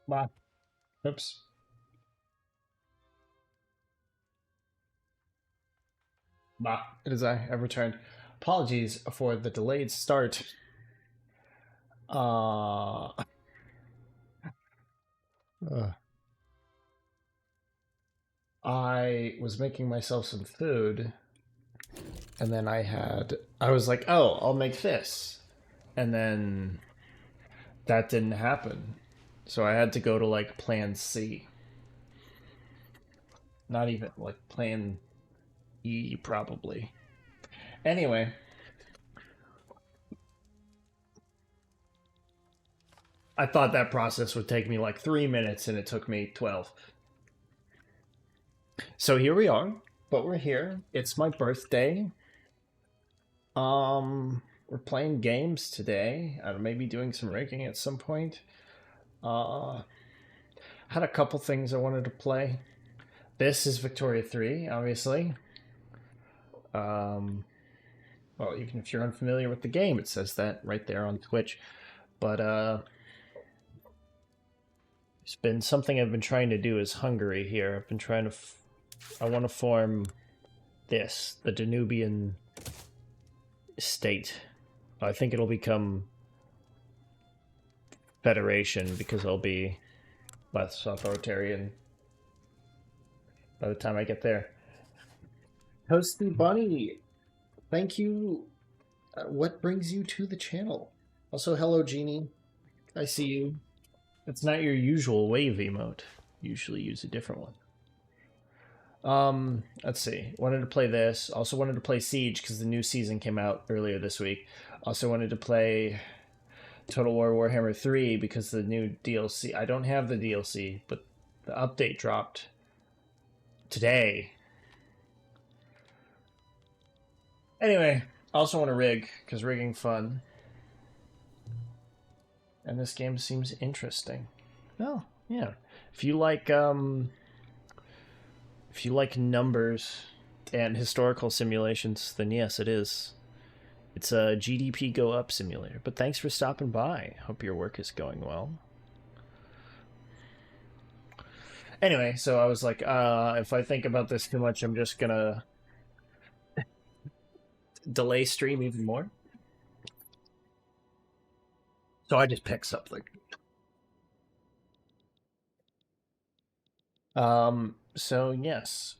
Bah. Oops. Bah. It is I. I've returned. Apologies for the delayed start. Uh, I was making myself some food, and then I was like, oh, I'll make this. And then that didn't happen. So I had to go to like plan C. Not even like plan E, probably. Anyway, I thought that process would take me like 3 minutes and it took me 12. So here we are, but we're here. It's my birthday. We're playing games today. I may be doing some rigging at some point. Uh, had a couple things I wanted to play. This is Victoria 3, obviously. Um, well, even if you're unfamiliar with the game, it says that right there on Twitch. But it's been something I've been trying to do is Hungary here. I've been trying to I want to form this, the Danubian state. I think it'll become federation because I'll be less authoritarian by the time I get there. Toasty Bunny, thank you. What brings you to the channel? Also, hello, Genie. I see you. It's not your usual wave emote. Usually use a different one. Let's see. Wanted to play this. Also wanted to play Siege because the new season came out earlier this week. Also wanted to play Total War Warhammer 3 because the new DLC. I don't have the DLC, but the update dropped today. Anyway, I also want to rig because rigging fun. And this game seems interesting. Oh, yeah. If you like numbers and historical simulations, then yes, it is. It's a GDP go up simulator. But thanks for stopping by. Hope your work is going well. Anyway, so I was like, if I think about this too much, I'm just gonna delay stream even more. So I just picked something. So yes.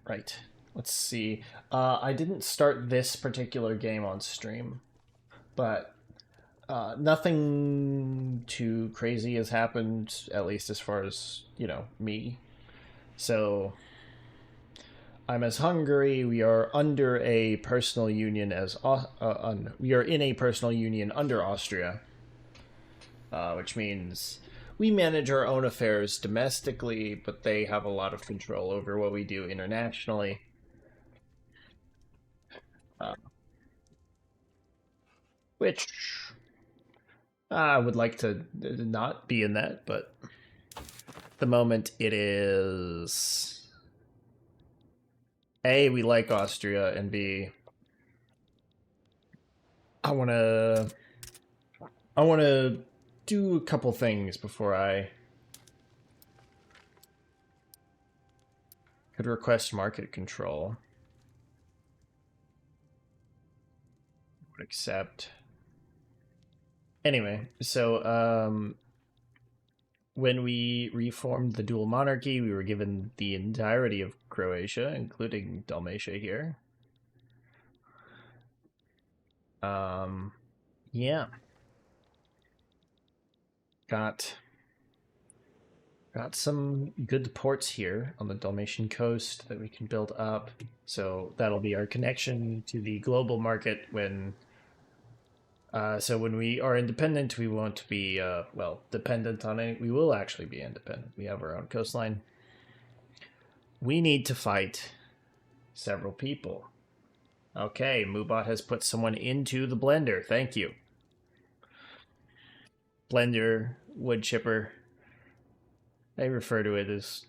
Right. Let's see. I didn't start this particular game on stream, but nothing too crazy has happened, at least as far as, me. So I'm as Hungary. We are under a personal union we are in a personal union under Austria, which means we manage our own affairs domestically, but they have a lot of control over what we do internationally. Which I would like to not be in that, but at the moment it is A, we like Austria, and B, I want to do a couple things before I could request market control. Would accept. Anyway, so when we reformed the dual monarchy, we were given the entirety of Croatia, including Dalmatia here. Yeah. Got some good ports here on the Dalmatian coast that we can build up. So that'll be our connection to the global market when we are independent, we won't be, dependent on any. We will actually be independent. We have our own coastline. We need to fight several people. Okay, Moobot has put someone into the blender. Thank you. Blender, wood chipper. I refer to it as...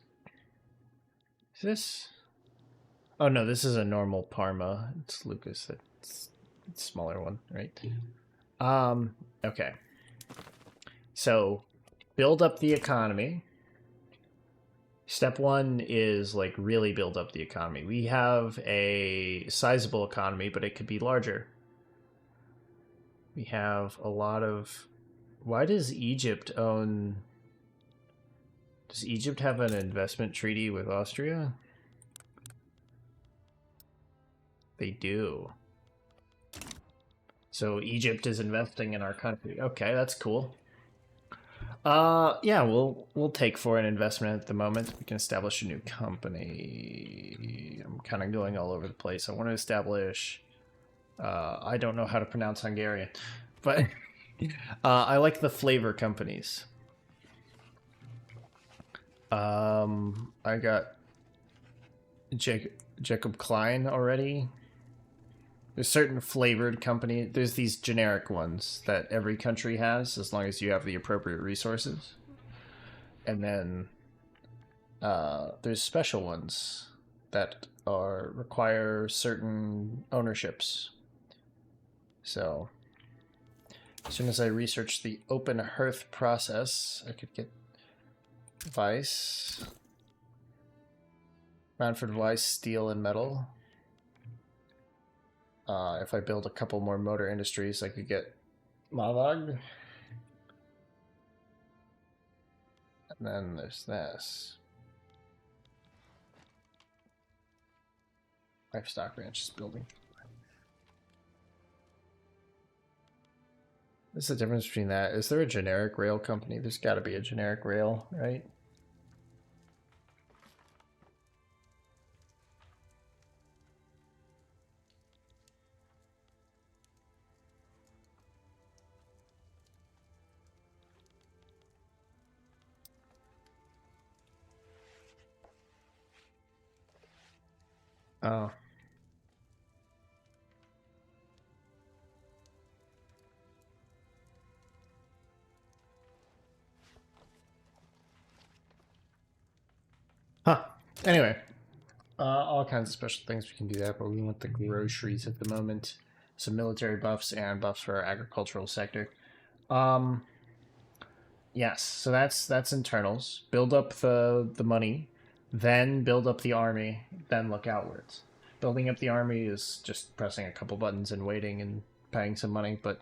Is this... Oh no, this is a normal Parma. It's Lucas. It's a smaller one, right? Okay. So, build up the economy. Step one is like really build up the economy. We have a sizable economy, but it could be larger. We have a lot of... Why does Egypt own... Does Egypt have an investment treaty with Austria? They do. So Egypt is investing in our country. Okay, that's cool. Yeah, we'll take foreign investment at the moment. We can establish a new company. I'm kind of going all over the place. I want to establish... I don't know how to pronounce Hungarian, but I like the flavor companies. I got Jacob Klein already. There's certain flavored company. There's these generic ones that every country has, as long as you have the appropriate resources. And then there's special ones that require certain ownerships. So as soon as I research the open hearth process, I could get Weiss, Manfred Weiss, steel and metal. If I build a couple more motor industries, I could get Malag. And then there's this. Livestock ranch is building. What's the difference between that? Is there a generic rail company? There's got to be a generic rail, right? Oh. Huh. Anyway. All kinds of special things we can do that, but we want the groceries at the moment. Some military buffs and buffs for our agricultural sector. Yes, so that's internals. Build up the money, then build up the army, then look outwards. Building up the army is just pressing a couple buttons and waiting and paying some money, but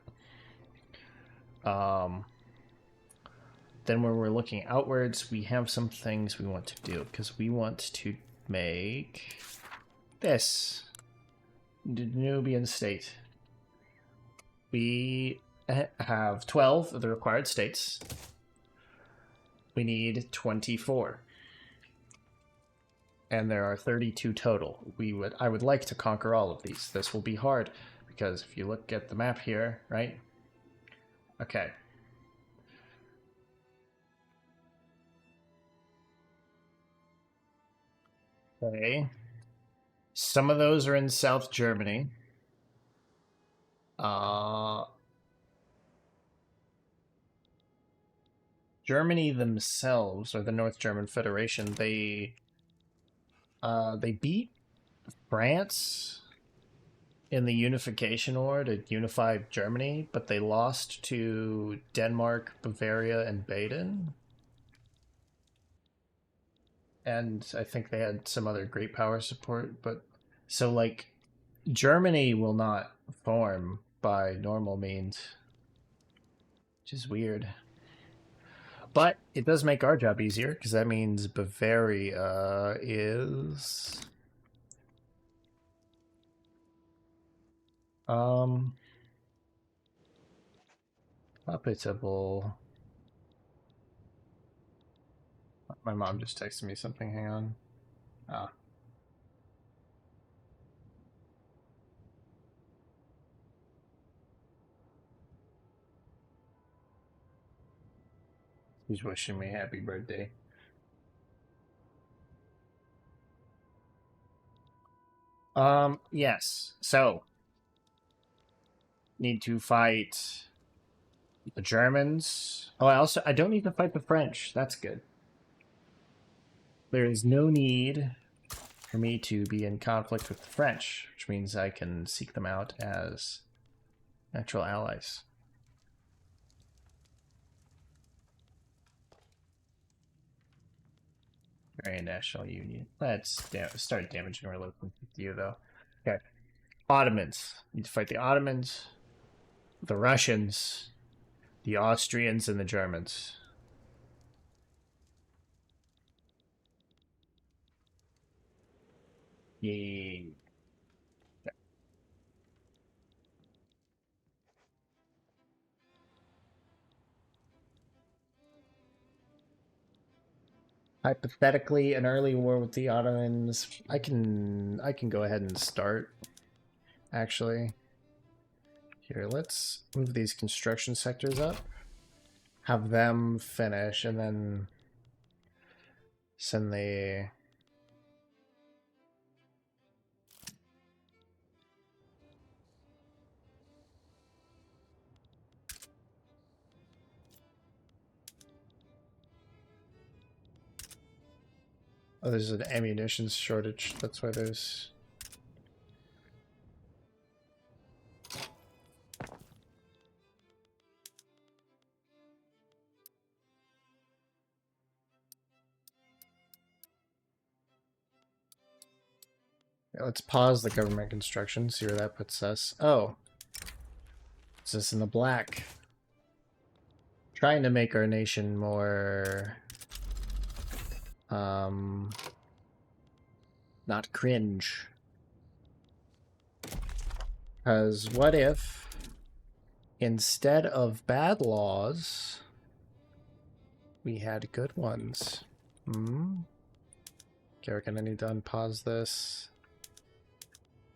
then when we're looking outwards, we have some things we want to do, because we want to make this Danubian state. We have 12 of the required states. We need 24. And there are 32 total. I would like to conquer all of these. This will be hard, because if you look at the map here, right? Okay. Okay. Some of those are in South Germany. Germany themselves, or the North German Federation, they beat France in the unification war to unify Germany, but they lost to Denmark, Bavaria, and Baden. And I think they had some other great power support, but so like Germany will not form by normal means, which is weird. But it does make our job easier, because that means Bavaria is habitable. My mom just texted me something. Hang on. Ah. He's wishing me happy birthday. Yes. So, need to fight the Germans. Oh, I don't need to fight the French. That's good. There is no need for me to be in conflict with the French, which means I can seek them out as natural allies. Hungarian National Union. Let's start damaging our local with you, though. Okay. Ottomans. Need to fight the Ottomans, the Russians, the Austrians, and the Germans. Yay. Hypothetically, an early war with the Ottomans. I can go ahead and start. Actually, here, let's move these construction sectors up. Have them finish, and then send the... Oh, there's an ammunition shortage. That's why there's... Yeah, let's pause the government construction, see where that puts us. Oh. It's us in the black. Trying to make our nation more... not cringe. Because what if, instead of bad laws, we had good ones? Hmm? Okay, we're gonna need to unpause this.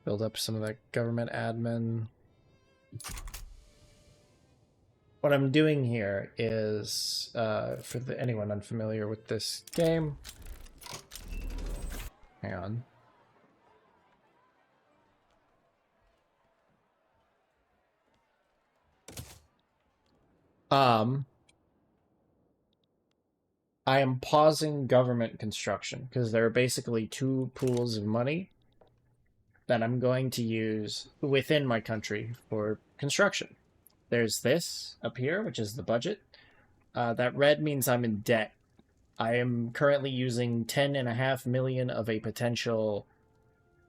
Build up some of that government admin. What I'm doing here is, for anyone unfamiliar with this game, hang on. I am pausing government construction because there are basically two pools of money that I'm going to use within my country for construction. There's this up here, which is the budget. That red means I'm in debt. I am currently using 10.5 million of a potential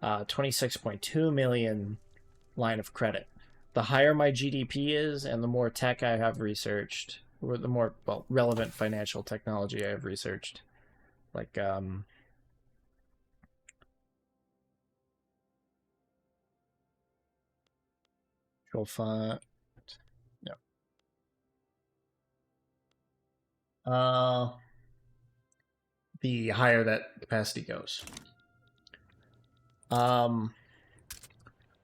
26.2 million line of credit. The higher my GDP is and the more tech I have researched, or the more, well, relevant financial technology I have researched, like control font, yeah. The higher that capacity goes.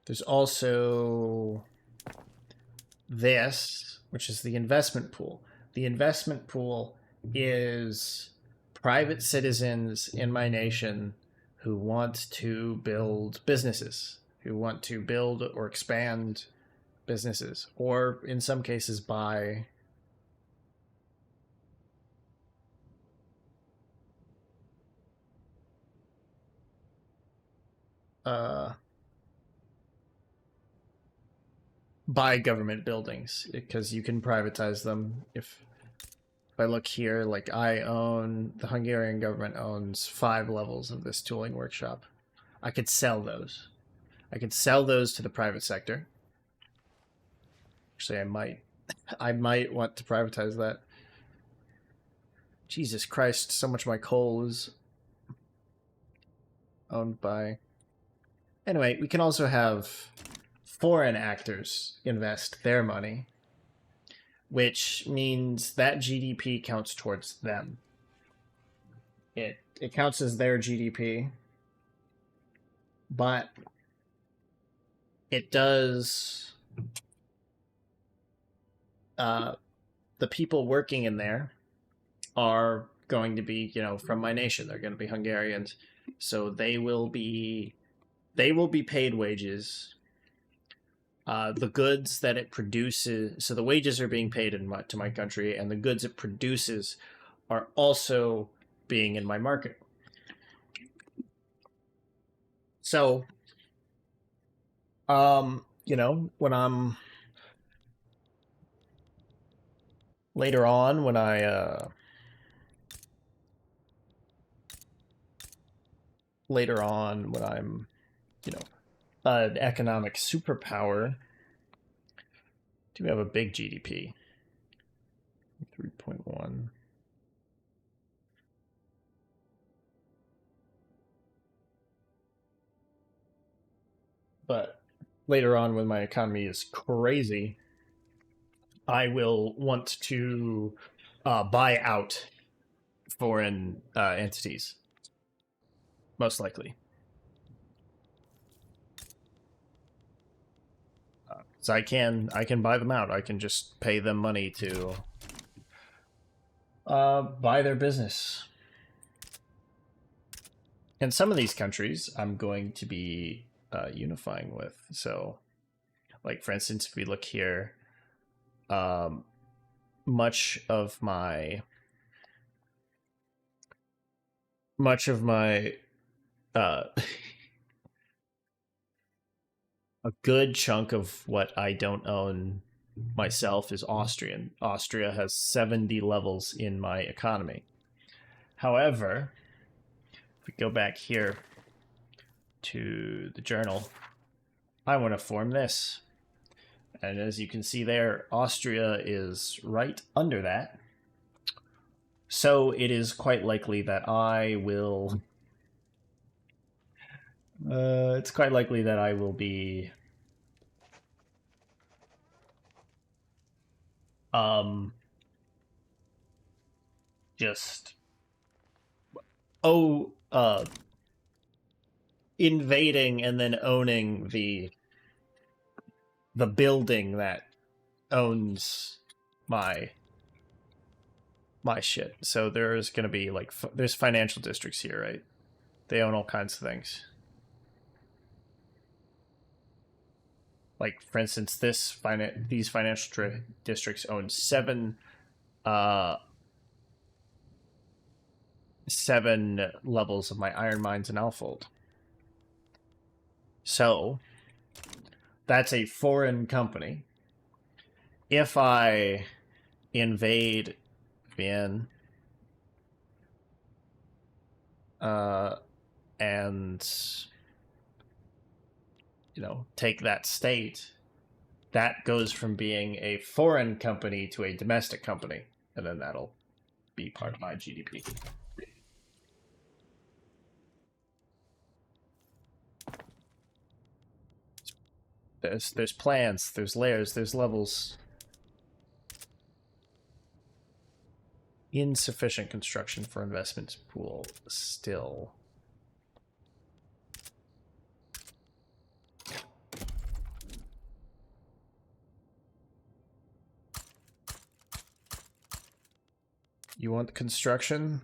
There's also this, which is the investment pool. The investment pool is private citizens in my nation who want to build businesses, who want to build or expand businesses, or in some cases buy buy government buildings, because you can privatize them. If I look here, like the Hungarian government owns 5 levels of this tooling workshop. I could sell those. I could sell those to the private sector. Actually, I might want to privatize that. Jesus Christ, so much of my coal is owned by... Anyway, we can also have foreign actors invest their money, which means that GDP counts towards them. It counts as their GDP, but it does... the people working in there are going to be, from my nation. They're going to be Hungarians, so they will be paid wages. The goods that it produces, so the wages are being paid to my country, and the goods it produces are also being in my market. So, when I'm later on, when I later on when I'm, you know, an economic superpower, do we have a big GDP? 3.1. But later on, when my economy is crazy, I will want to buy out foreign entities, most likely. So I can buy them out. I can just pay them money to buy their business. And some of these countries I'm going to be unifying with. So, like for instance, if we look here, much of my a good chunk of what I don't own myself is Austrian. Austria has 70 levels in my economy. However, if we go back here to the journal, I want to form this. And as you can see there, Austria is right under that. So it is quite likely that I will... it's quite likely that I will be... just... invading and then owning the building that owns my shit. So there's going to be like there's financial districts here, right? They own all kinds of things. Like for instance, these financial districts own seven levels of my iron mines and Alfold. So that's a foreign company. If I invade Vienna and take that state, that goes from being a foreign company to a domestic company, and then that'll be part of my GDP. There's plans, there's layers, there's levels. Insufficient construction for investment pool still. You want construction?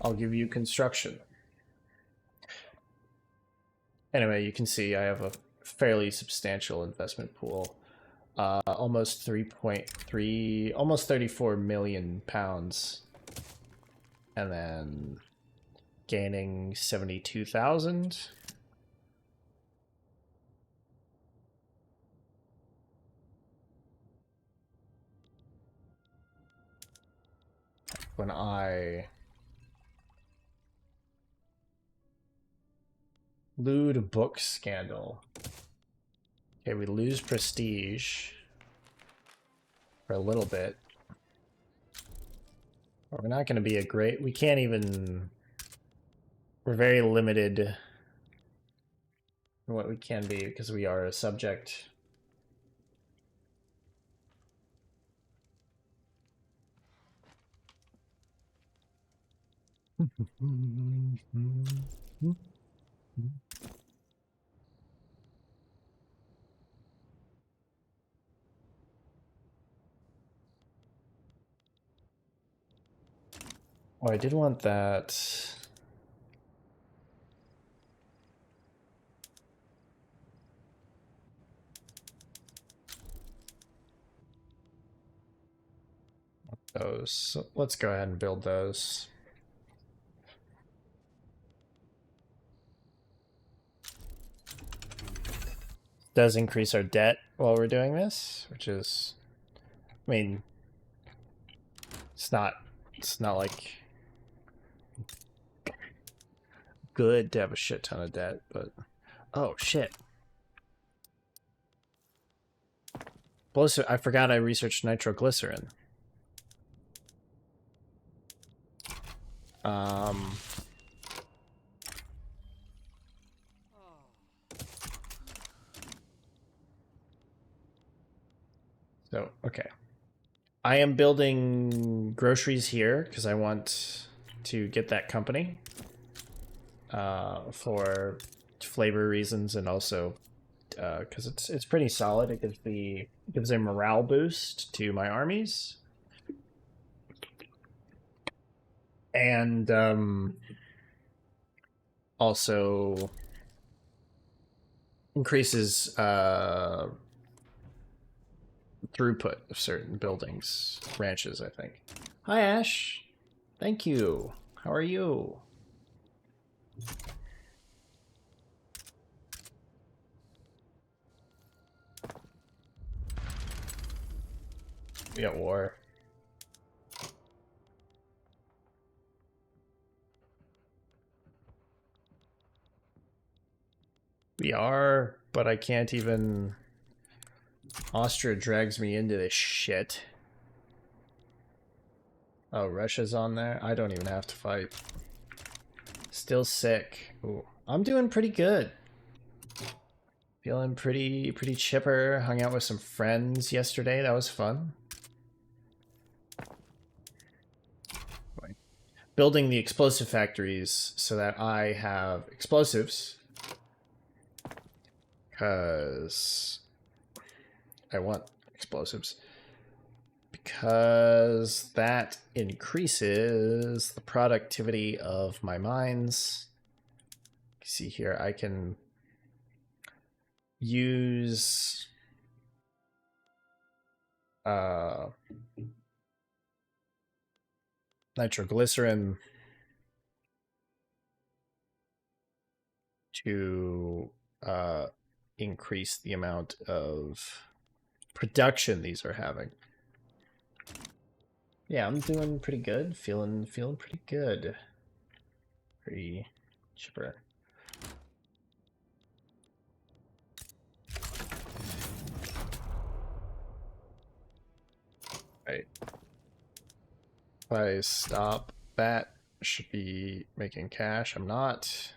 I'll give you construction. Anyway, you can see I have a fairly substantial investment pool. Almost 3.3, almost 34 million pounds. And then gaining 72,000. When I lewd book scandal. Okay, we lose prestige for a little bit. We're not going to be a great... We can't even... We're very limited in what we can be because we are a subject. Oh, I did want that. Those. So let's go ahead and build those. Does increase our debt while we're doing this, which is, I mean, it's not like good to have a shit ton of debt, but... Oh, shit. Plus, I forgot I researched nitroglycerin. So, okay. I am building groceries here because I want to get that company for flavor reasons, and also because it's pretty solid. It gives a morale boost to my armies, and also increases throughput of certain buildings, ranches, I think. Hi, Ash. Thank you. How are you? We got war. We are, but I can't even... Austria drags me into this shit. Oh, Russia's on there? I don't even have to fight. Still sick. Ooh. I'm doing pretty good. Feeling pretty chipper. Hung out with some friends yesterday. That was fun. Building the explosive factories so that I have explosives. Because I want explosives. Because that increases the productivity of my mines. You see here, I can use nitroglycerin to increase the amount of production these are having. Yeah, I'm doing pretty good. Feeling pretty good. Pretty chipper. Right. If I stop that, I should be making cash. I'm not.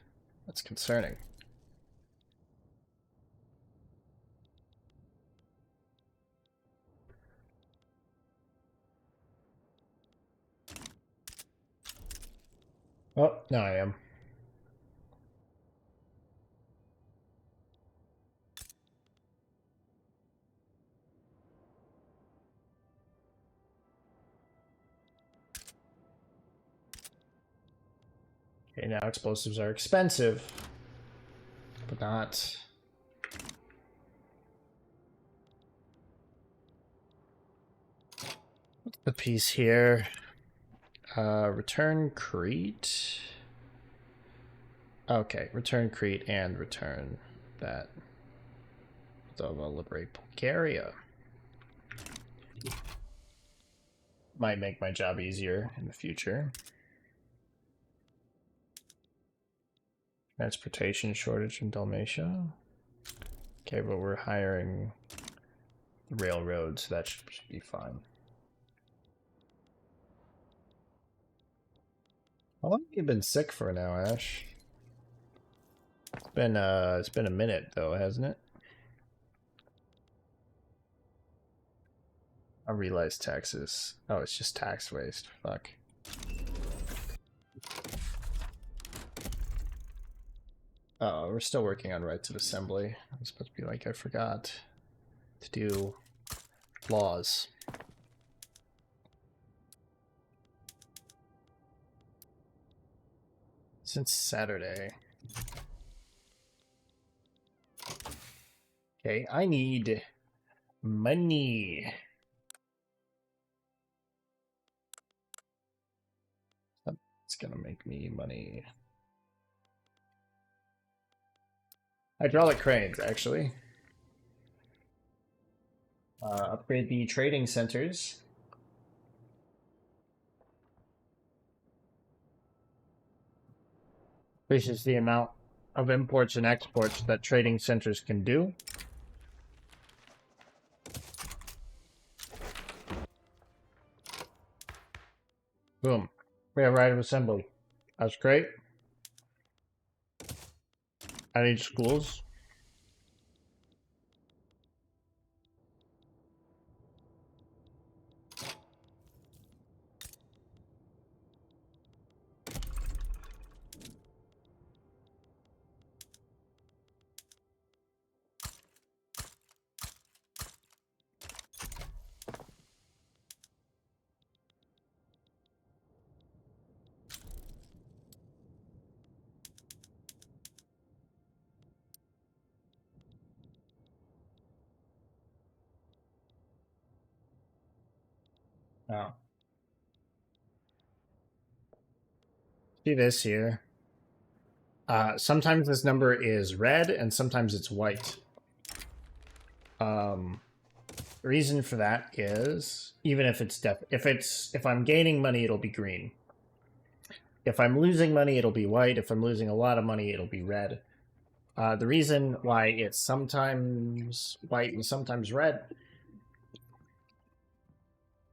That's concerning. Oh, now I am. Okay, now explosives are expensive, but not... What's the piece here? Return Crete. Okay, return Crete and return that. So I'll liberate Bulgaria. Might make my job easier in the future. Transportation shortage in Dalmatia. Okay, but we're hiring the railroad, so that should be fine. How long have you been sick for now, Ash? It's been a minute though, hasn't it? I realize taxes. Oh, it's just tax waste. Fuck. Oh, we're still working on rights of assembly. I'm supposed to be like, I forgot to do laws. Since Saturday. Okay, I need money. It's gonna make me money. Hydraulic cranes, actually. Upgrade the trading centers. increases the amount of imports and exports that trading centers can do. Boom. We have right of assembly. That's great. I need schools. Oh. See this here. Sometimes this number is red and sometimes it's white. The reason for that is even if it's if I'm gaining money, it'll be green. If I'm losing money, it'll be white. If I'm losing a lot of money, it'll be red. The reason why it's sometimes white and sometimes red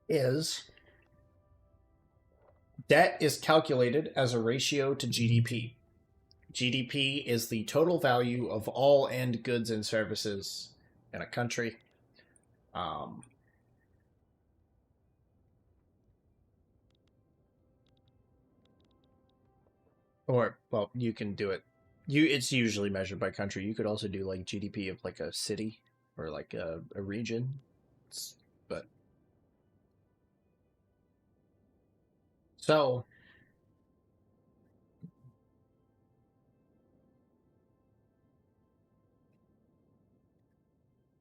is debt is calculated as a ratio to GDP. GDP is the total value of all end goods and services in a country. Or, well, you can do it. It's usually measured by country. You could also do like GDP of like a city or like a region. But so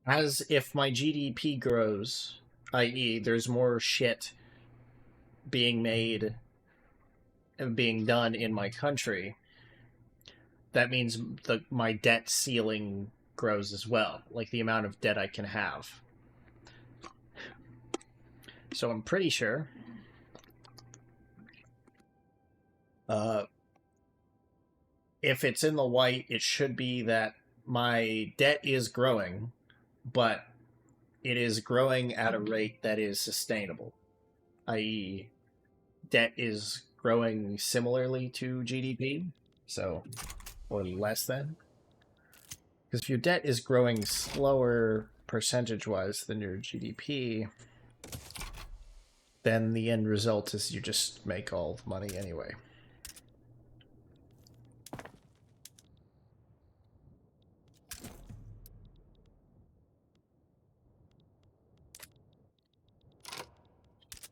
as if my GDP grows, i.e., there's more shit being made and being done in my country, that means my debt ceiling grows as well, like the amount of debt I can have. So I'm pretty sure if it's in the white, it should be that my debt is growing, but it is growing at a rate that is sustainable, i.e., debt is growing similarly to GDP, so, or less than. Because if your debt is growing slower percentage-wise than your GDP, then the end result is you just make all the money anyway.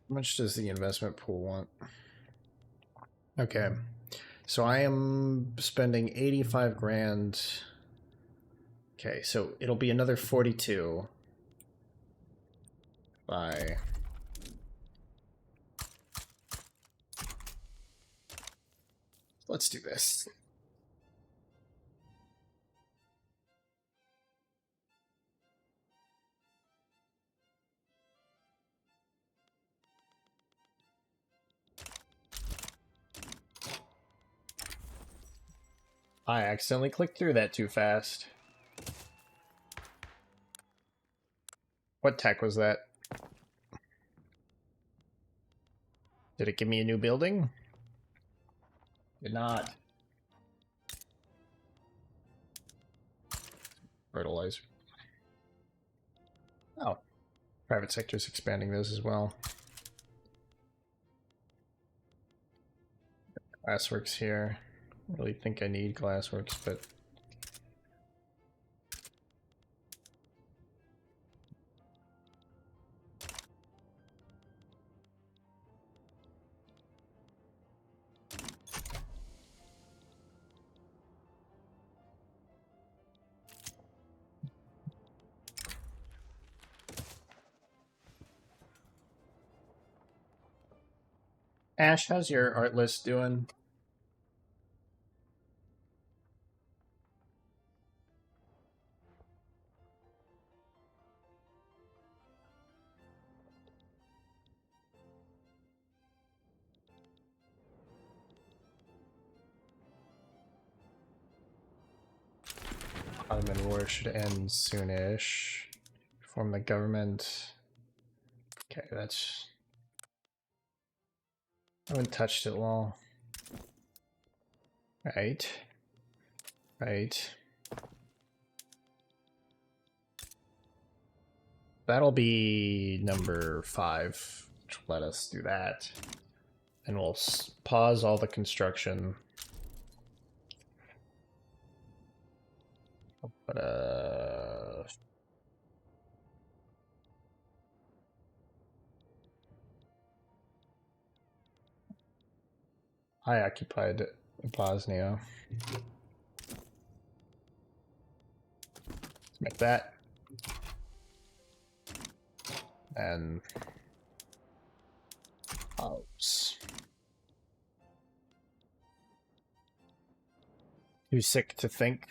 How much does the investment pool want? Okay. So I am spending 85 grand. Okay, so it'll be another 42 by... Let's do this. I accidentally clicked through that too fast. What tech was that? Did it give me a new building? Did not. Fertilizer. Oh. Private sector's expanding those as well. Glassworks here. I really think I need Glassworks, but... Ash, how's your art list doing? Ottoman War should end soonish. Reform the government. Okay, that's... I haven't touched it well. Right. Right. That'll be number 5. Let us do that. And we'll pause all the construction. But, I occupied Bosnia. Let's make that. And pause. Too sick to think.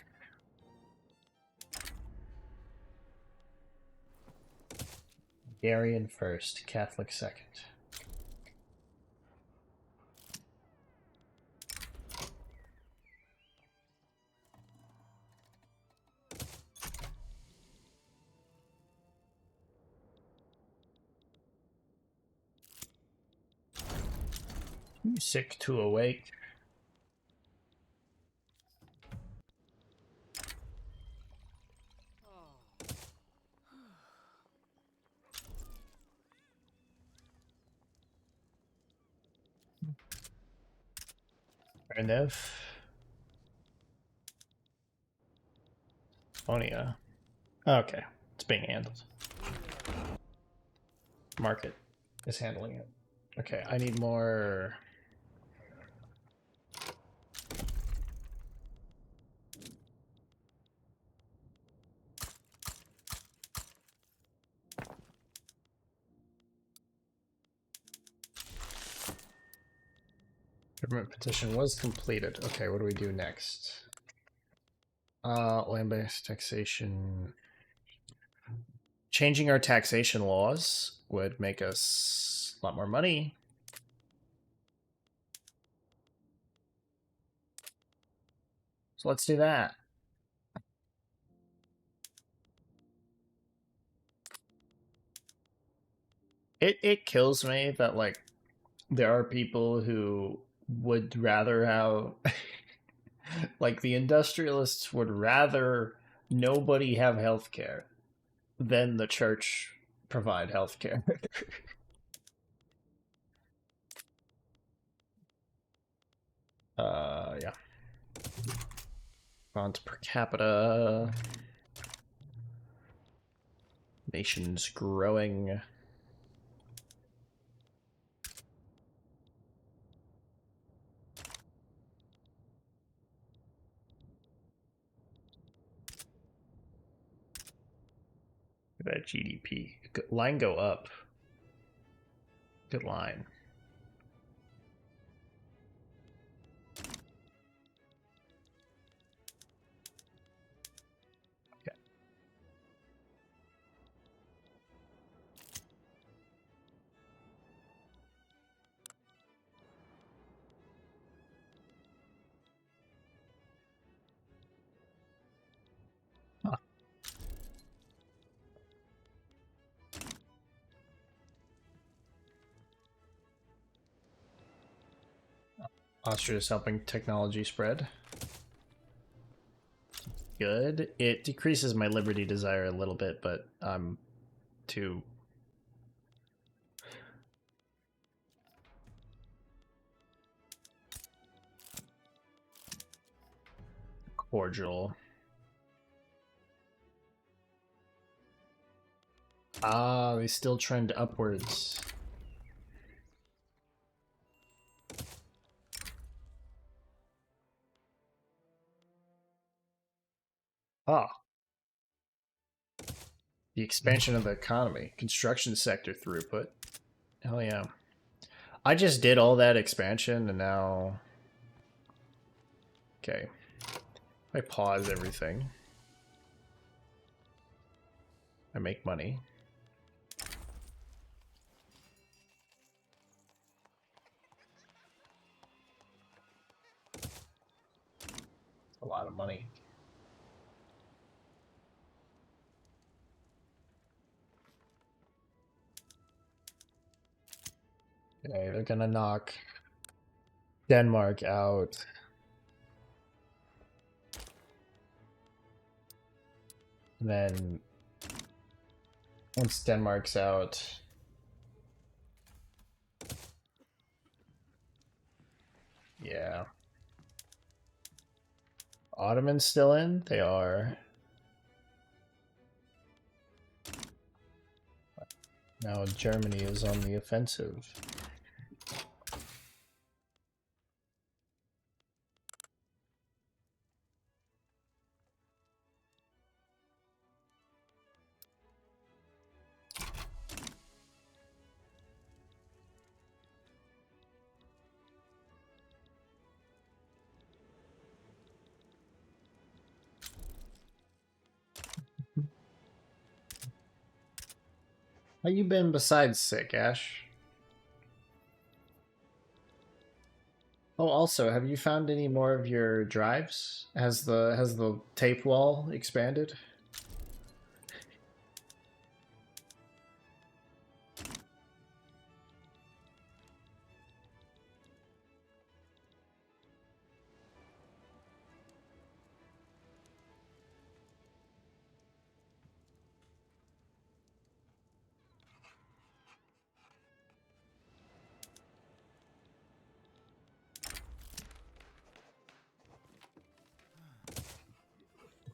Hungarian first, Catholic second. Too sick to awake. Fair enough. Onia. Okay, it's being handled. Market is handling it. Okay, I need more. Government petition was completed. Okay, what do we do next? Land-based taxation. Changing our taxation laws would make us a lot more money. So let's do that. It kills me that, like, there are people who would rather have like the industrialists would rather nobody have healthcare than the church provide healthcare. Yeah. Bonds per capita. Nation's growing. That GDP. Good line go up. Good line. Okay. Huh. Austria is helping technology spread. Good. It decreases my liberty desire a little bit, but I'm too cordial. Ah, they still trend upwards. Ah. The expansion of the economy. Construction sector throughput. Hell yeah. I just did all that expansion and now... Okay. I pause everything. I make money. A lot of money. Okay, they're gonna knock Denmark out. And then once Denmark's out, yeah. Ottomans still in? They are. Now Germany is on the offensive. How you been besides sick, Ash? Oh, also, have you found any more of your drives? Has the tape wall expanded?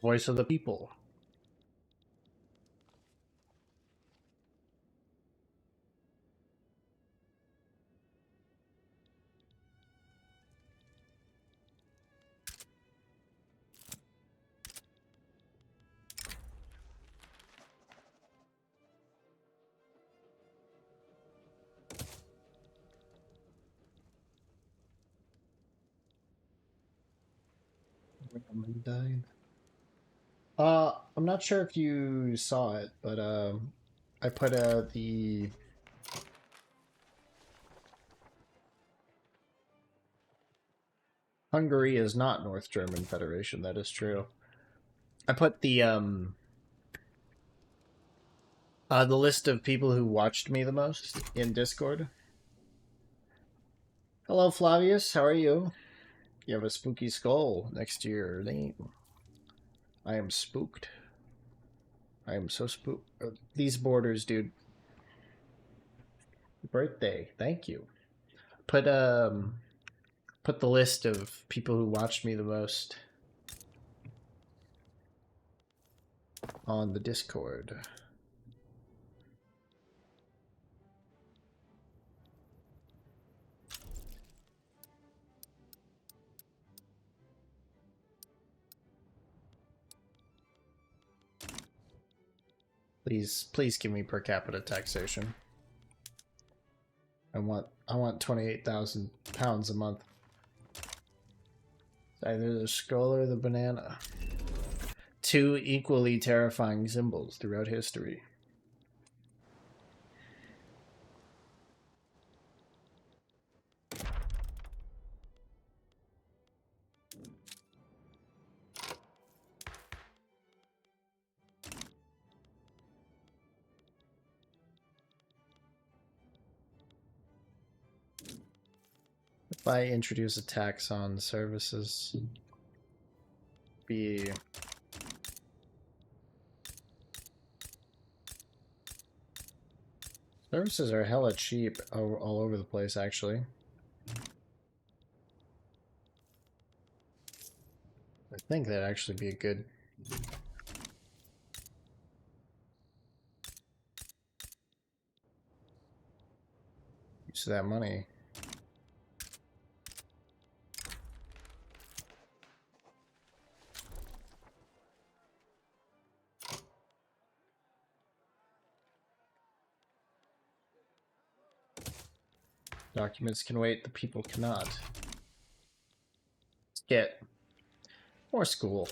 Voice of the people. Died. I'm not sure if you saw it, but I put the Hungary is not North German Federation. That is true. I put the list of people who watched me the most in Discord. Hello, Flavius. How are you? You have a spooky skull next to your name. I am spooked. I am so spooked. These borders, dude. Birthday. Thank you. Put the list of people who watched me the most on the Discord. Please give me per capita taxation. I want 28,000 pounds a month. It's either the skull or the banana. Two equally terrifying symbols throughout history. If I introduce a tax on services, be services are hella cheap all over the place, actually. I think that'd actually be a good use of that money. Documents can wait, the people cannot. Let's get more school.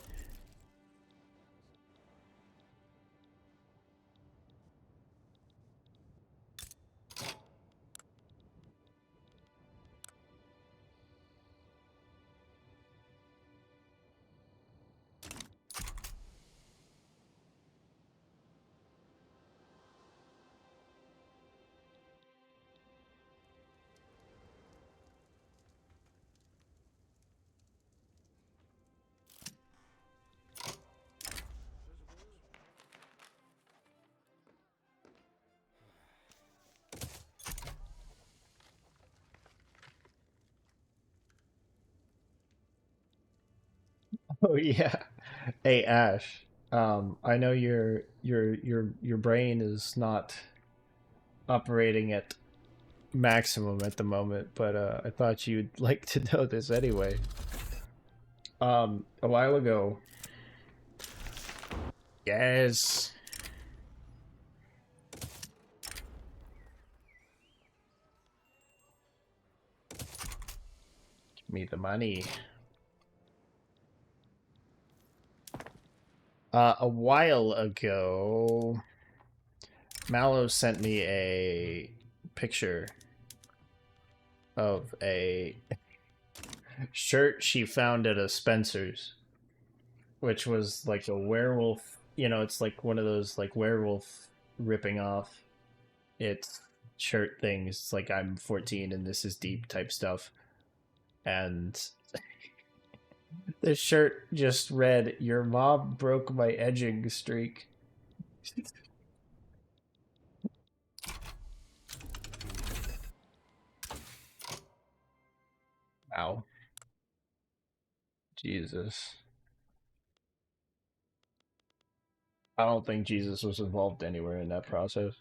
Oh yeah. Hey Ash. I know your brain is not operating at maximum at the moment, but I thought you'd like to know this anyway. A while ago. Yes. Give me the money. A while ago, Mallow sent me a picture of a shirt she found at a Spencer's, which was like a werewolf. You know, it's like one of those like werewolf ripping off its shirt things. It's like I'm 14 and this is deep type stuff. And the shirt just read, "Your mom broke my edging streak." Wow. Jesus. I don't think Jesus was involved anywhere in that process.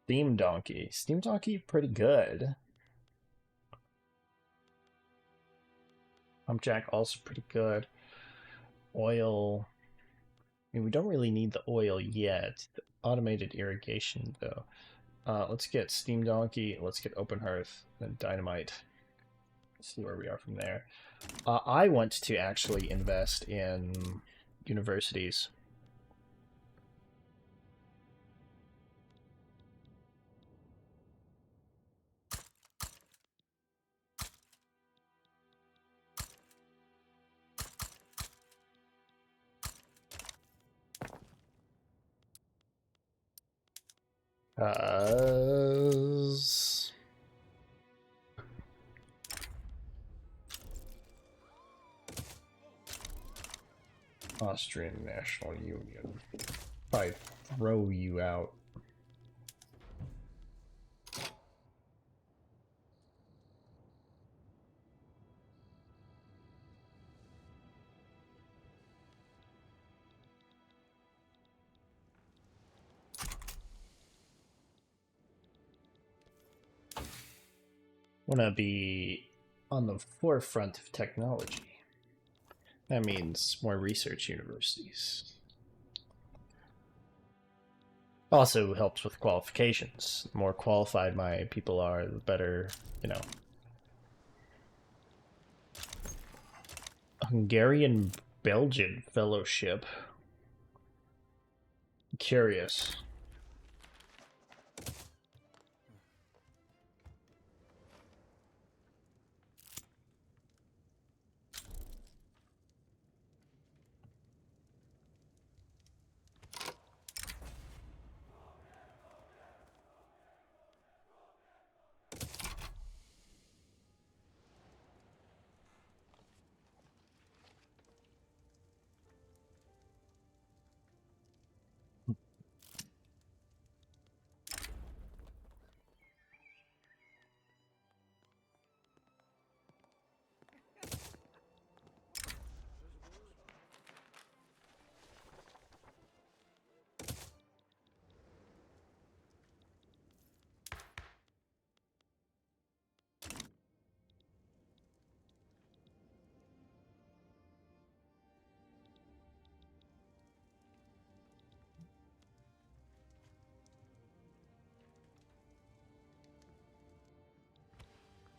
Steam Donkey. Steam Donkey, pretty good. Jack also pretty good. Oil. I mean, we don't really need the oil yet. The automated irrigation, though. Let's get Steam Donkey. Let's get Open Hearth. Then Dynamite. Let's see where we are from there. I want to actually invest in universities. Austrian National Union. If I throw you out. Want to be on the forefront of technology. That means more research universities. Also helps with qualifications. The more qualified my people are, the better, you know. Hungarian Belgian Fellowship. Curious.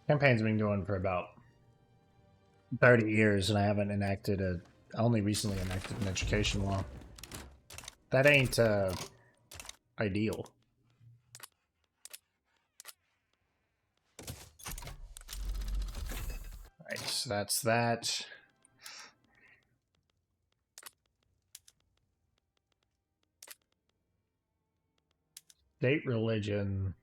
Campaign's been going for about 30 years, and I haven't enacted a. I only recently enacted an education law. That ain't ideal. Right, so that's that. State religion.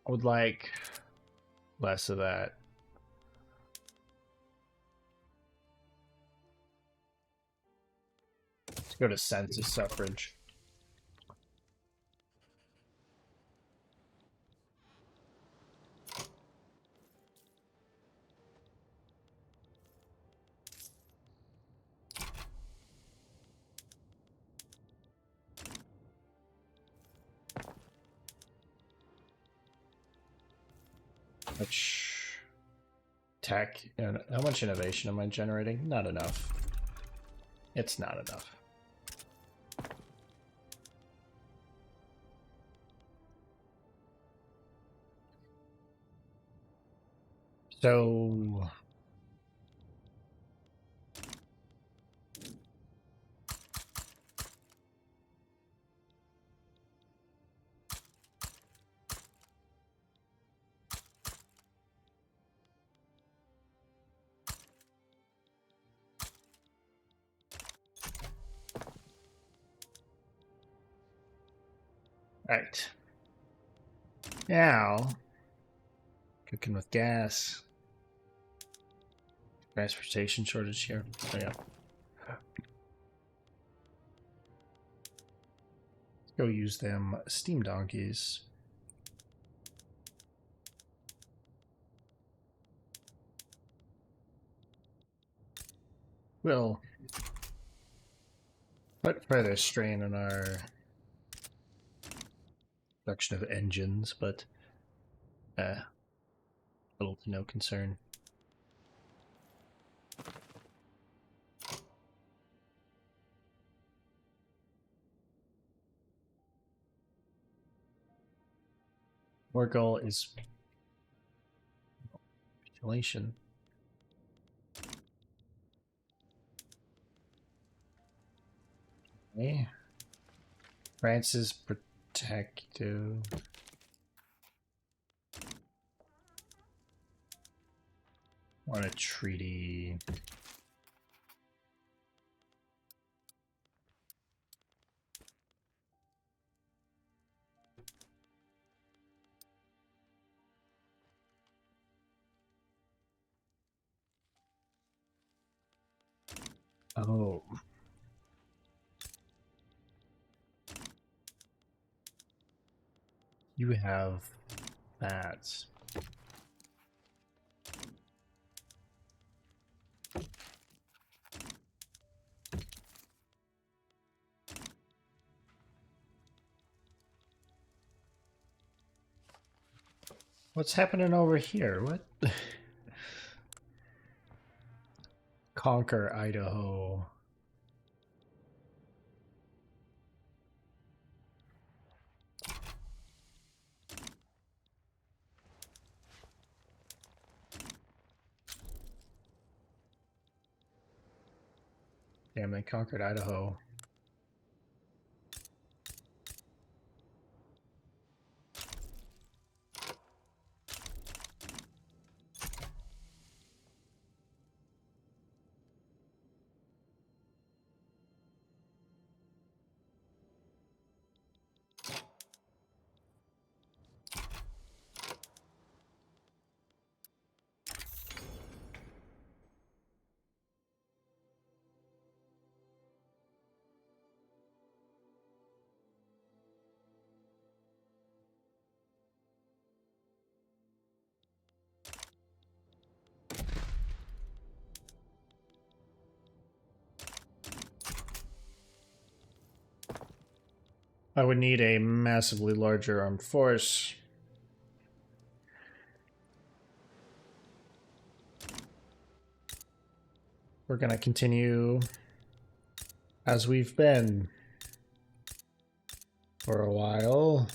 I would like less of that. Go to census suffrage. Much tech and how much innovation am I generating? Not enough. It's not enough. So right. Now, cooking with gas. Transportation shortage here. Oh, yeah. Let's go use them steam donkeys. We'll put further strain on our production of engines, but little to no concern. Our goal is population. Okay. France is protective. Want a treaty. Oh. You have that. What's happening over here? What? Conquer Idaho. Damn, they conquered Idaho. I would need a massively larger armed force. We're gonna continue as we've been for a while.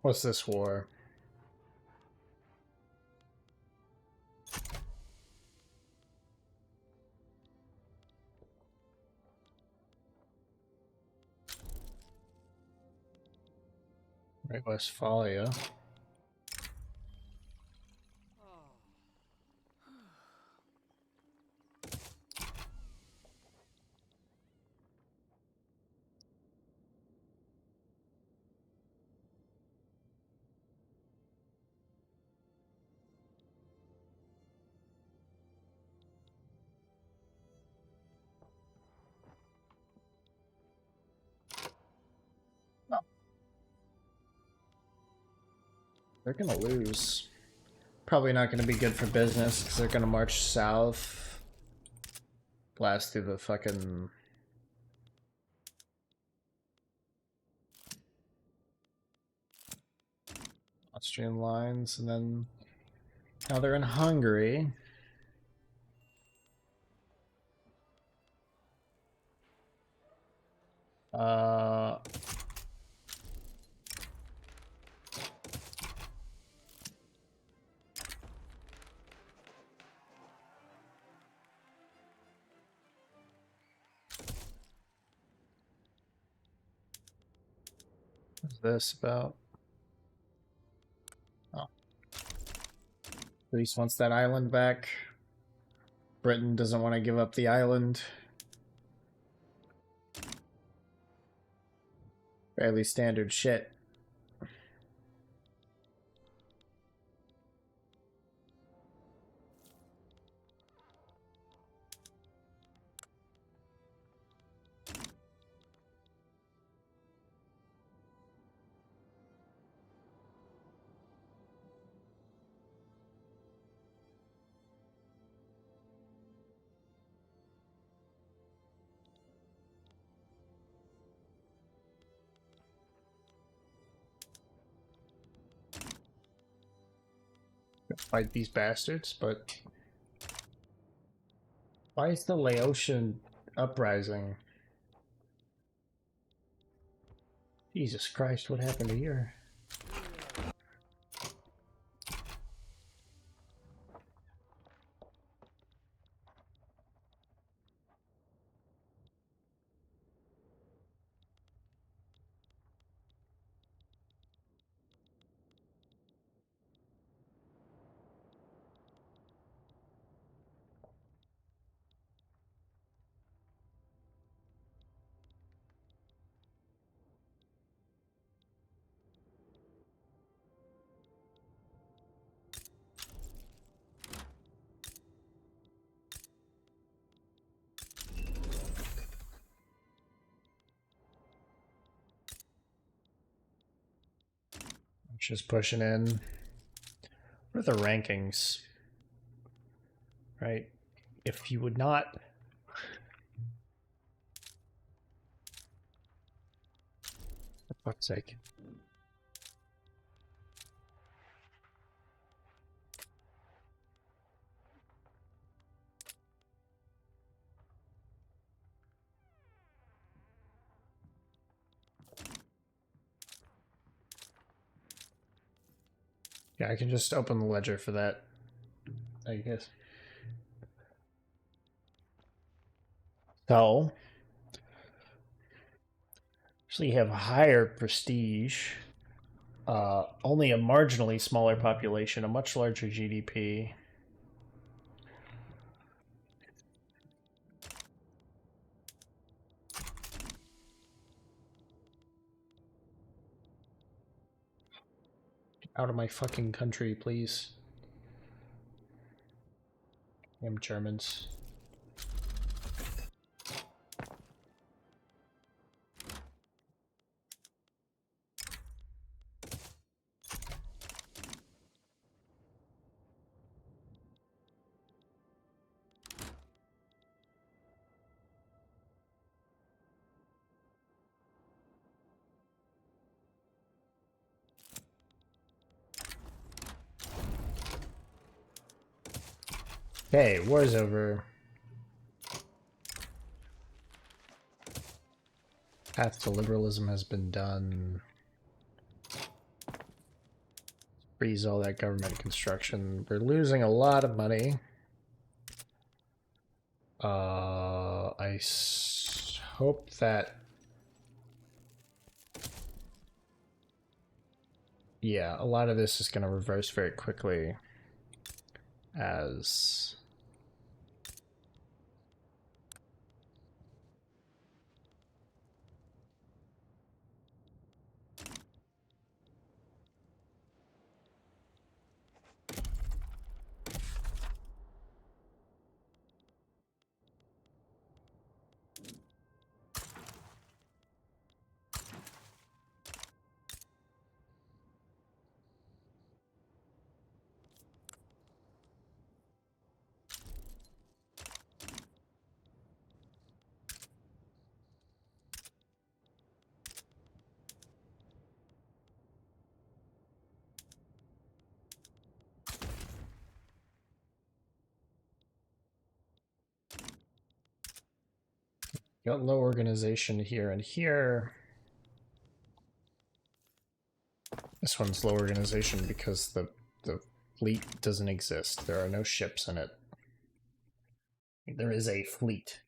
What's this war? Right, Westphalia. They're gonna lose. Probably not gonna be good for business because they're gonna march south, blast through the fucking Austrian lines, and then now they're in Hungary. What's this about? Oh. Greece wants that island back. Britain doesn't want to give up the island. Fairly standard shit. Fight these bastards, but why is the Laotian uprising? Jesus Christ, what happened here? Just pushing in. What are the rankings? Right? If you would not... For fuck's sake. Yeah, I can just open the ledger for that, I guess. So, actually have higher prestige, only a marginally smaller population, a much larger GDP. Get out of my fucking country, please. Damn Germans. Okay, war's over. Path to liberalism has been done. Freeze all that government construction. We're losing a lot of money. I hope that yeah, a lot of this is going to reverse very quickly as got low organization here and here. This one's low organization because the fleet doesn't exist. There are no ships in it. There is a fleet.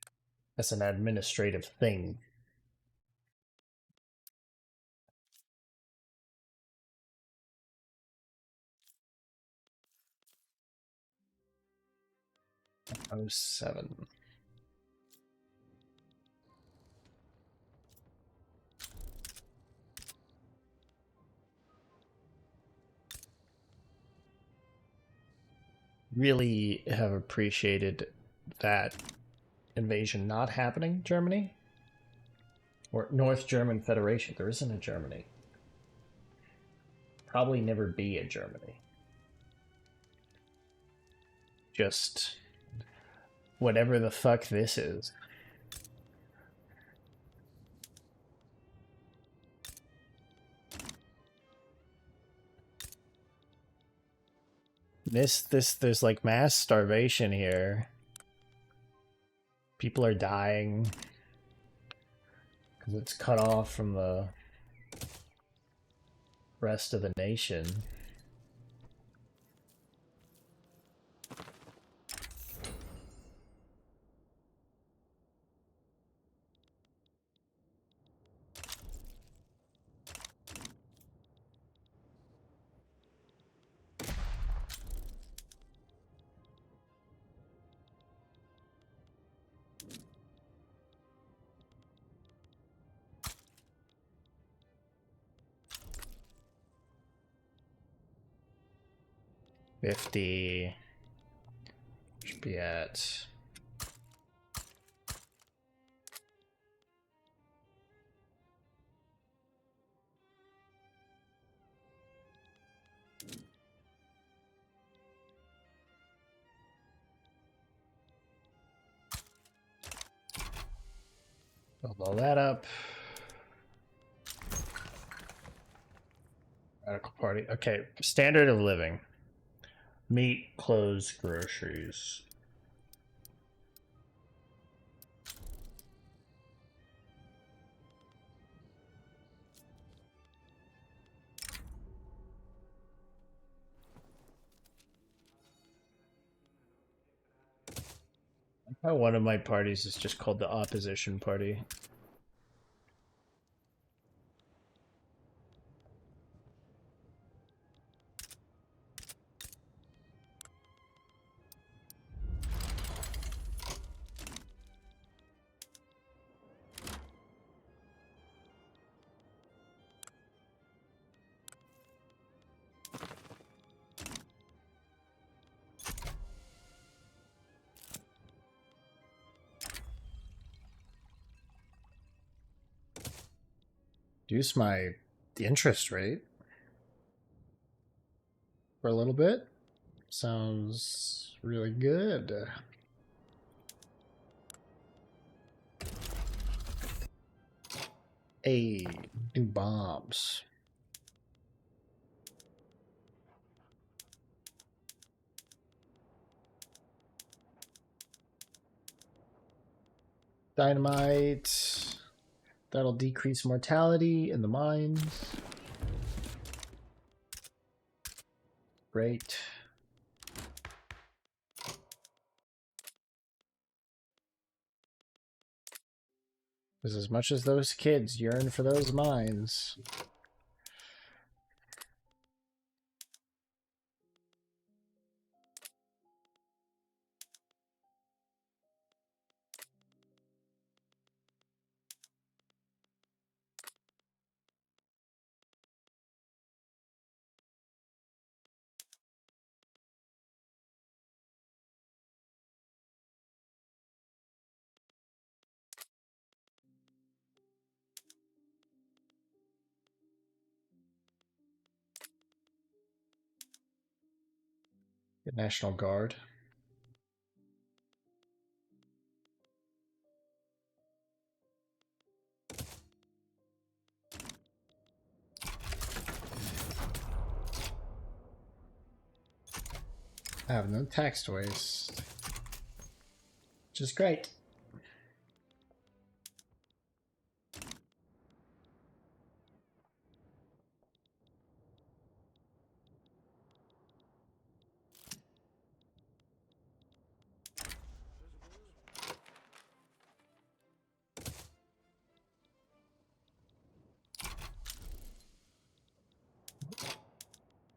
That's an administrative thing. Oh, 07. Really have appreciated that invasion not happening, Germany. Or North German Federation. There isn't a Germany. Probably never be a Germany. Just whatever the fuck this is. There's like mass starvation here. People are dying because it's cut off from the rest of the nation. $50 should be at I'll blow that up. Radical party. Okay, standard of living. Meat, clothes, groceries. How one of my parties is just called the opposition party. Reduce the interest rate for a little bit. Sounds really good. Hey, new bombs. Dynamite. That'll decrease mortality in the mines. Great. Because as much as those kids yearn for those mines, The National Guard. I have no tax to waste, which is great.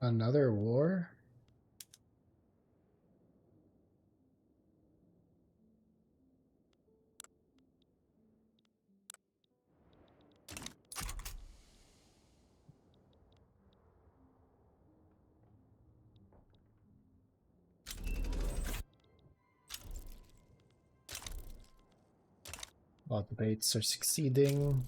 Another war? All debates are succeeding.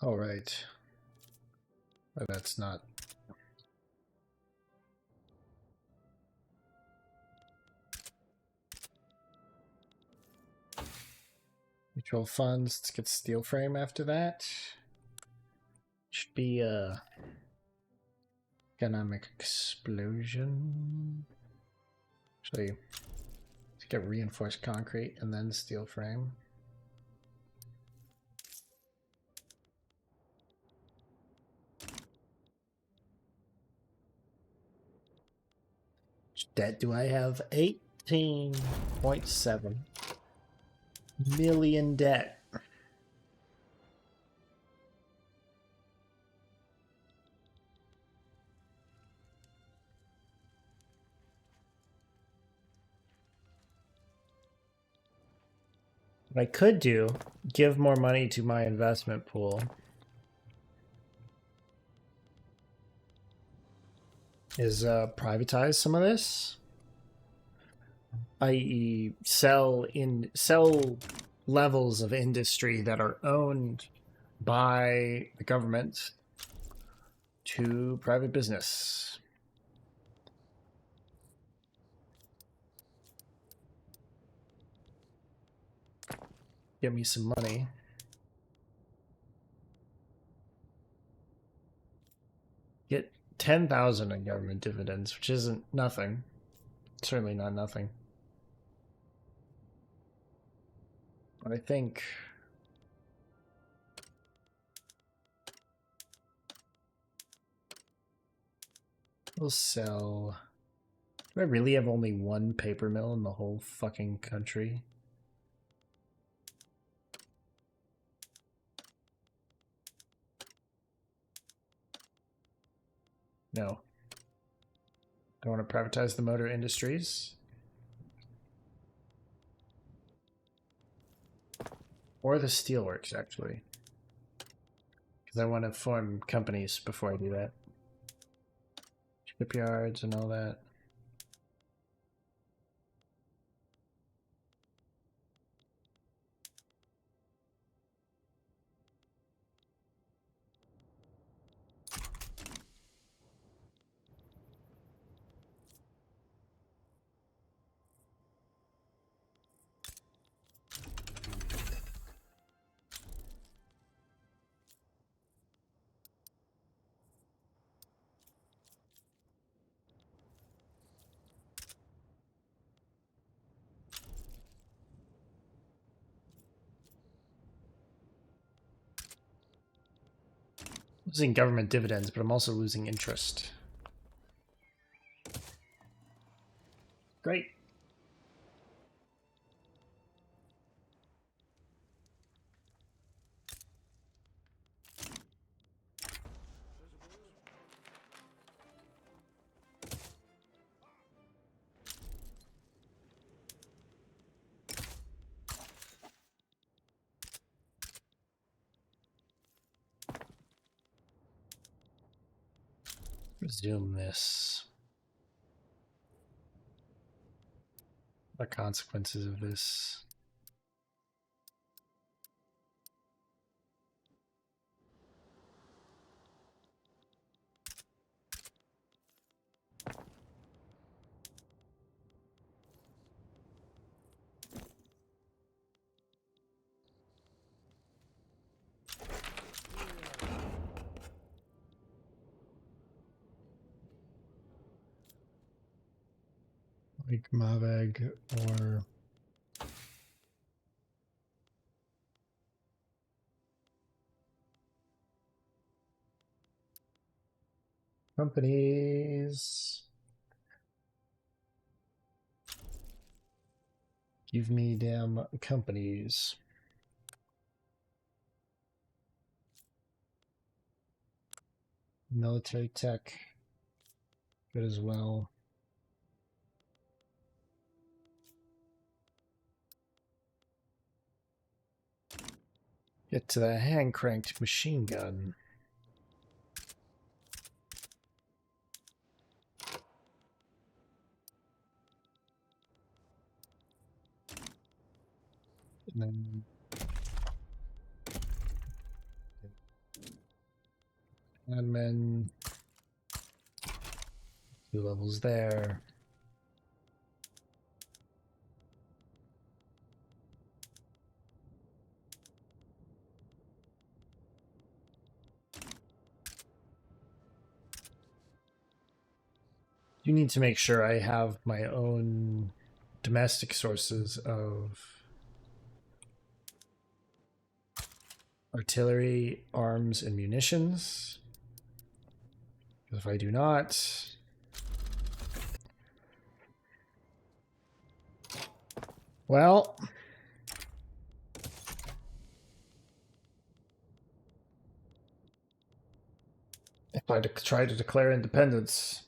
All right. But that's not. Mutual funds. Let's get steel frame after that. Should be a economic explosion. Actually, let's get reinforced concrete and then steel frame. Which debt do I have? 18.7 million debt. What I could do, give more money to my investment pool, is privatize some of this, i.e. sell levels of industry that are owned by the government to private business. Get me some money. Get 10,000 in government dividends, which isn't nothing. Certainly not nothing. But I think we'll sell. Do I really have only one paper mill in the whole fucking country? No. Don't want to privatize the motor industries. Or the steelworks, actually. Because I want to form companies before I do that. Shipyards and all that. Losing government dividends, but I'm also losing interest. Great. Resume this. The consequences of this. Like Maveg or companies. Give me damn companies. Military tech. Good as well. Get to the hand-cranked machine gun. And then admin. 2 levels there. You need to make sure I have my own domestic sources of artillery, arms, and munitions. If I do not, well, if I try to declare independence,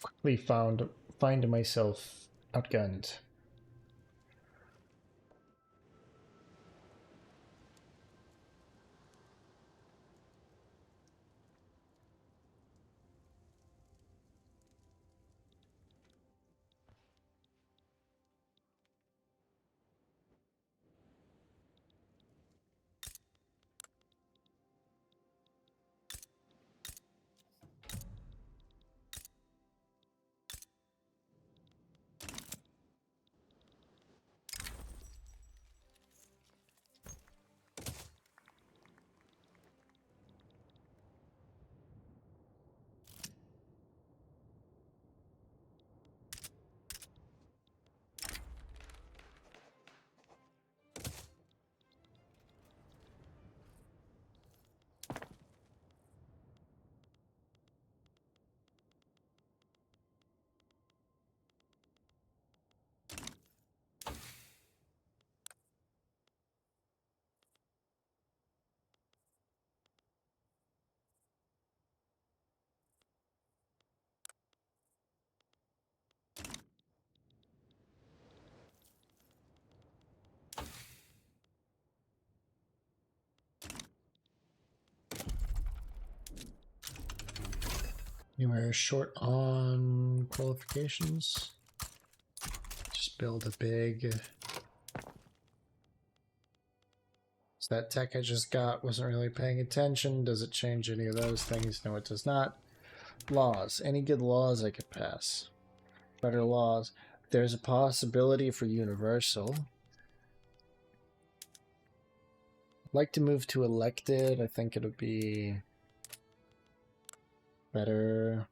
quickly find myself outgunned. You are short on qualifications. Just build a big. So that tech I just got wasn't really paying attention. Does it change any of those things? No, it does not. Laws. Any good laws I could pass? Better laws. There's a possibility for universal. I'd like to move to elected. I think it'll be better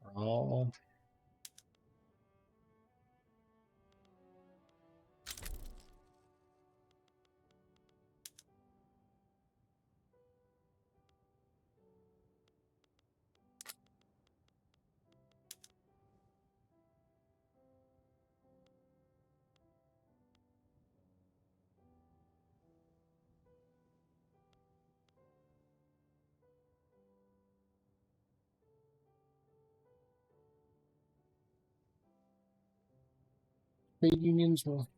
for all. Trade unions will.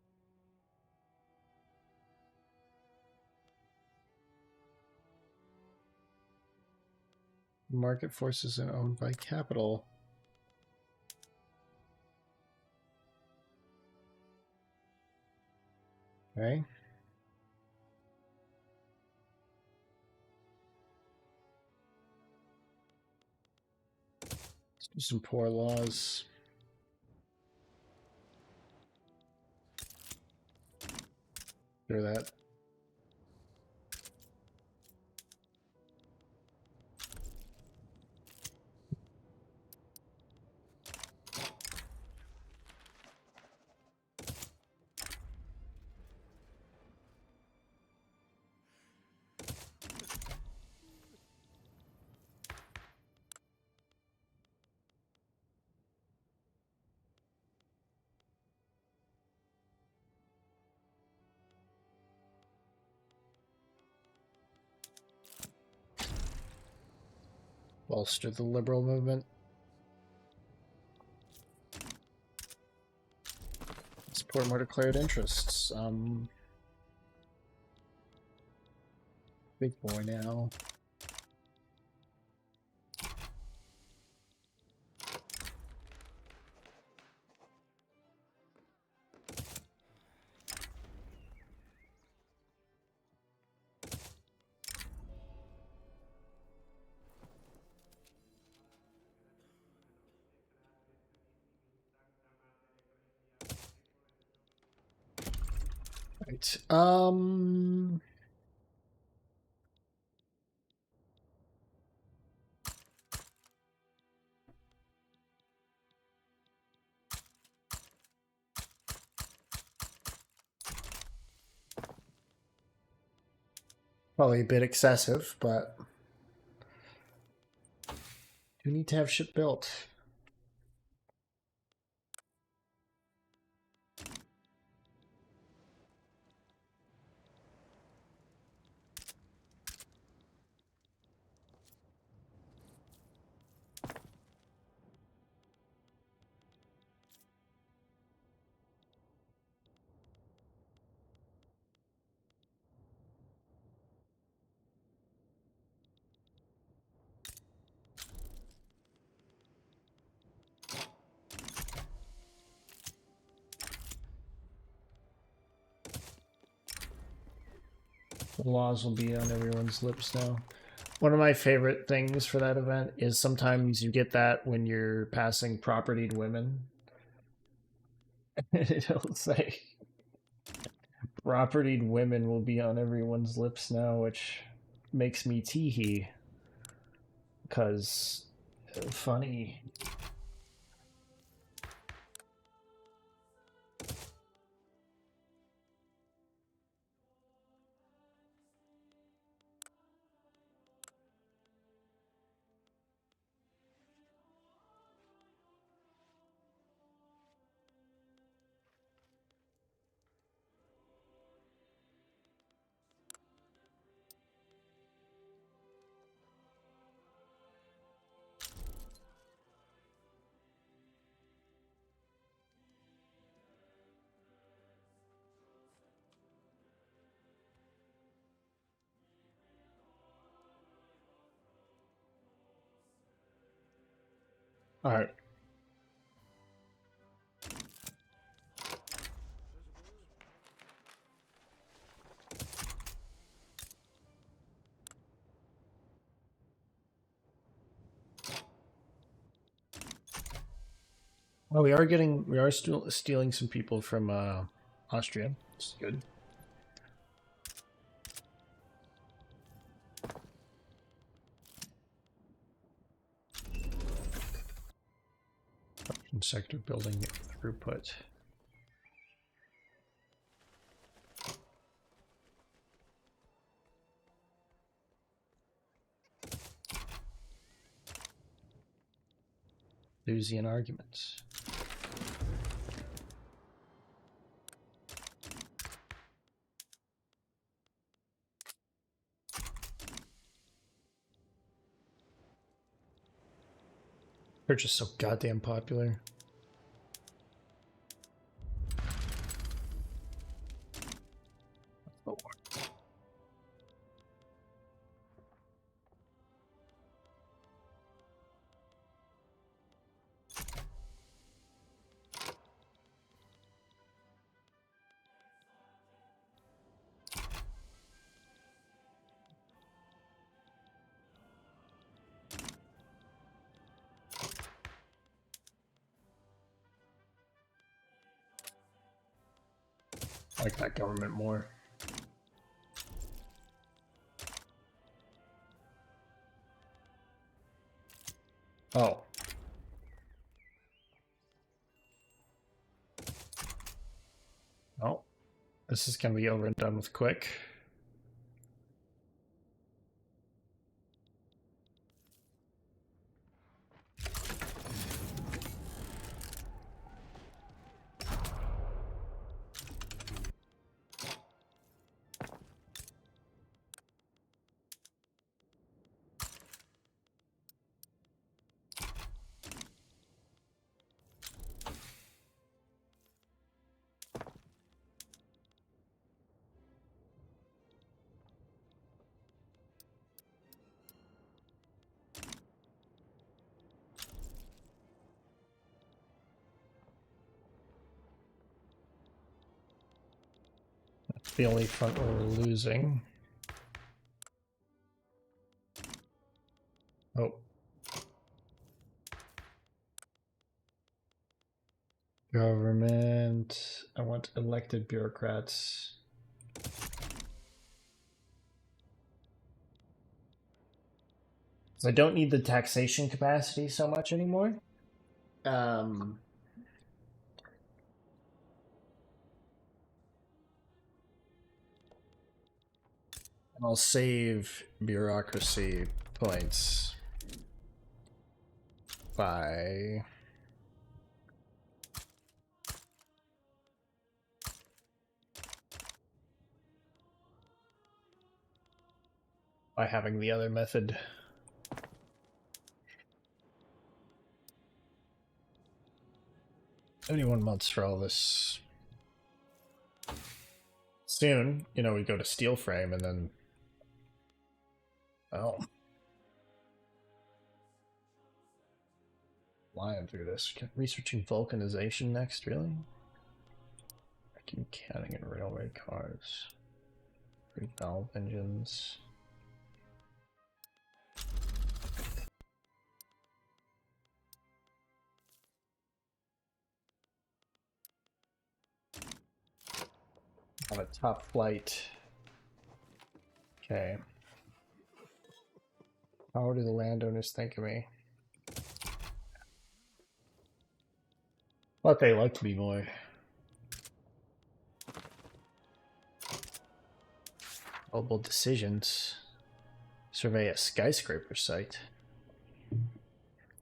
Market forces are owned by capital. Okay. Let's do some poor laws. Hear that? Bolster the liberal movement. Support more declared interests. Big boy now. Right. Probably a bit excessive, but you need to have shit built. The laws will be on everyone's lips now. One of my favorite things for that event is sometimes you get that when you're passing propertied women. It'll say propertied women will be on everyone's lips now, which makes me tee-hee. Because funny. All right. Well, we are still stealing some people from Austria. It's good. Sector building throughput. Lewisian arguments. They're just so goddamn popular. Oh. like that government more. Oh. Oh. This is going to be over and done with quick. The only front we're losing. Oh. Government. I want elected bureaucrats. So I don't need the taxation capacity so much anymore. I'll save bureaucracy points by having the other method. $71 months for all this. Soon, you know, we go to steel frame and then flying through this. Researching vulcanization next, really? Vacuum canning and railway cars. Free valve engines. Have a top flight. Okay. How do the landowners think of me? What they like me more. Global decisions. Survey a skyscraper site.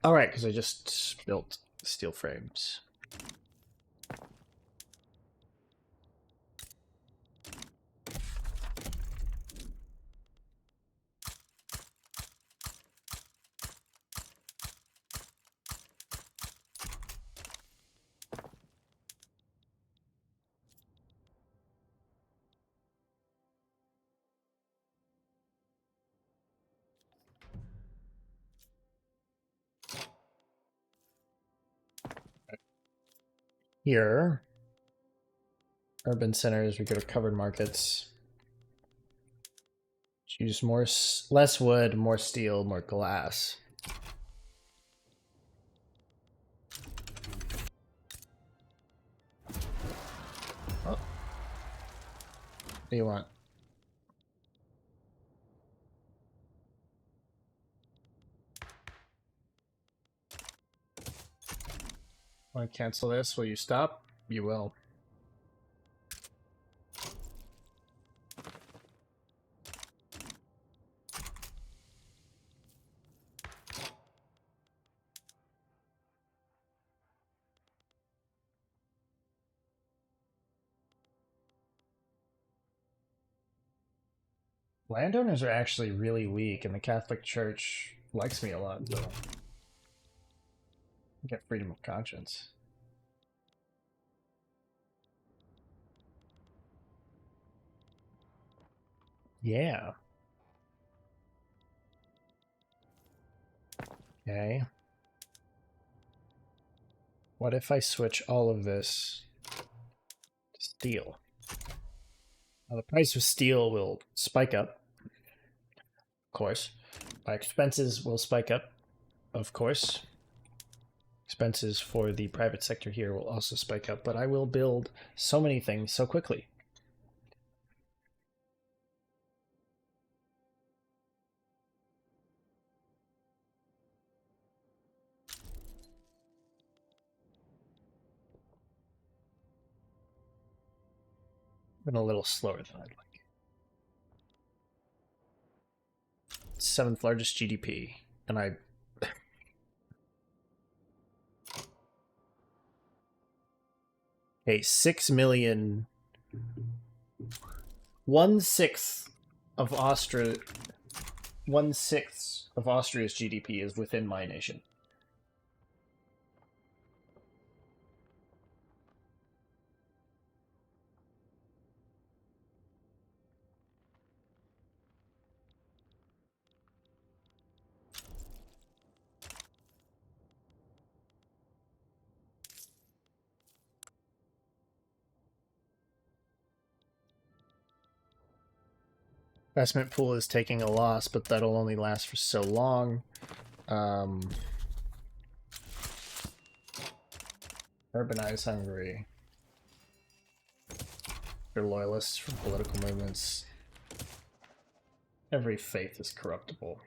Alright, because I just built steel frames. Here, urban centers, we go to covered markets. Choose more, less wood, more steel, more glass. Oh. What do you want? Want to cancel this? Will you stop? You will. Landowners are actually really weak, and the Catholic Church likes me a lot, though. I get freedom of conscience. Yeah. Okay. What if I switch all of this to steel? Now the price of steel will spike up, of course. My expenses will spike up, of course. Expenses for the private sector here will also spike up, but I will build so many things so quickly. Been a little slower than I'd like. 7th largest GDP, and I. Okay, 6 million. 1/6 of Austria. 1/6 of Austria's GDP is within my nation. Investment pool is taking a loss, but that'll only last for so long. Urbanize Hungary. They're loyalists from political movements. Every faith is corruptible.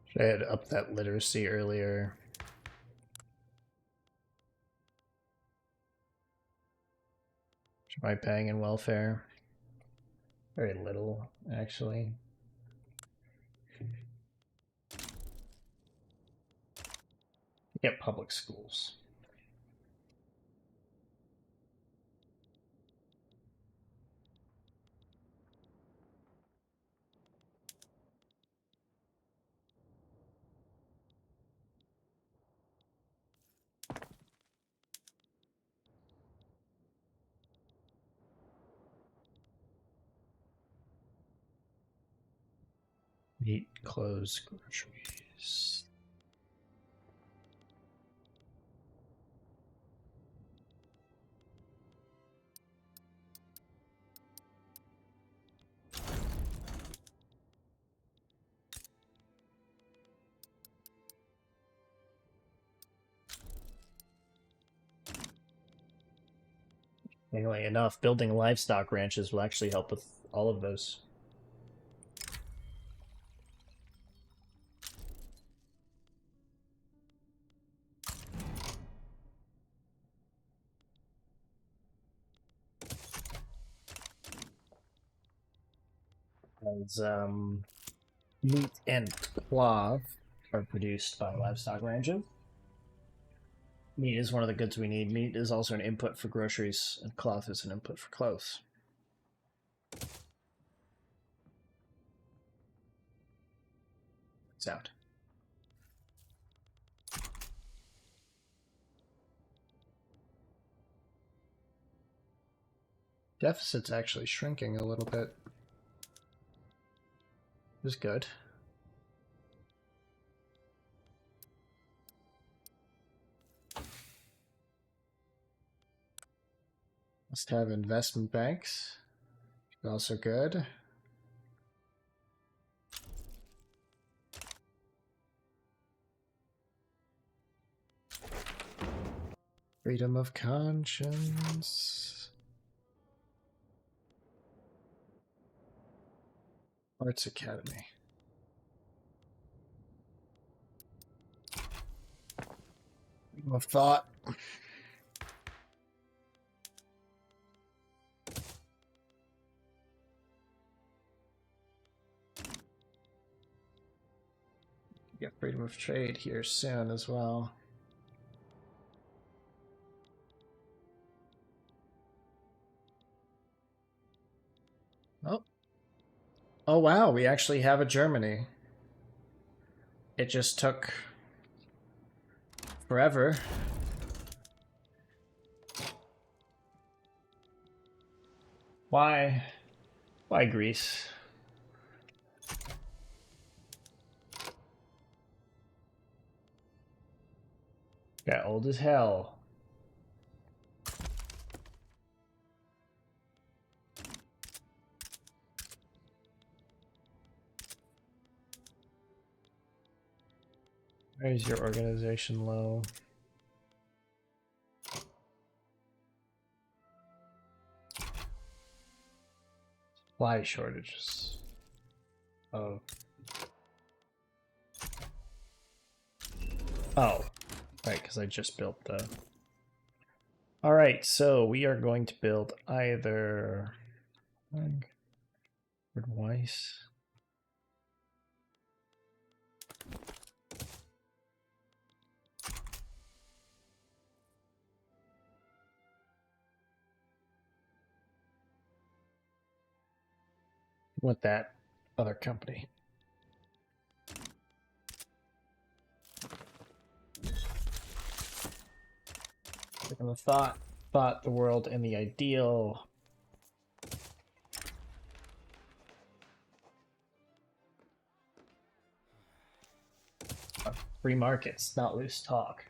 Should I had upped that literacy earlier? Am I paying in welfare? Very little, actually. Get public schools. Meat, clothes, groceries. Anyway, enough. Building livestock ranches will actually help with all of those. As meat and cloth are produced by livestock ranches. Meat is one of the goods we need. Meat is also an input for groceries, and cloth is an input for clothes. Sound. Deficit's actually shrinking a little bit. Is good. Must have investment banks. Also good. Freedom of conscience. Arts Academy. Freedom of thought. Get freedom of trade here soon as well. Oh. Oh wow, we actually have a Germany. It just took forever. Why? Why Greece? Got old as hell. Where is your organization low? Supply shortages. Oh. Oh. Right, because I just built the... Alright, so we are going to build either... Weiss. With that other company. And the thought, the world, and the ideal. Free markets, not loose talk.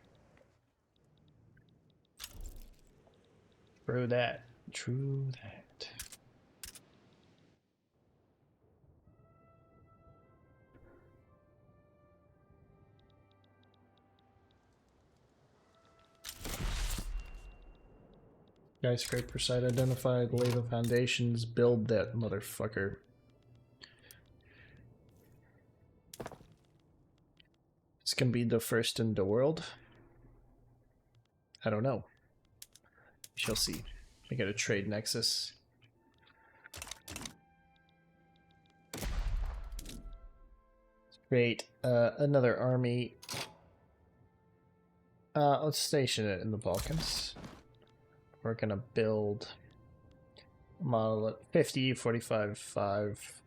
True that. True that. Skyscraper site identified. Lay the foundations. Build that motherfucker. It's gonna be the first in the world. I don't know. We shall see. I got a trade nexus. Create another army. Let's station it in the Balkans. We're gonna build a model at 50, 45, 5.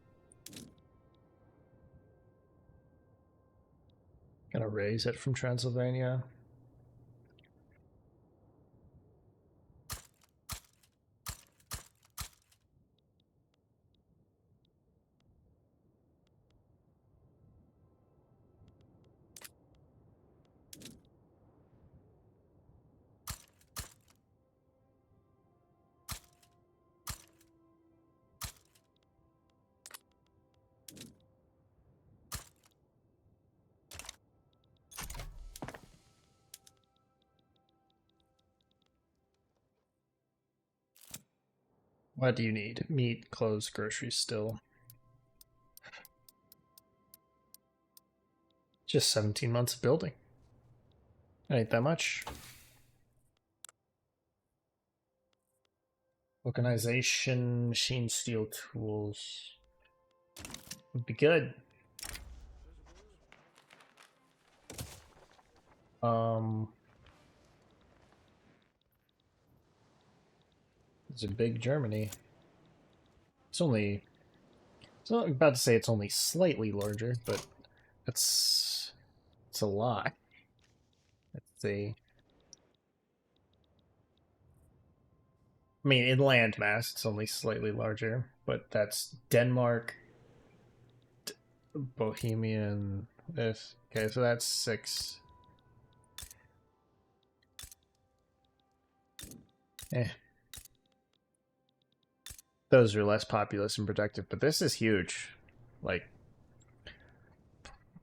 Gonna raise it from Transylvania. What do you need? Meat, clothes, groceries still. Just 17 months of building. Ain't that much. Organization, machine steel tools. Would be good. It's a big Germany. It's only... So I'm about to say it's only slightly larger, but it's a lot. Let's see. I mean, in land mass, it's only slightly larger, but that's Denmark, Bohemian. This okay, so that's 6. Those are less populous and productive, but this is huge. Like,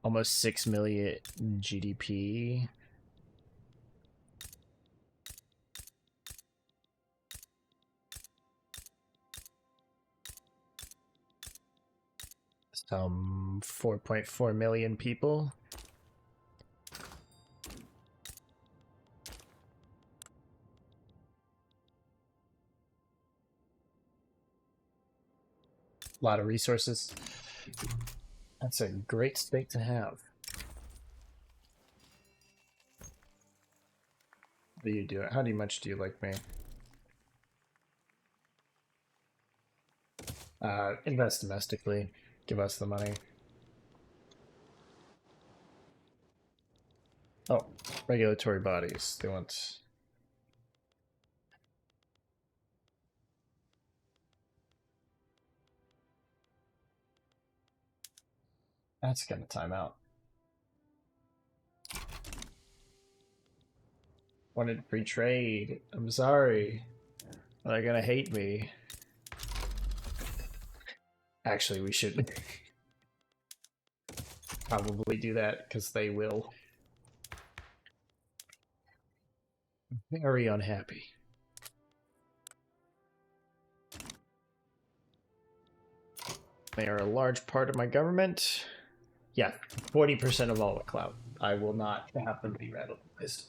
almost 6 million GDP. Some 4.4 million people. A lot of resources. That's a great state to have. What do you do? How much do you like me? Invest domestically. Give us the money. Oh, regulatory bodies. They want... That's gonna time out. Wanted free trade. I'm sorry. They're gonna hate me. Actually, we should probably do that, because they will. Very unhappy. They are a large part of my government. Yeah, 40% of all the clout. I will not have them be radicalized.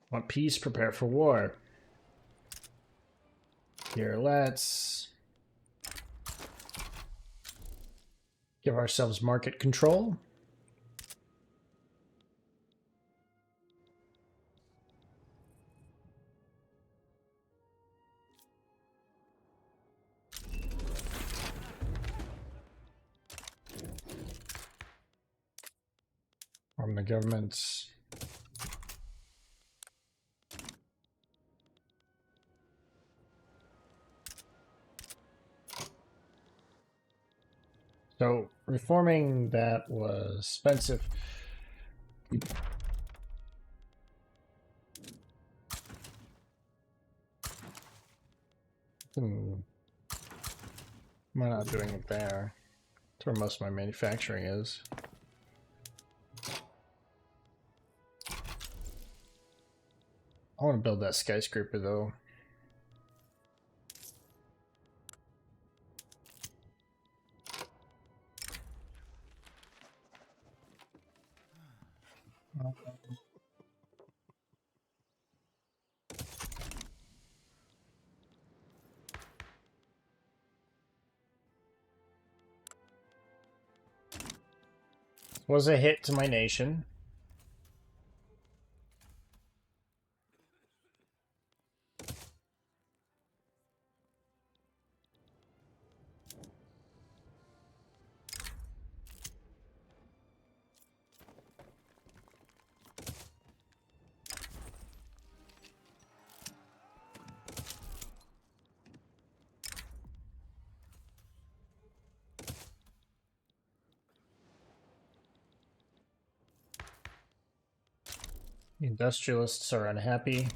Want peace? Prepare for war. Here, let's give ourselves market control. From the governments. So reforming that was expensive. Am I not doing it there? That's where most of my manufacturing is. I want to build that skyscraper though. Was a hit to my nation. The industrialists are unhappy.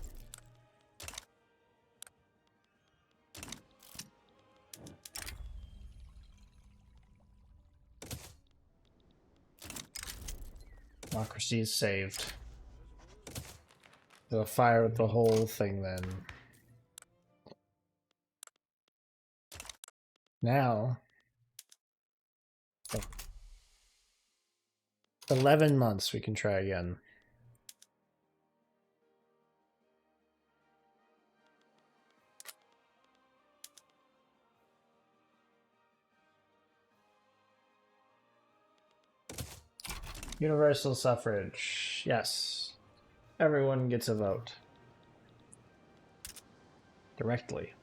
Democracy is saved. They'll fire the whole thing then. Now, 11 months we can try again. Universal suffrage. Yes. Everyone gets a vote. Directly.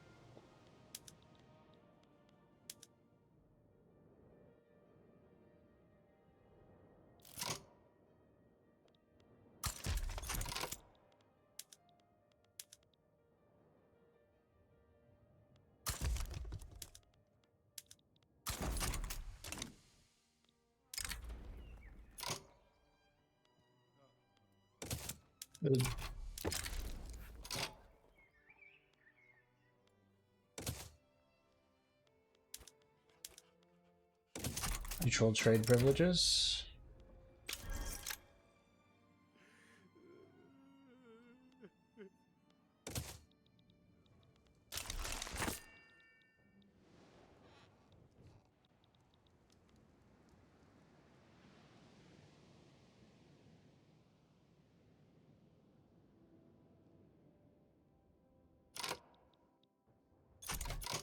Mutual trade privileges.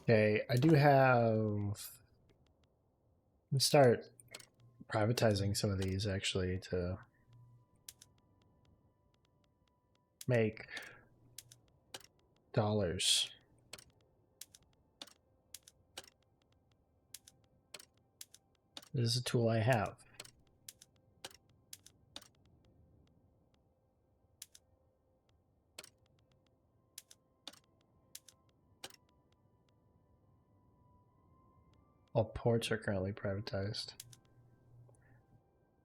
Okay, I do have... Let's start privatizing some of these, actually, to make dollars. This is a tool I have. All ports are currently privatized.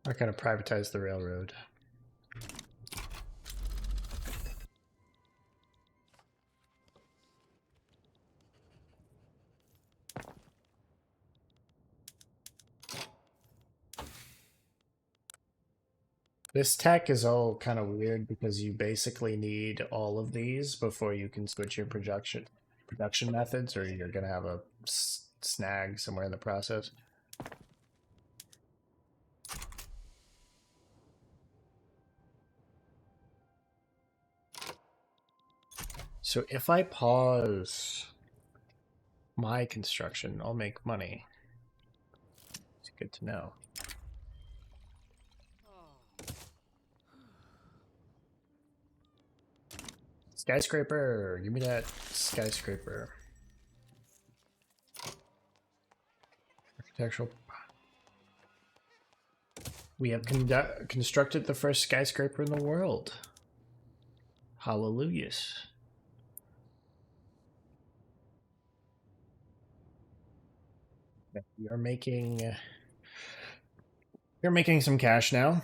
I'm going to privatize the railroad. This tech is all kind of weird because you basically need all of these before you can switch your production methods, or you're going to have a snag somewhere in the process. So if I pause my construction, I'll make money. It's good to know. Skyscraper! Give me that skyscraper. Architectural. We have constructed the first skyscraper in the world. Hallelujahs. You're making some cash now.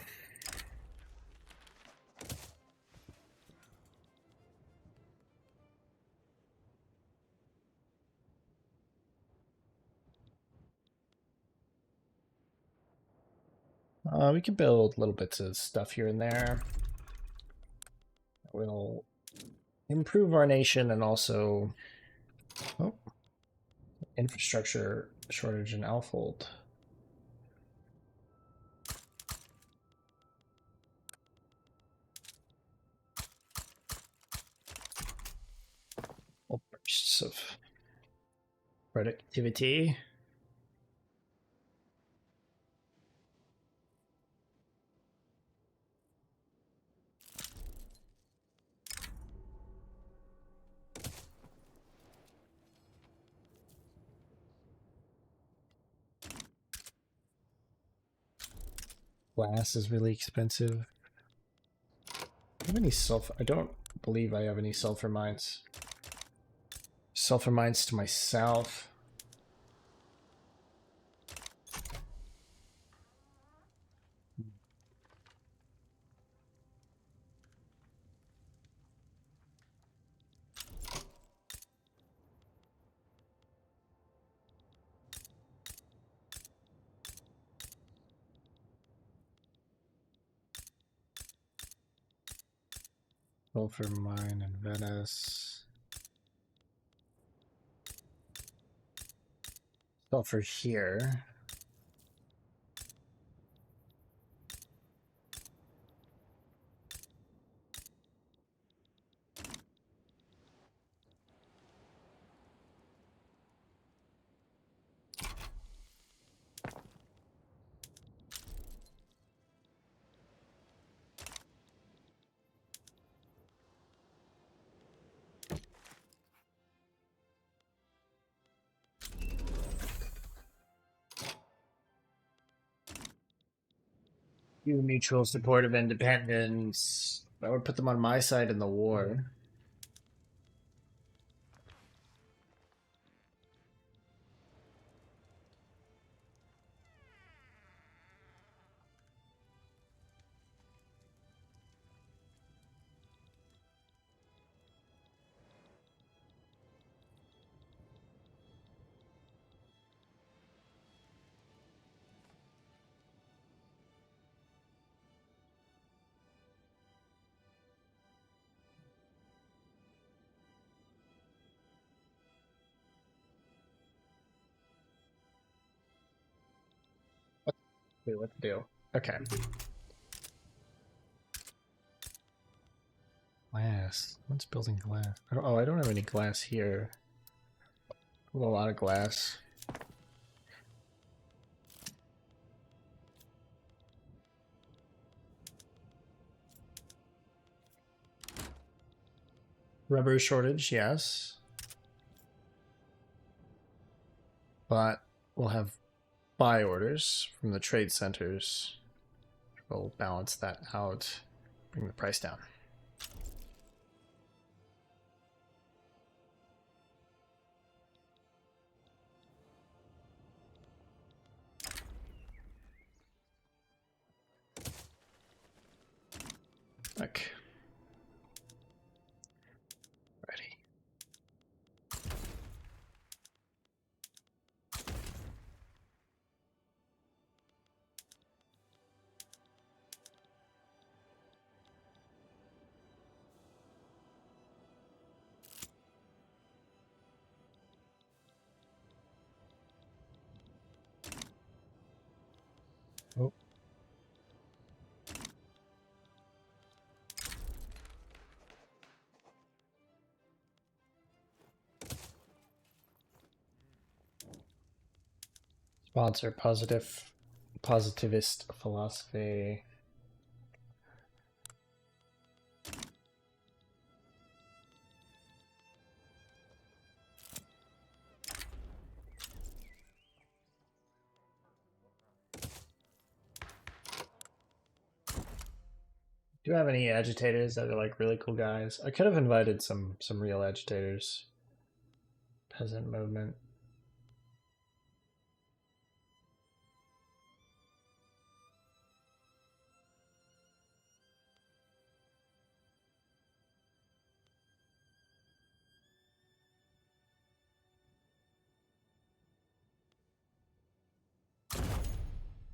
We can build little bits of stuff here and there. We'll improve our nation and also infrastructure shortage in Alfold. Bursts of productivity. Glass is really expensive. Do I have any sulfur? I don't believe I have any sulfur mines. Sulfur mines to my south. Sulfur mine in Venice. Sulfur here. Mutual support of independence. I would put them on my side in the war. Wait, what to do? Okay. Glass. What's building glass? I don't have any glass here. A lot of glass. Rubber shortage, yes. But we'll have buy orders from the trade centers. We'll balance that out, bring the price down. Okay. Ready. Oh. Sponsor positivist philosophy. Do you have any agitators that are like really cool guys? I could have invited some real agitators. Peasant movement.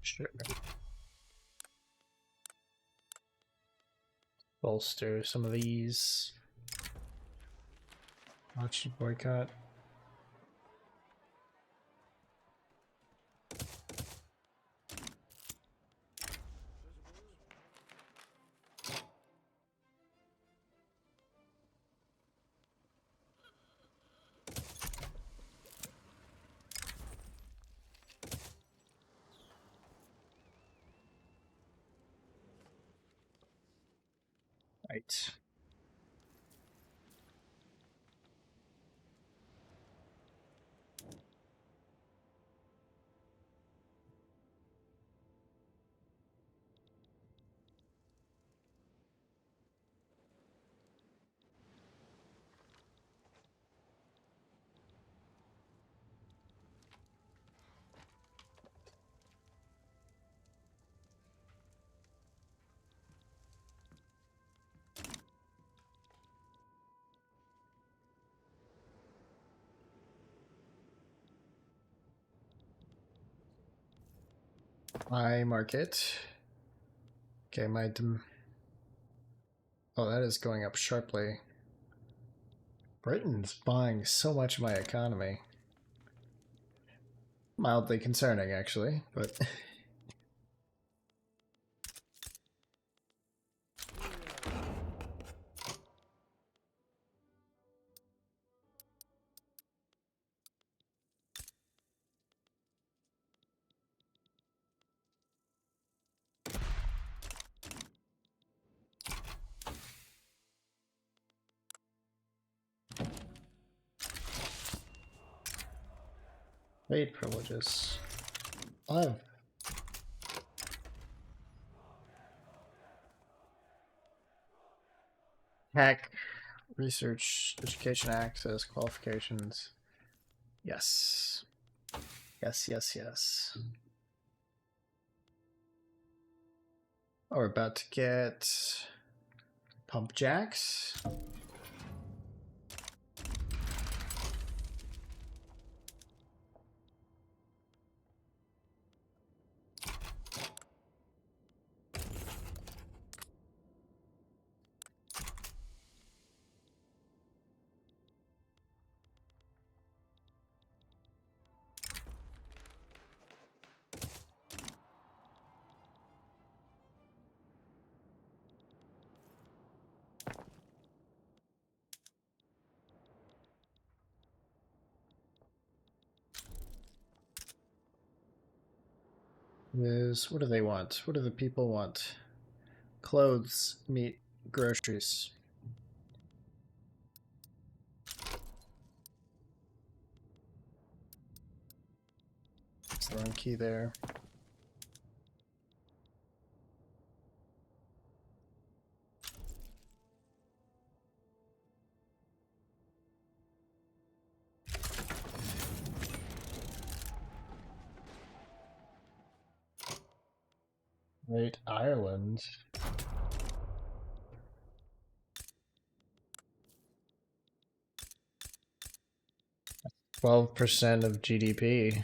Sure. Bolster some of these. Watch boycott. Right. My market. Okay, oh, that is going up sharply. Britain's buying so much of my economy. Mildly concerning, actually, but trade privileges. I've hack, research, education access, qualifications. Yes. Yes, yes, yes. Oh, we're about to get pump jacks. is, what do they want? What do the people want? Clothes, meat, groceries. It's the wrong key there. Right, Ireland. 12% of GDP.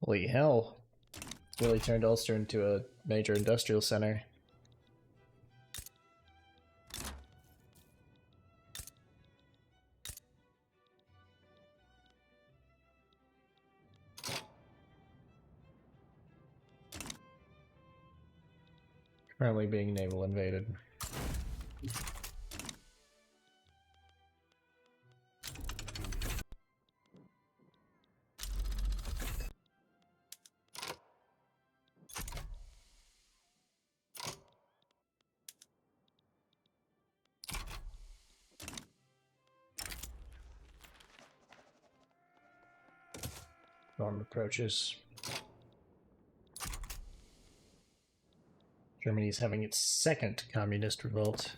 Holy hell. Really turned Ulster into a major industrial center. Currently being naval invaded. Storm approaches. Germany's having its second communist revolt.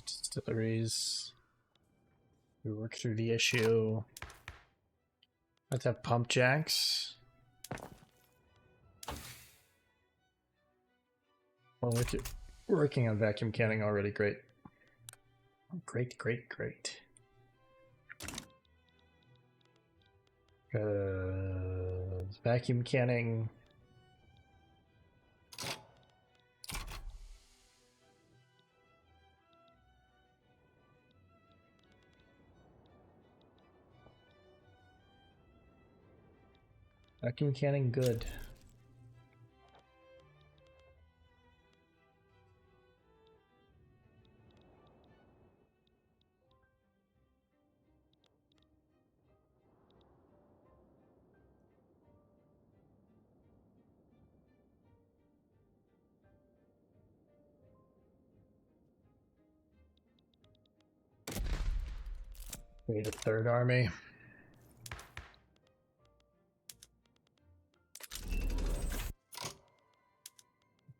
Distilleries. We work through the issue. Let's have pump jacks. Well, we're working on vacuum canning already. Great. Great. Vacuum canning. Vacuum canning good. We need a third army.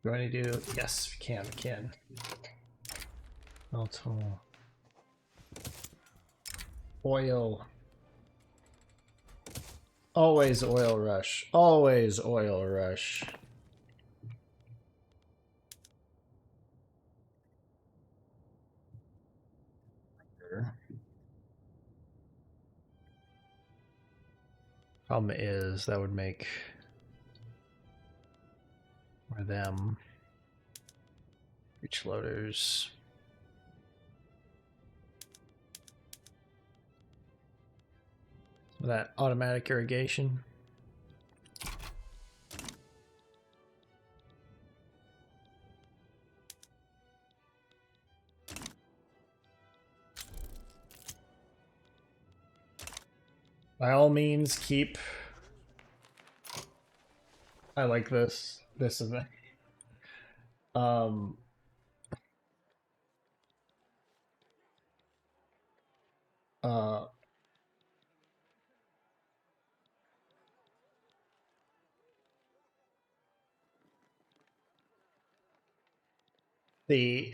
Do I need to do? Yes, we can. Multiple. Oil. Always oil rush. Always oil rush. Problem is that would make more them breech loaders. That automatic irrigation. By all means, keep. I like this. This is the. Uh. The.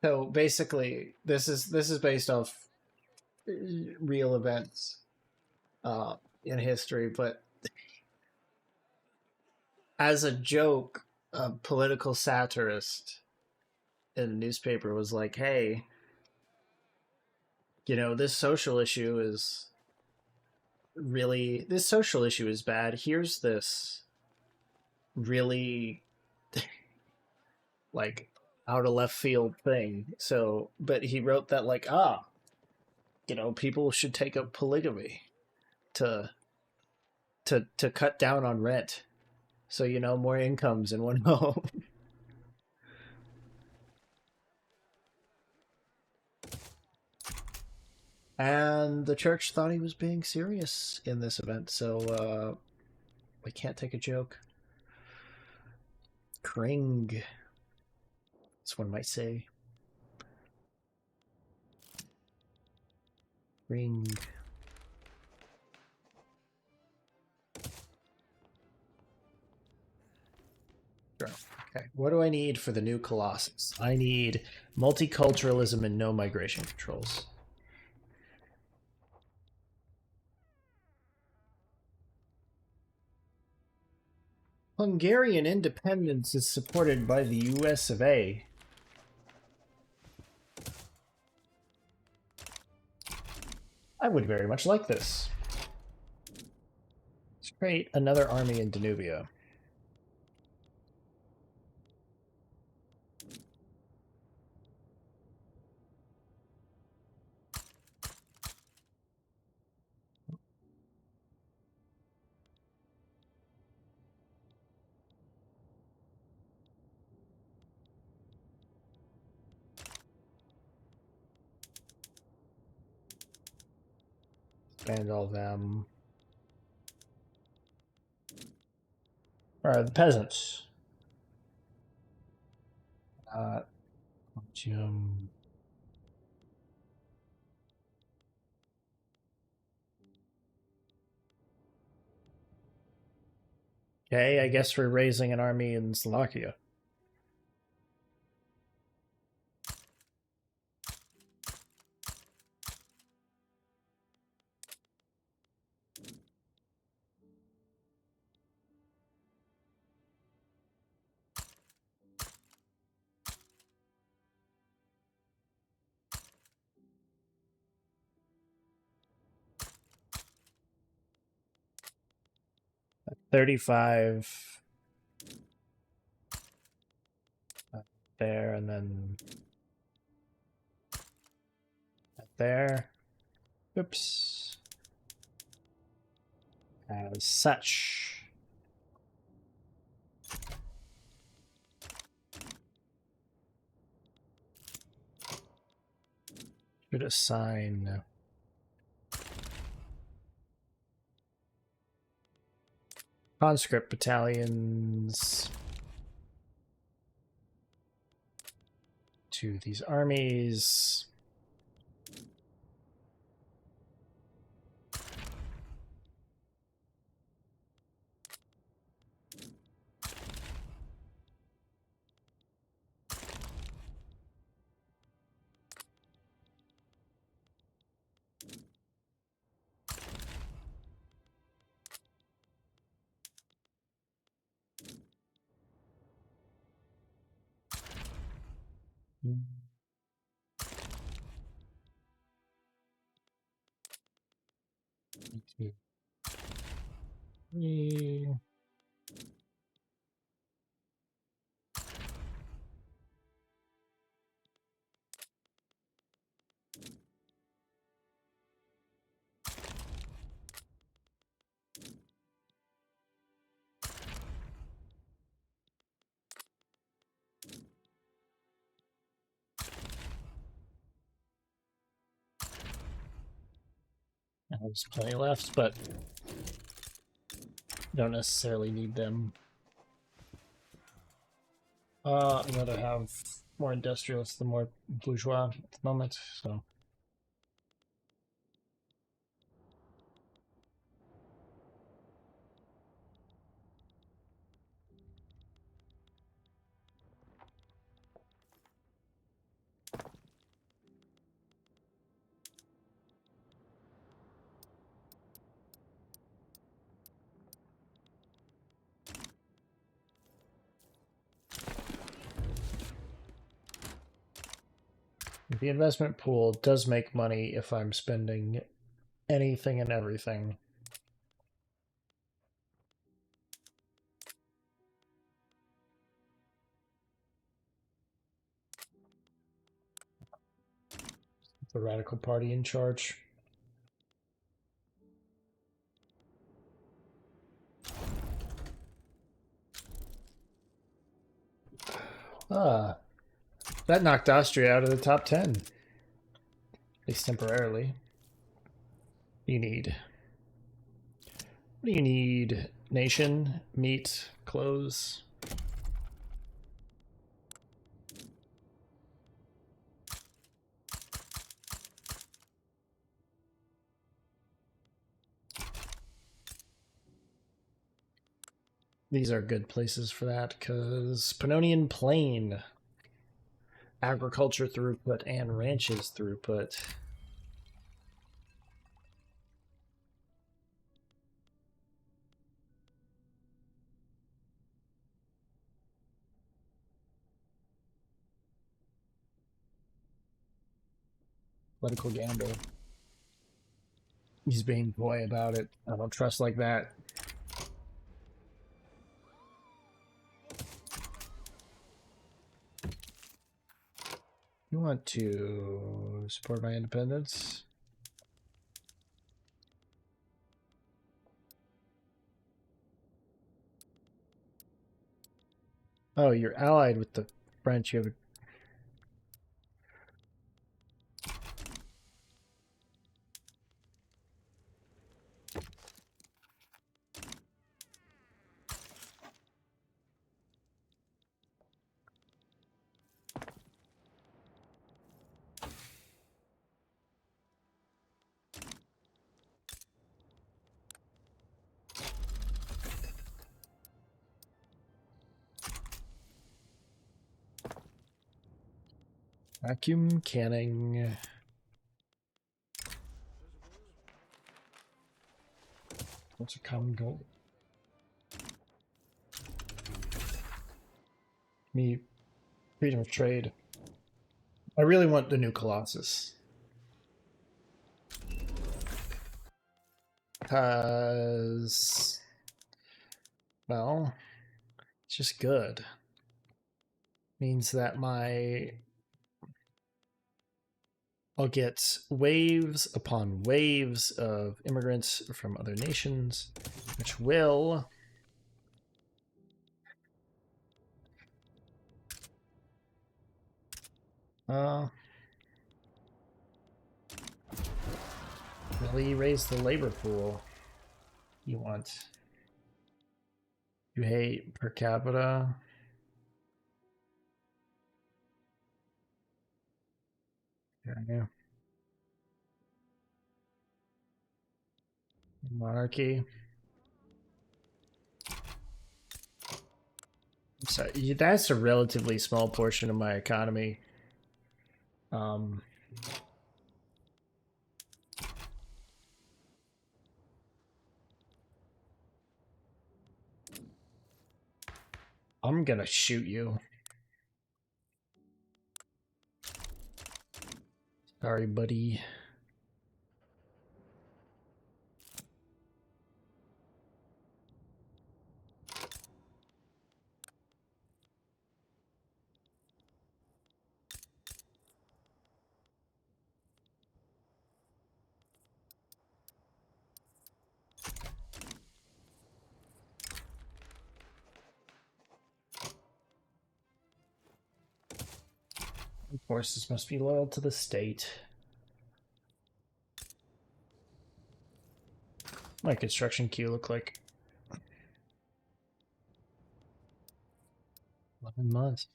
So basically, this is based off real events. in history, but as a joke, a political satirist in a newspaper was like, "Hey, this social issue is this social issue is bad. Here's this really like out of left field thing." So, but he wrote that like, people should take up polygamy to to cut down on rent. So, more incomes in one home. And the church thought he was being serious in this event, so we can't take a joke. Cring, as one might say. Cring. Sure. Okay, what do I need for the new Colossus? I need multiculturalism and no migration controls. Hungarian independence is supported by the US of A. I would very much like this. Let's create another army in Danubia. Expand all of them. The peasants. Jim. Okay, I guess we're raising an army in Slovakia. At 35 there, and then there. Oops. As such. Should assign conscript battalions to these armies. Two, three. There's plenty left, but don't necessarily need them. I'd rather have more industrialists than more bourgeois at the moment, so. The investment pool does make money if I'm spending anything and everything. The Radical Party in charge. That knocked Austria out of the top 10. At least temporarily. You need. What do you need? Nation, meat, clothes. These are good places for that because Pannonian Plain, agriculture throughput and ranches throughput. Political gamble. He's being coy about it. I don't trust like that. You want to support my independence? Oh, you're allied with the French. You have a vacuum canning. What's a common goal? Me, freedom of trade. I really want the new Colossus. Because, well, it's just good. Means that I'll get waves upon waves of immigrants from other nations, which will really raise the labor pool. You hate per capita. Okay. Monarchy. So that's a relatively small portion of my economy. I'm gonna shoot you. Sorry, buddy. Forces must be loyal to the state. My construction queue look like 11 months.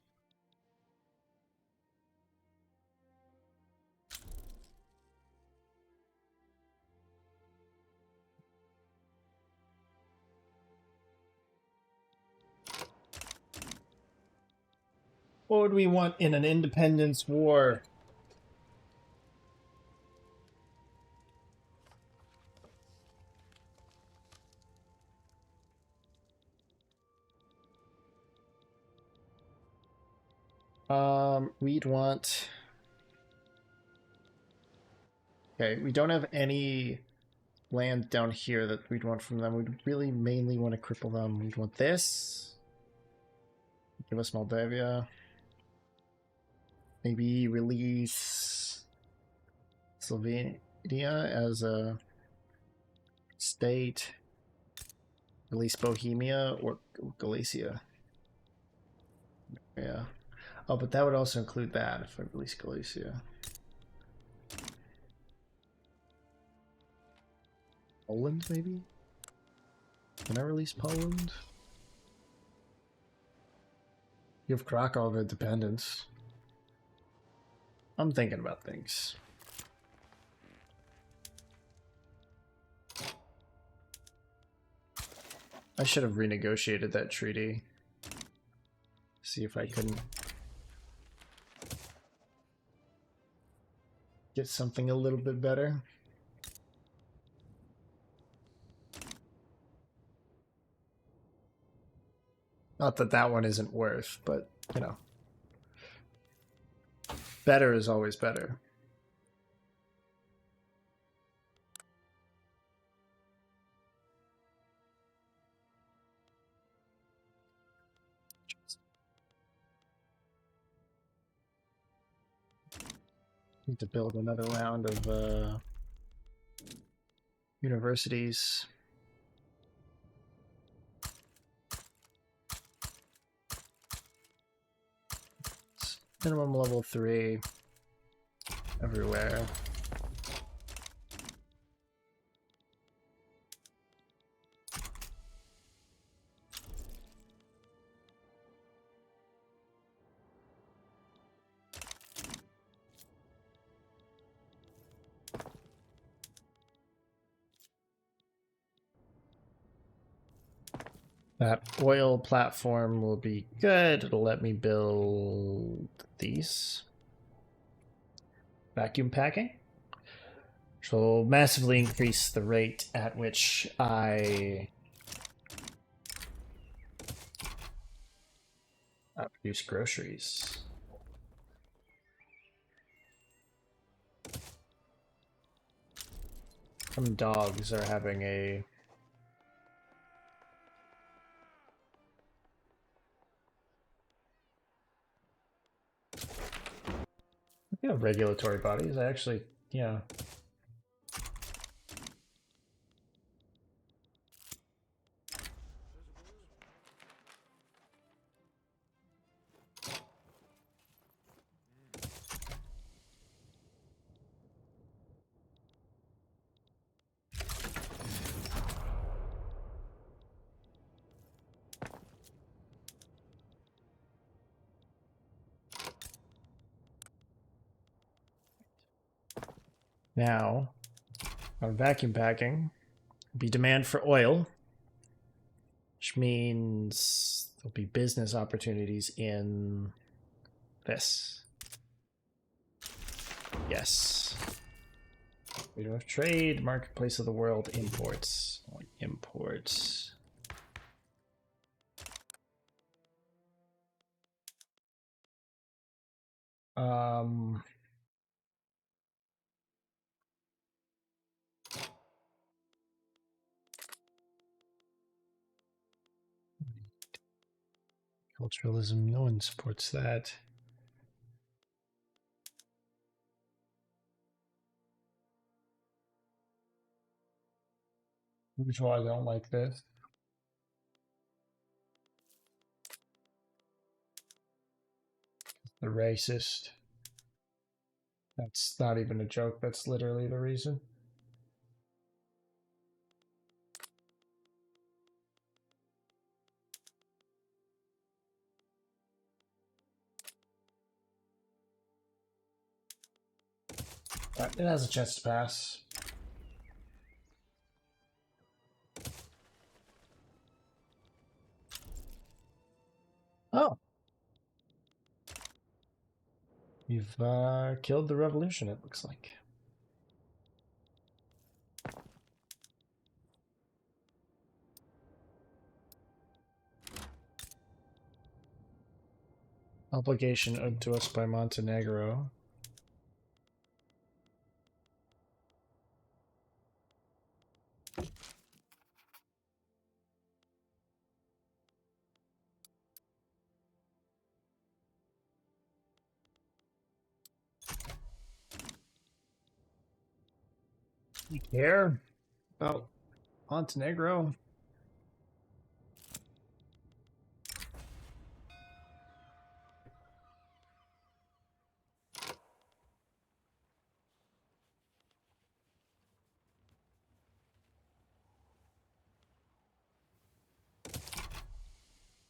What would we want in an independence war? We'd want Okay, we don't have any land down here that we'd want from them. We'd really mainly want to cripple them. We'd want this. Give us Moldavia. Maybe release Slovenia as a state. Release Bohemia or Galicia. Yeah. Oh, but that would also include that if I release Galicia. Poland, maybe? Can I release Poland? Give Krakow independence. I'm thinking about things. I should have renegotiated that treaty. See if I can get something a little bit better. Not that that one isn't worth, but, you know. Better is always better. Need to build another round of universities. It's minimum level 3 everywhere. That oil platform will be good. It'll let me build these. Vacuum packing. Which will massively increase the rate at which I produce groceries. Some dogs are having a regulatory bodies. I actually, yeah. Now, on vacuum packing, be demand for oil, which means there'll be business opportunities in this. Yes. Freedom of trade, marketplace of the world, imports. Imports. Culturalism, no one supports that. Which why I don't like this. The racist. That's not even a joke, that's literally the reason. It has a chance to pass. Oh. You've killed the revolution, it looks like. Obligation owed to us by Montenegro. You care about Montenegro?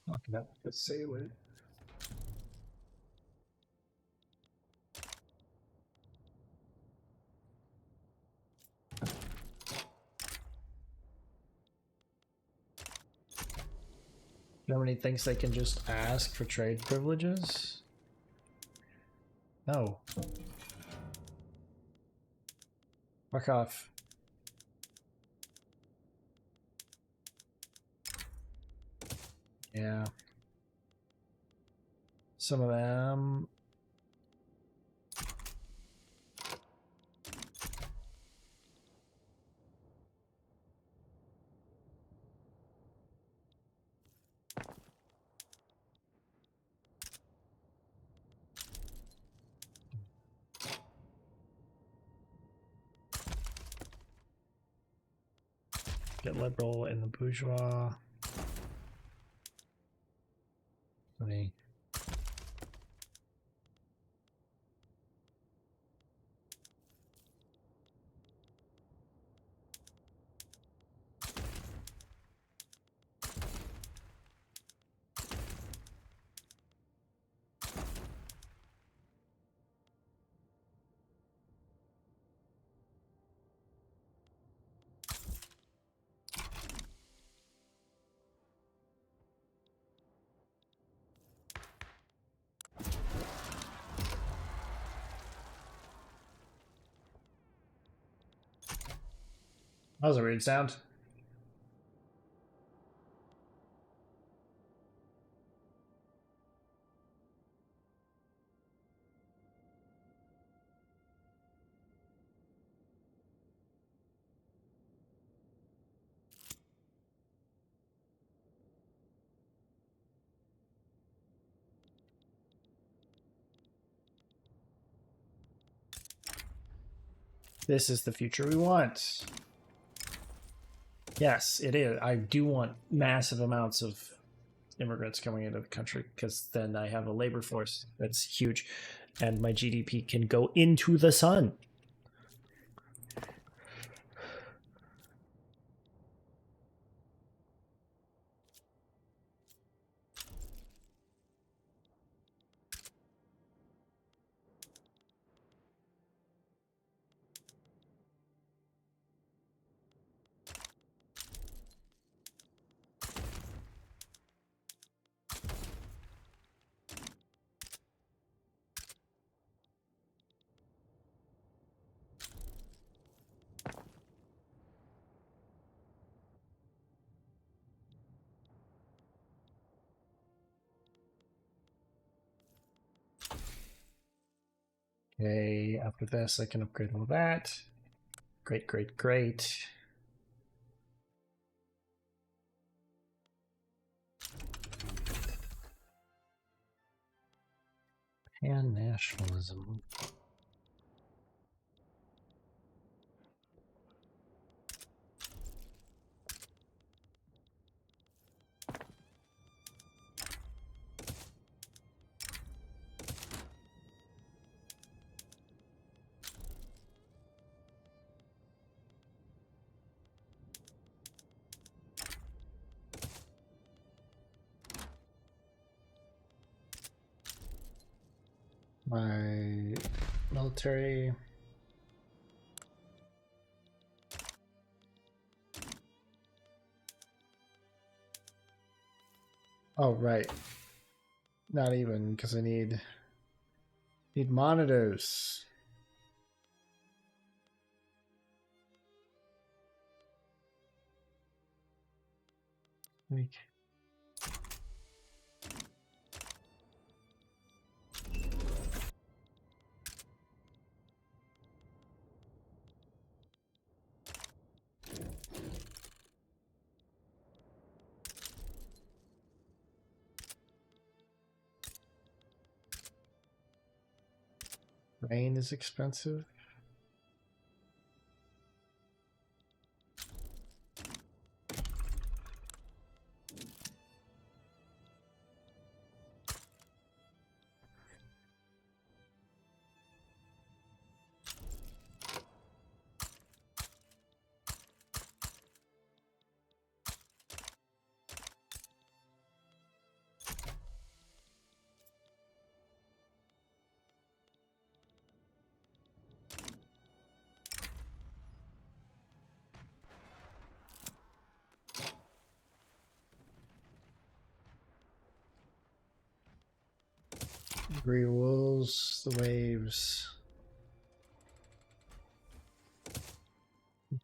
Talking about the sailor. Germany thinks they can just ask for trade privileges? No. Fuck off. Yeah. Some of them. Get liberal in the bourgeois. Funny. That was a weird sound. This is the future we want. Yes, it is. I do want massive amounts of immigrants coming into the country because then I have a labor force that's huge and my GDP can go into the sun. Okay, after this I can upgrade all that. Great, great, great. Pan-nationalism. My military. Oh, right. Not even, because I need monitors. Like, Rain is expensive. Grey wolves, the waves.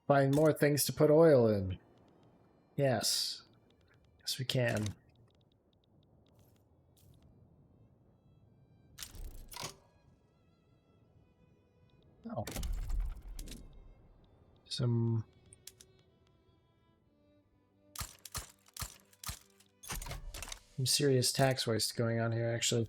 Find more things to put oil in. Yes. Yes, we can. Oh. Some serious tax waste going on here, actually.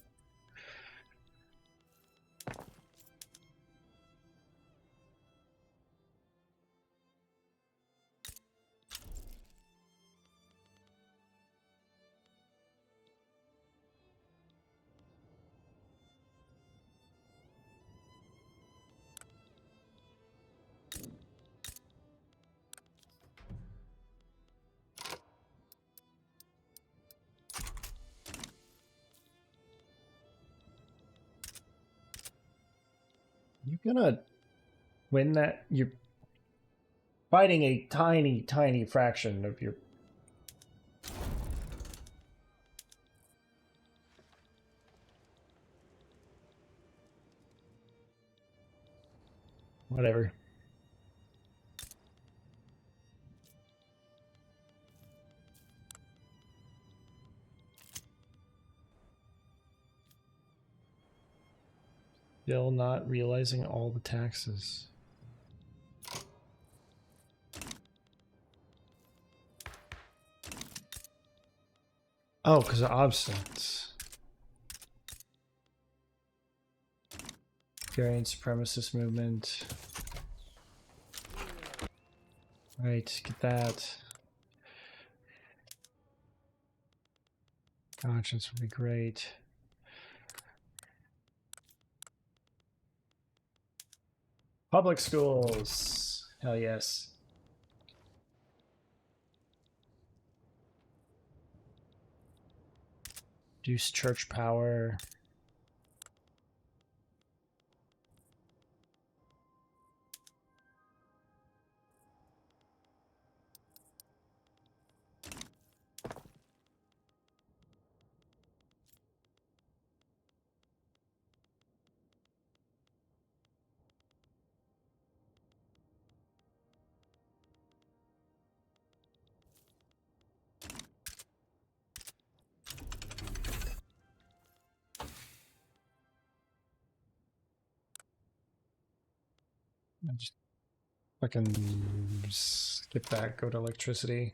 You're gonna win that. You're fighting a tiny, tiny fraction of your. Whatever. Still not realizing all the taxes. Oh, because of obstinance. Variant supremacist movement. Right, get that. Conscience would be great. Public schools. Hell yes. Reduce church power. Just fucking skip that, go to electricity.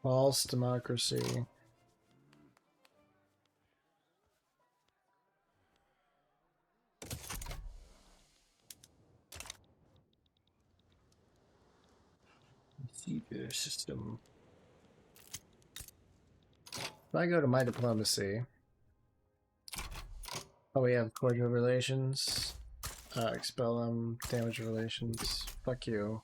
False democracy. Receiver system. If I go to my diplomacy. Oh, we have cordial relations. Expel them. Damage relations. Fuck you.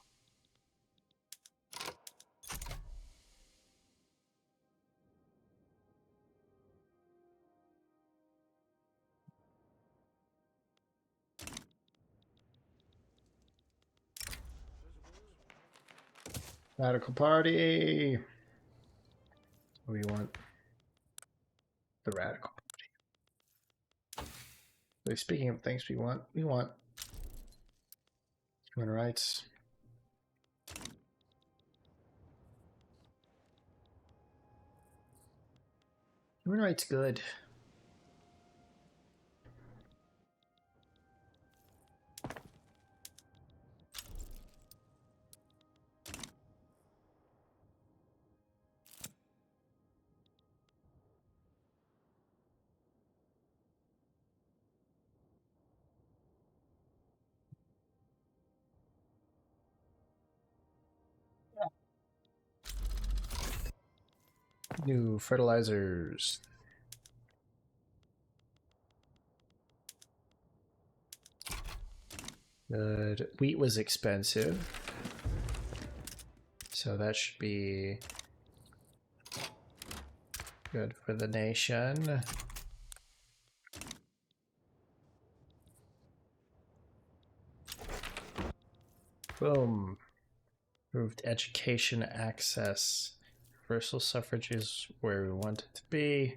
Radical Party. What do you want? The Radical Party. Speaking of things we want human rights. Human rights good. New fertilizers. Good. Wheat was expensive, so that should be good for the nation. Boom. Improved education access. Universal suffrage is where we want it to be.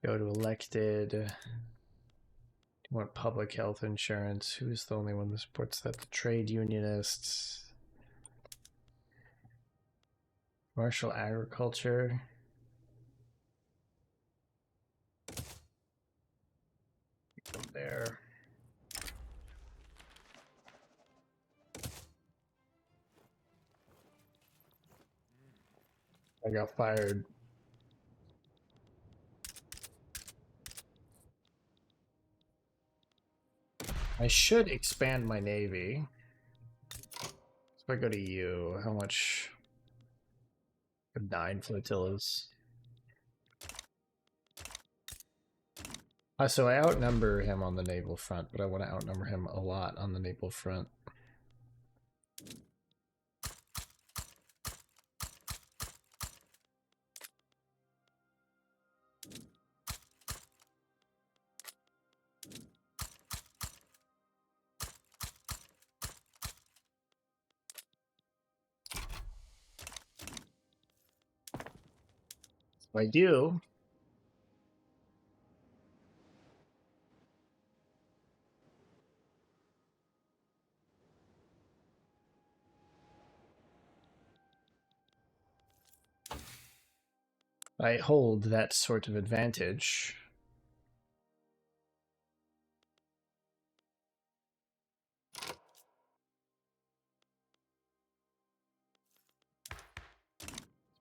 Go to elected. Do you want public health insurance? Who's the only one that supports that? The trade unionists. Commercial agriculture. Go there. I got fired. I should expand my navy. So if I go to you, how much? 9 flotillas. So I outnumber him on the naval front, but I want to outnumber him a lot on the naval front. If I do, I hold that sort of advantage.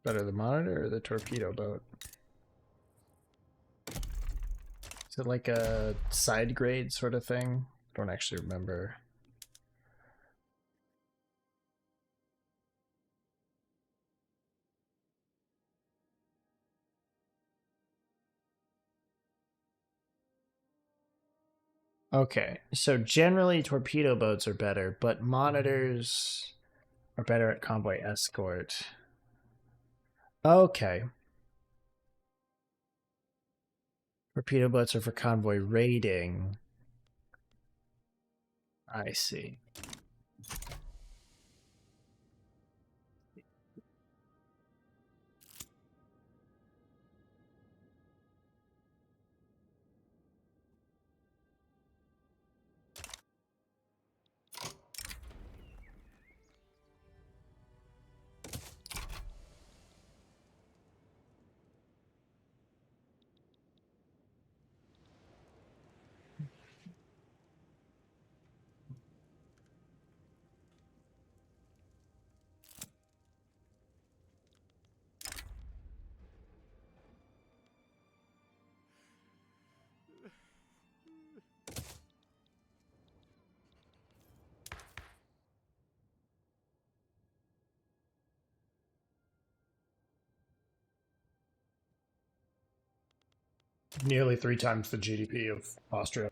Better the monitor or the torpedo boat? Is it like a side grade sort of thing? I don't actually remember. Okay, so generally torpedo boats are better, but monitors are better at convoy escort. Okay. Torpedo boats are for convoy raiding. I see. Nearly 3 times the GDP of Austria.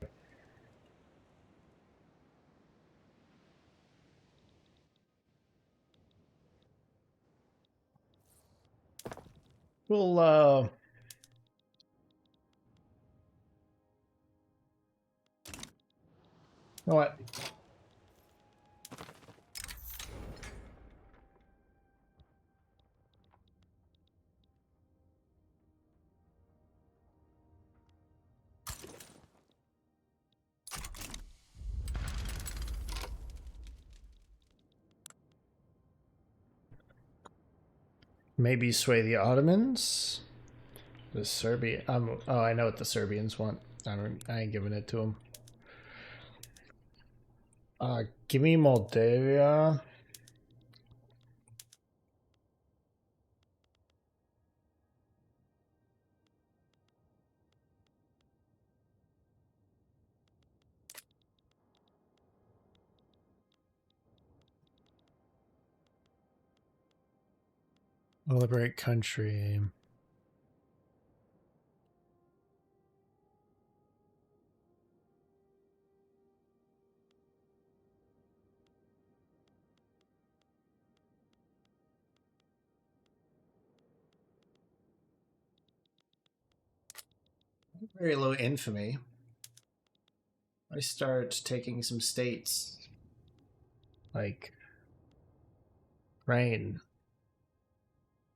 Well, you know what? Maybe sway the Ottomans. The Serbian. Oh, I know what the Serbians want. I ain't giving it to them. Give me Moldavia. Liberate country. Very low infamy. I start taking some states like Rain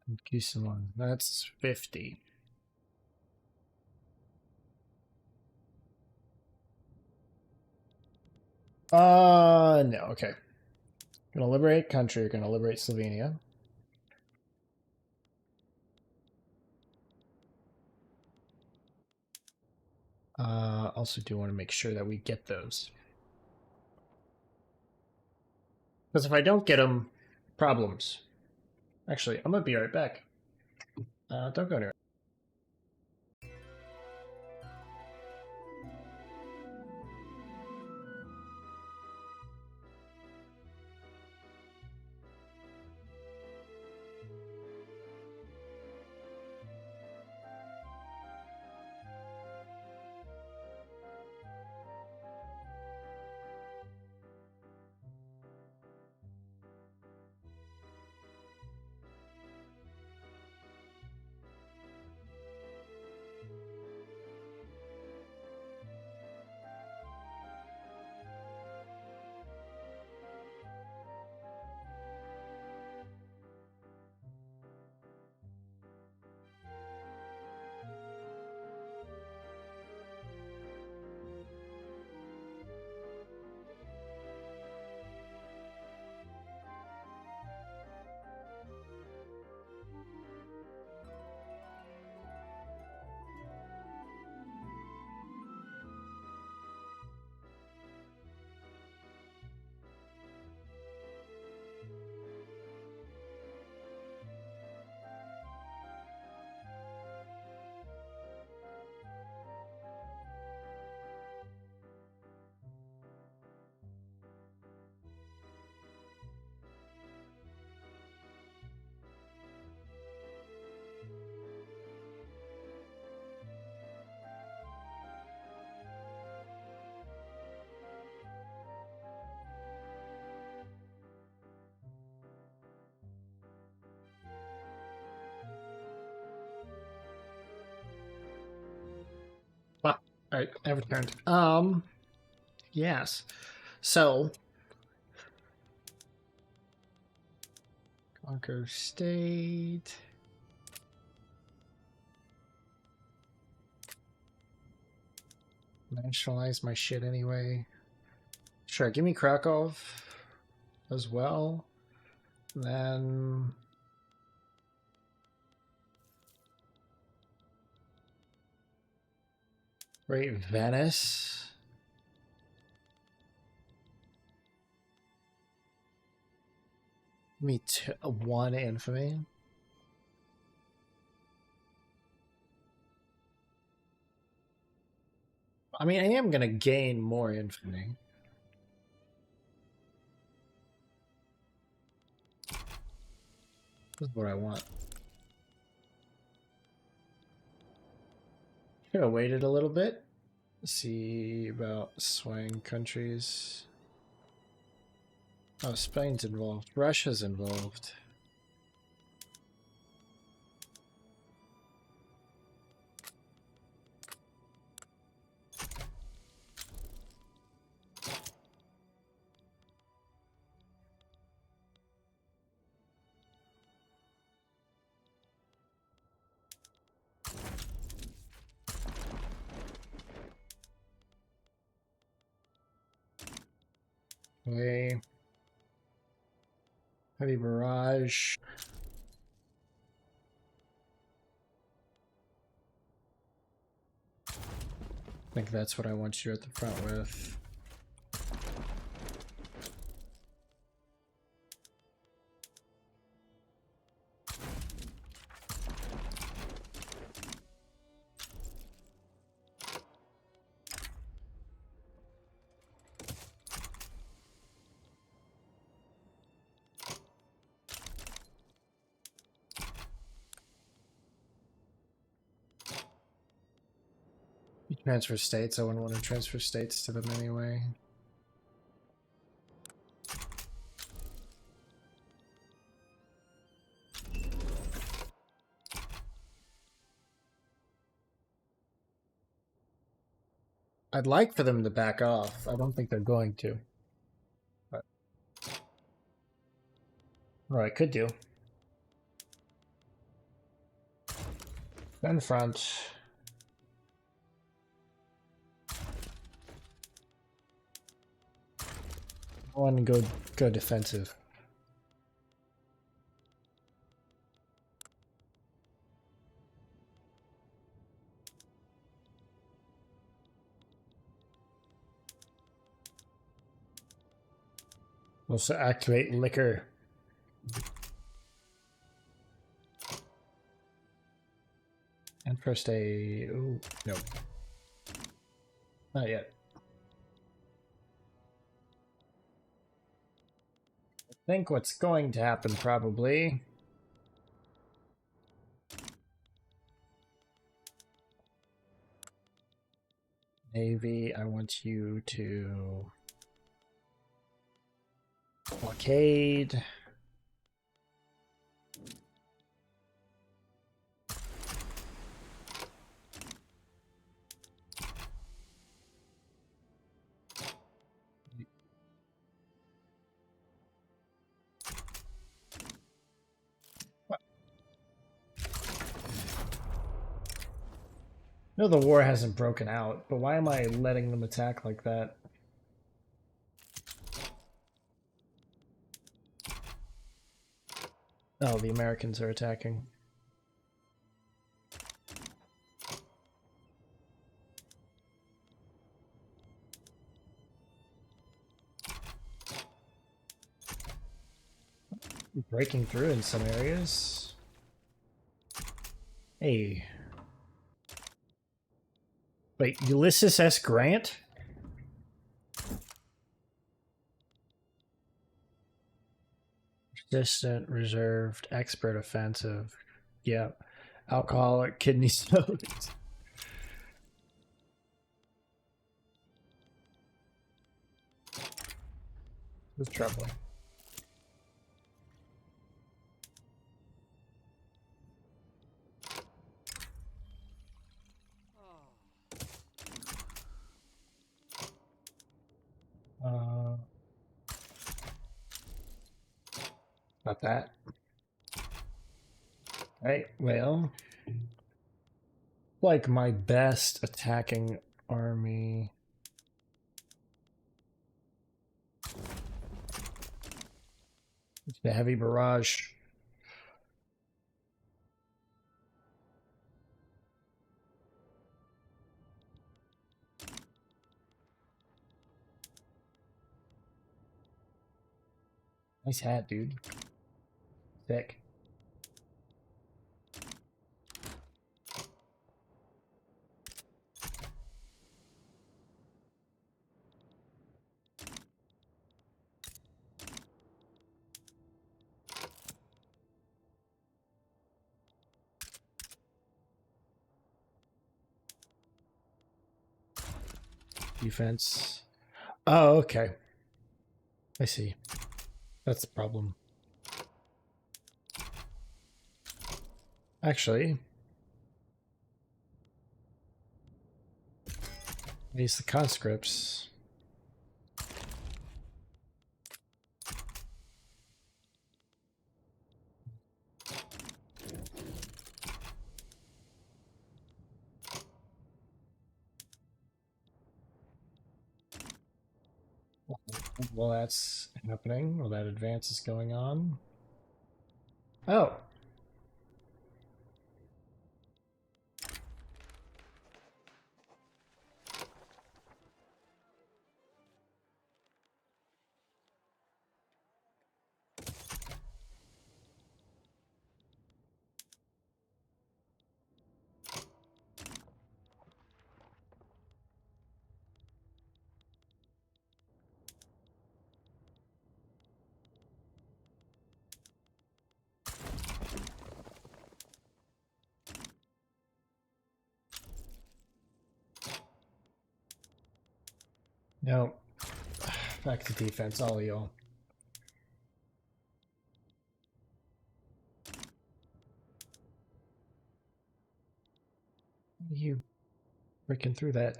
and Kisamon. That's 50. No, okay. Gonna liberate country, gonna liberate Slovenia. Also do want to make sure that we get those. Because if I don't get them, problems. Actually, I'm gonna be right back. Don't go anywhere. Ah, alright, I returned. Yes. So, conquer state. Nationalize my shit anyway. Sure, give me Krakow as well. Then rate Venice. Me too. One infamy. I mean, I am gonna gain more infamy. This is what I want. Should have waited a little bit. See about swaying countries. Oh, Spain's involved. Russia's involved. Okay. Heavy barrage. I think that's what I want you at the front with. You transfer states, I wouldn't want to transfer states to them anyway. I'd like for them to back off. I don't think they're going to. But... Or I could do. In front. I want to go defensive. Also activate liquor. And first a... Ooh, no. Not yet. I think what's going to happen probably... Navy, I want you to... blockade. No, the war hasn't broken out, but why am I letting them attack like that? Oh, the Americans are attacking. Breaking through in some areas. Hey. Wait, Ulysses S. Grant? Resistant, reserved, expert, offensive. Yeah. Alcoholic, kidney stones. It's troubling. Not that. Right, well, like my best attacking army. It's the heavy barrage. Nice hat, dude. Sick. Defense. Oh, okay. I see. That's the problem. Actually, use the conscripts. While that's happening, while that advance is going on. Oh. No. Back to defense, all of y'all. You breaking through that?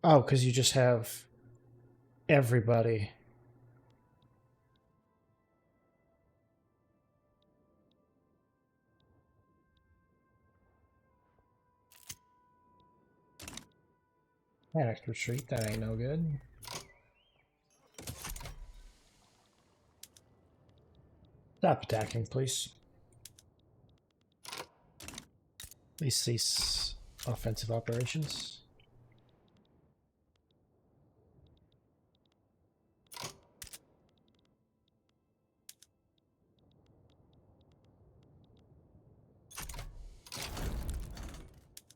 Oh, because you just have everybody. Panicked retreat, that ain't no good. Stop attacking, please. Please cease offensive operations.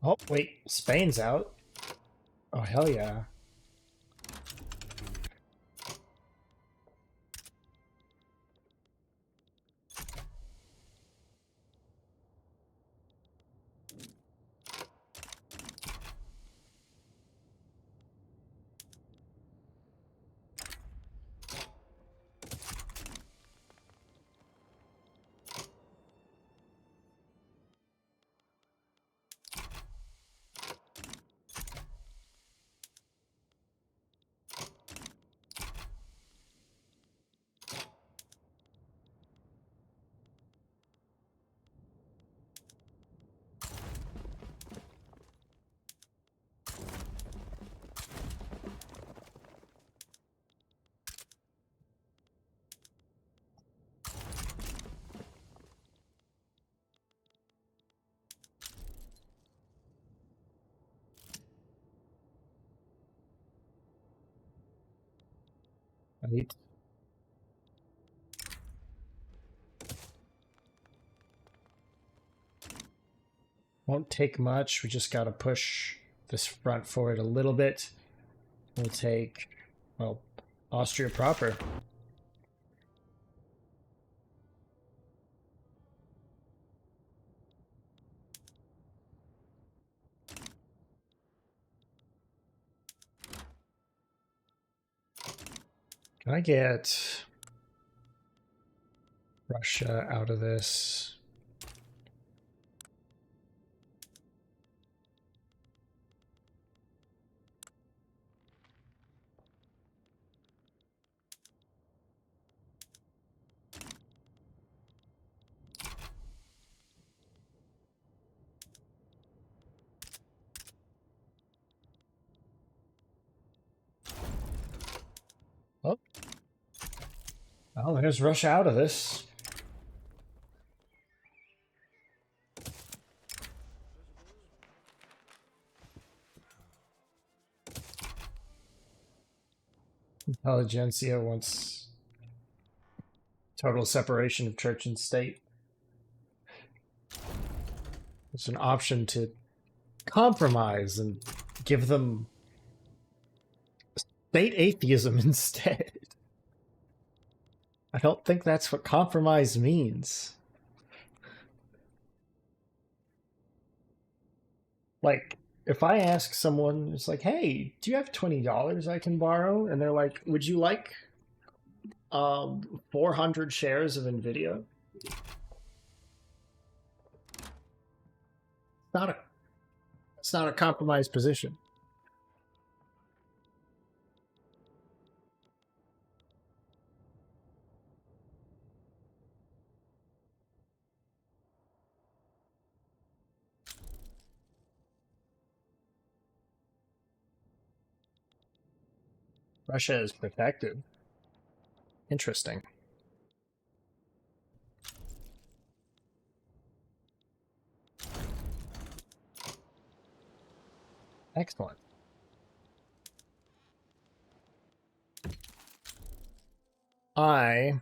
Oh, wait, Spain's out. Oh, hell yeah. Right. Won't take much. We just got to push this front forward a little bit. We'll take, well, Austria proper. Can I get Russia out of this? Oh, well, there's Russia out of this. Intelligentsia wants total separation of church and state. It's an option to compromise and give them state atheism instead. I don't think that's what compromise means. Like, if I ask someone, it's like, hey, do you have $20 I can borrow? And they're like, would you like 400 shares of NVIDIA? Not a, it's not a compromised position. Russia is protected. Interesting. Excellent. I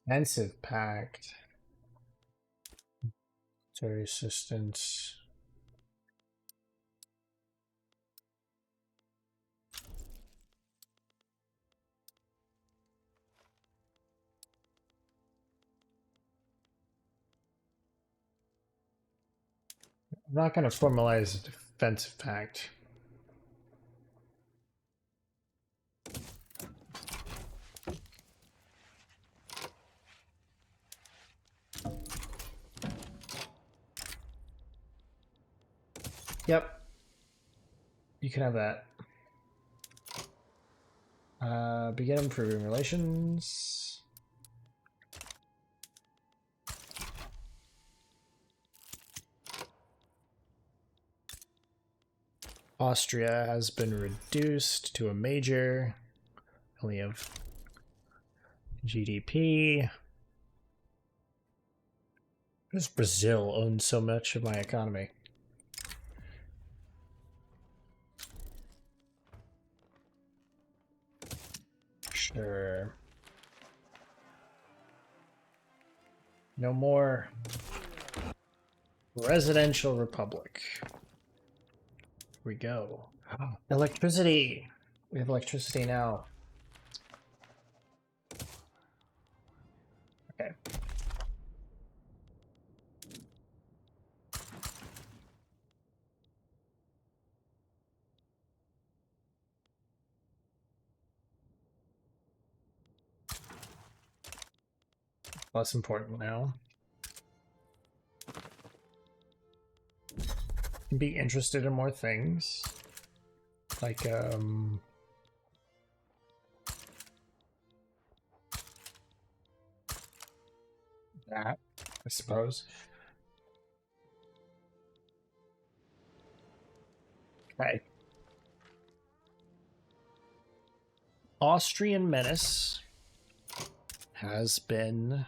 defensive pact. Military assistance. I'm not going to formalize a defensive pact. Yep. You can have that. Begin improving relations. Austria has been reduced to a major. Only have GDP. Because Brazil owns so much of my economy. Sure. No more residential republic. Here we go. Electricity. We have electricity now. Okay. Less important now. Be interested in more things. Like, that, I suppose. Okay. Austrian menace has been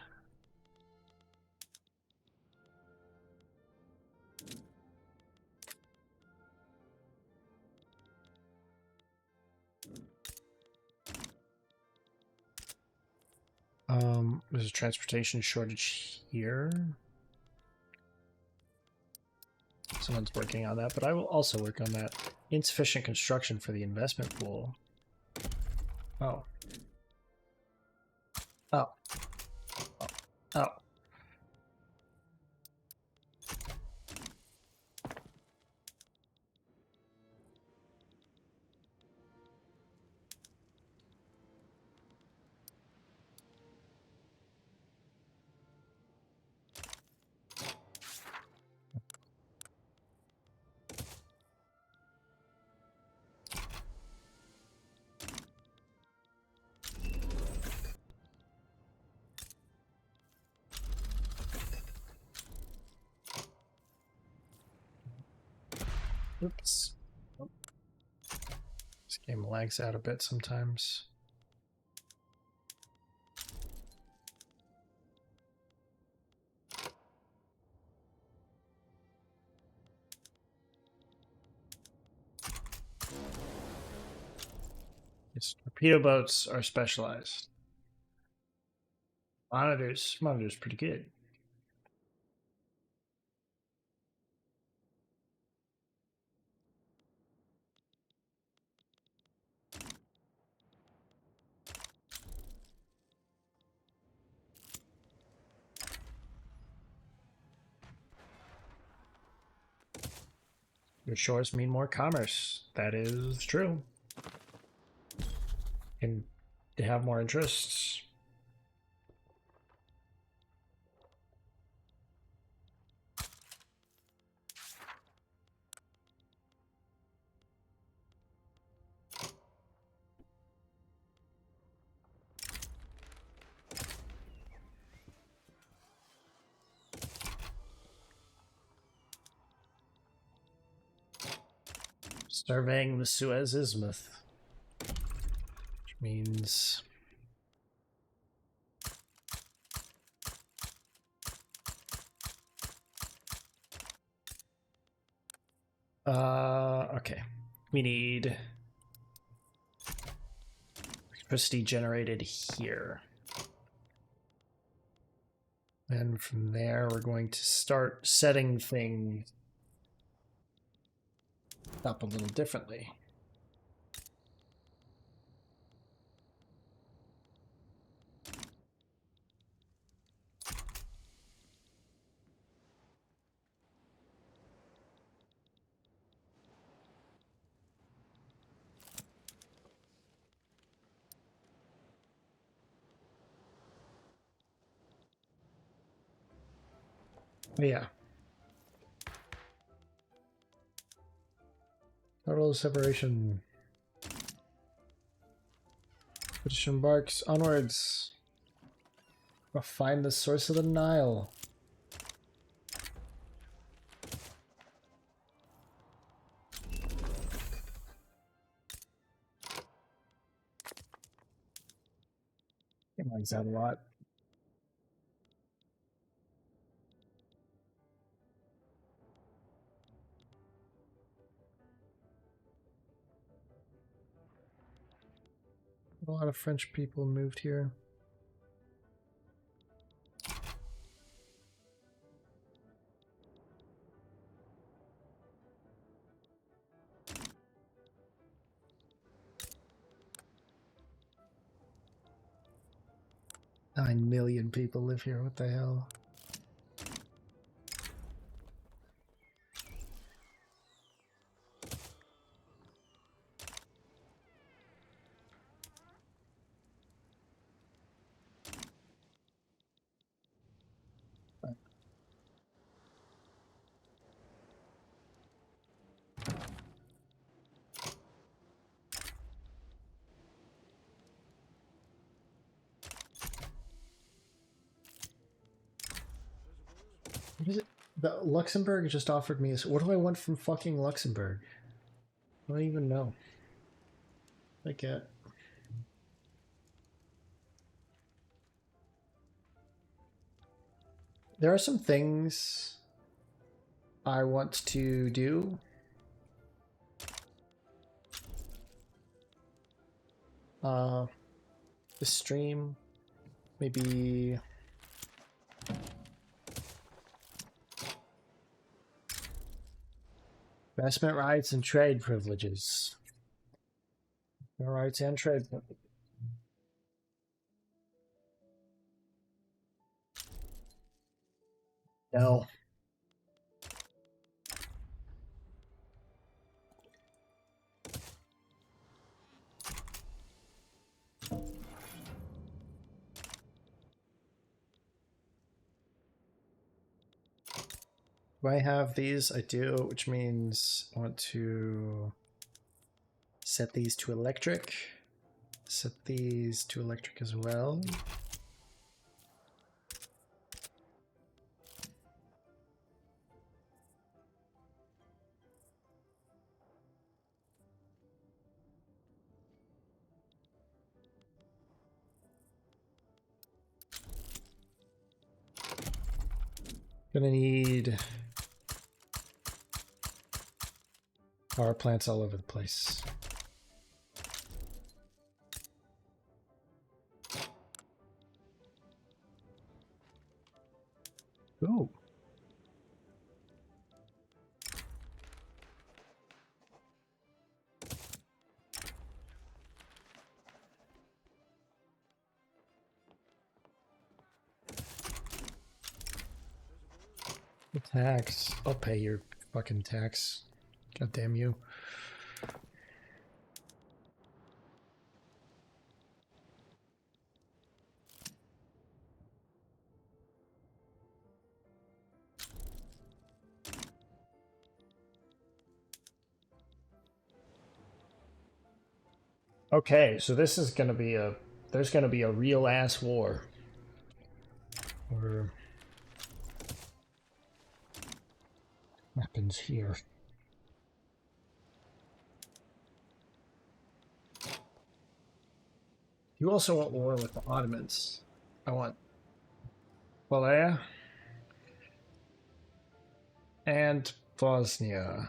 there's a transportation shortage here. Someone's working on that, but I will also work on that. Insufficient construction for the investment pool. Oh. Oh. Oh. Oh. Oops. Oh. This game lags out a bit sometimes. Yes, torpedo boats are specialized. Monitors pretty good. Your shores mean more commerce. That is true. And they have more interests. Surveying the Suez Isthmus, which means okay. We need electricity generated here. And from there, we're going to start setting things up a little differently. Yeah. Total separation. British embarks onwards. We'll find the source of the Nile. It likes that a lot. A lot of French people moved here. Nine million people live here. What the hell? What is it? The Luxembourg just offered me. What do I want from fucking Luxembourg? I don't even know. I get. There are some things I want to do. The stream, maybe. Investment rights and trade privileges. Investment rights and trade privileges. No. Do I have these? I do, which means I want to set these to electric. Set these to electric as well. Gonna need power plants all over the place. Ooh. The tax. I'll pay your fucking tax. God damn you. Okay, so this is gonna be a there's gonna be a real ass war. Or happens here. You also want war with the Ottomans. I want Malaya and Bosnia.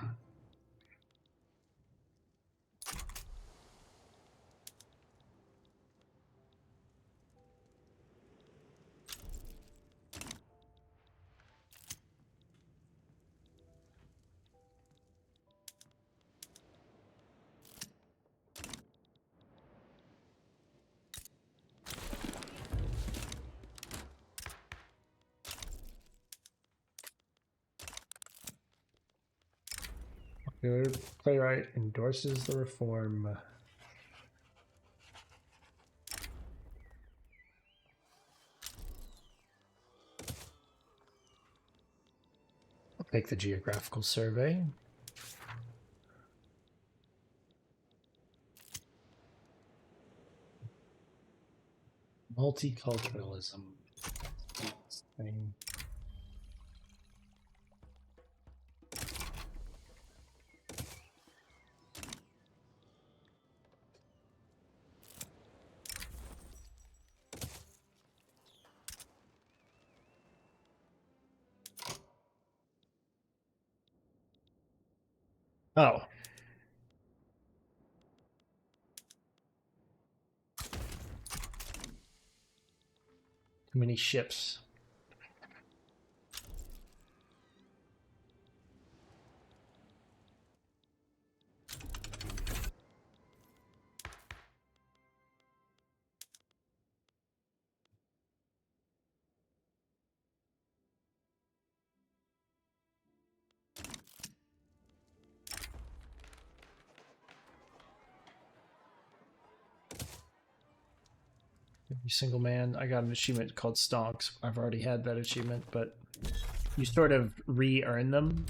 Good playwright endorses the reform. I'll take the geographical survey. Multiculturalism. Thing. Oh. Too many ships. Every single man. I got an achievement called Stonks. I've already had that achievement, but you sort of re-earn them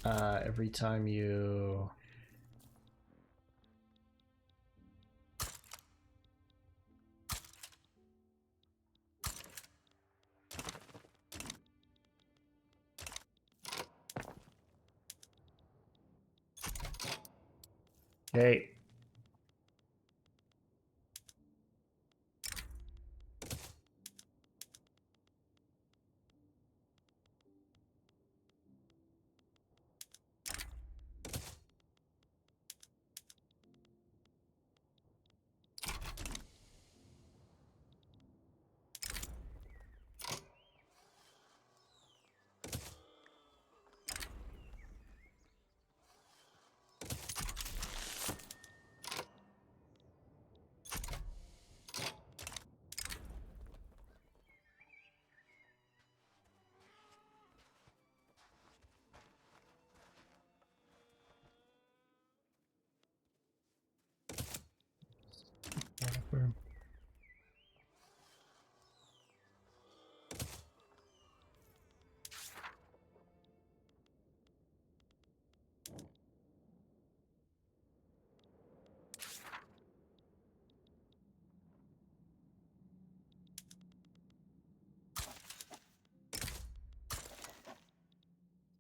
every time you... Okay.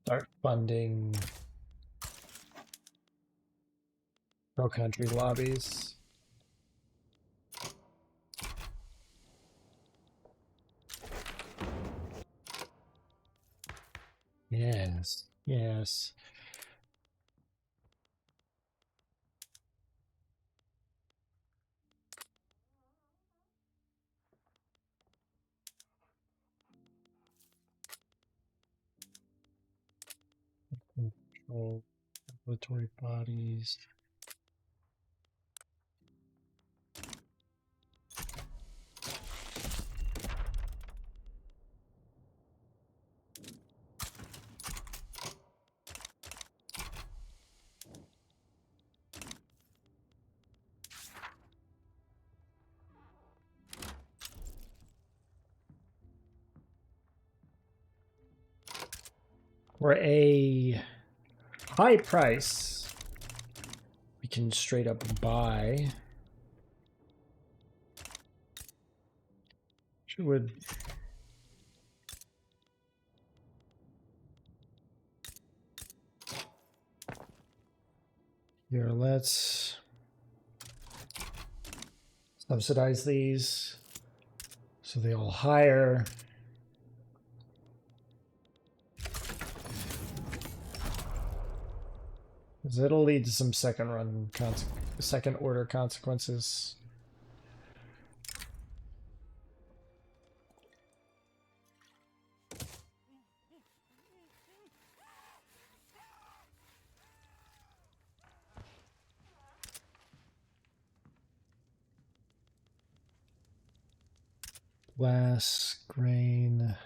Start funding pro-country lobbies. Yes, yes. Control regulatory bodies. For a high price, we can straight up buy. Sure would. Here, let's subsidize these so they all hire. Because it'll lead to some second order consequences. Glass, grain.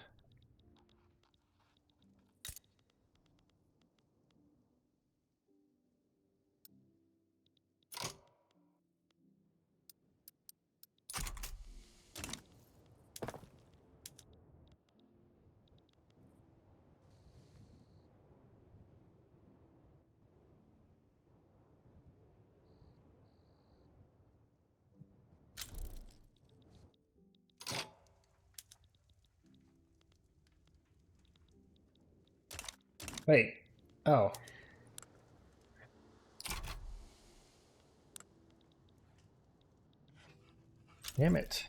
Wait. Oh. Damn it.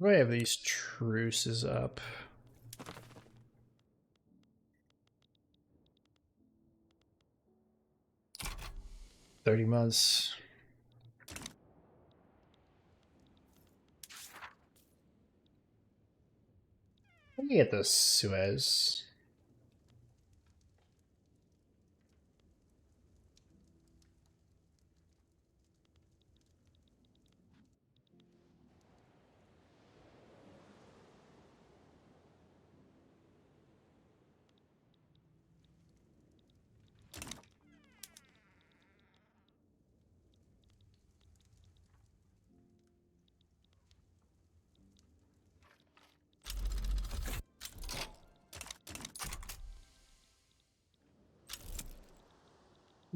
Do I have these truces up? $30 months. Let me get the Suez.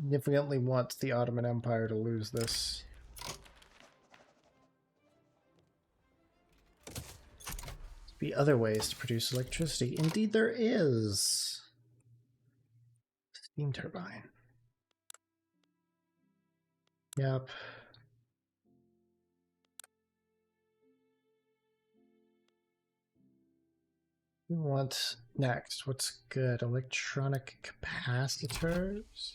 Significantly wants the Ottoman Empire to lose this. Be other ways to produce electricity. Indeed, there is. Steam turbine. Yep. We want next. What's good? Electronic capacitors.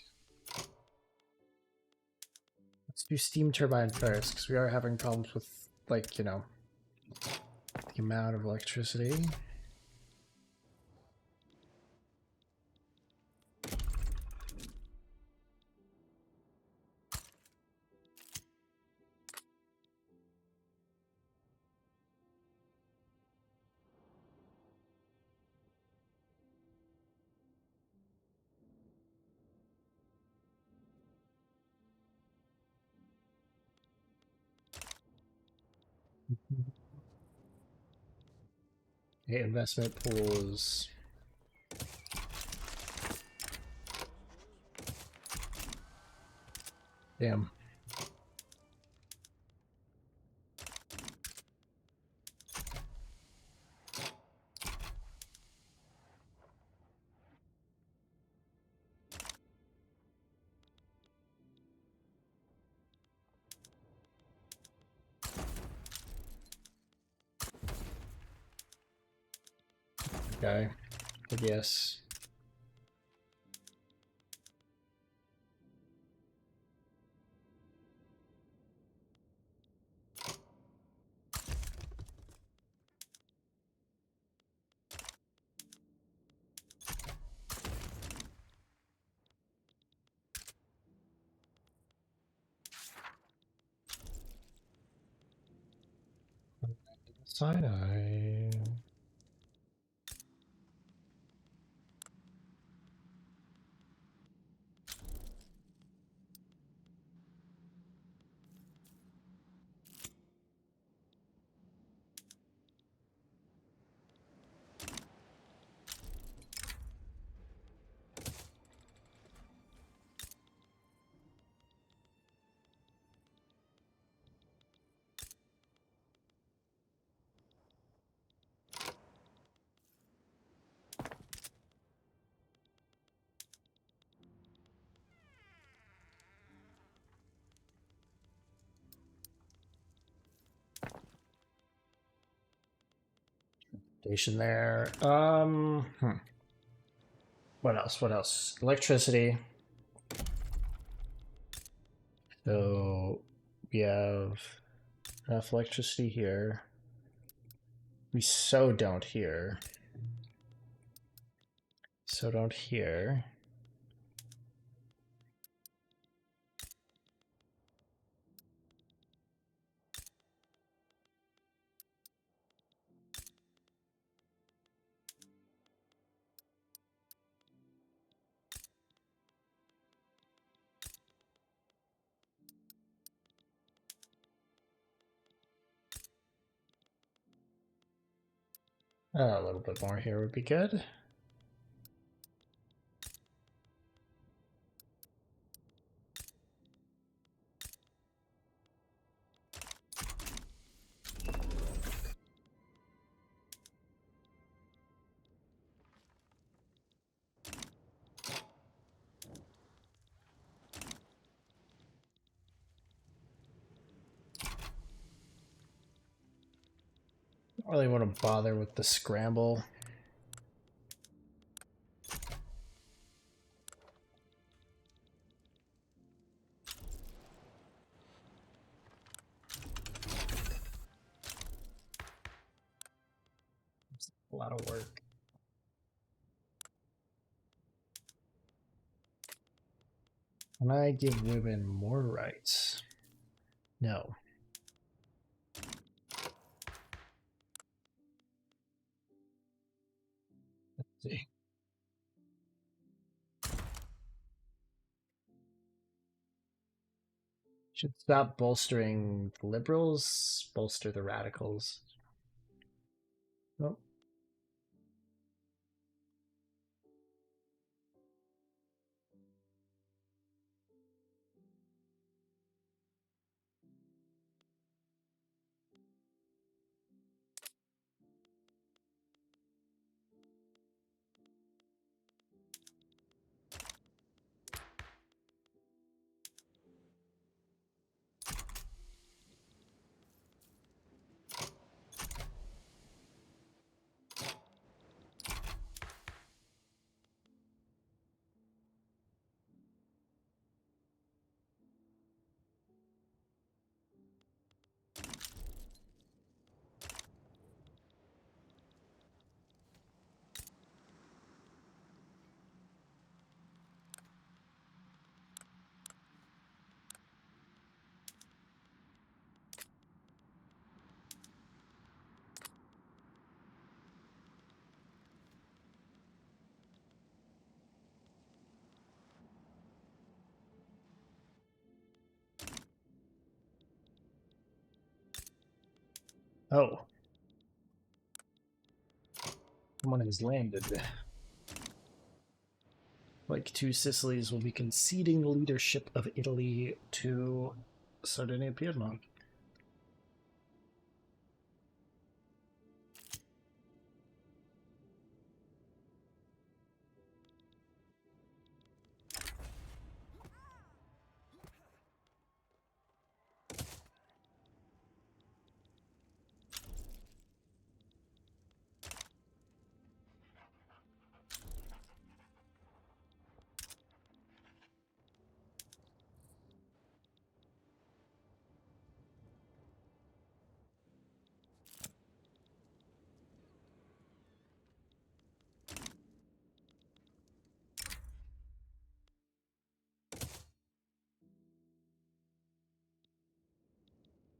Let's do steam turbine first, because we are having problems with, like, you know, the amount of electricity. Okay, investment pools. Damn. Okay, I guess. Cyanide. Station there. What else? What else? Electricity. So we have enough electricity here. We so don't here. So don't here. A little bit more here would be good. really want to bother with the scramble. It's a lot of work. Can I give women more rights? No. Let's see. Should stop bolstering the liberals, bolster the radicals. Oh. Oh. Someone has landed. Like two Sicilies will be conceding leadership of Italy to Sardinia Piedmont.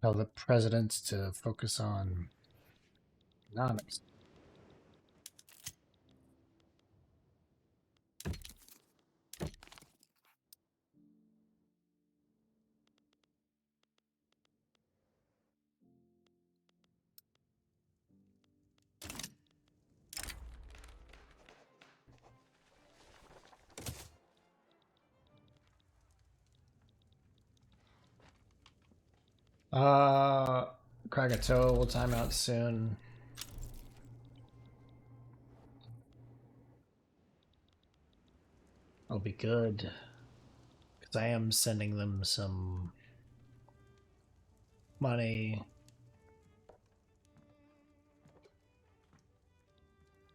Tell the president to focus on economics. Krakatoa will time out soon. I'll be good. Because I am sending them some money.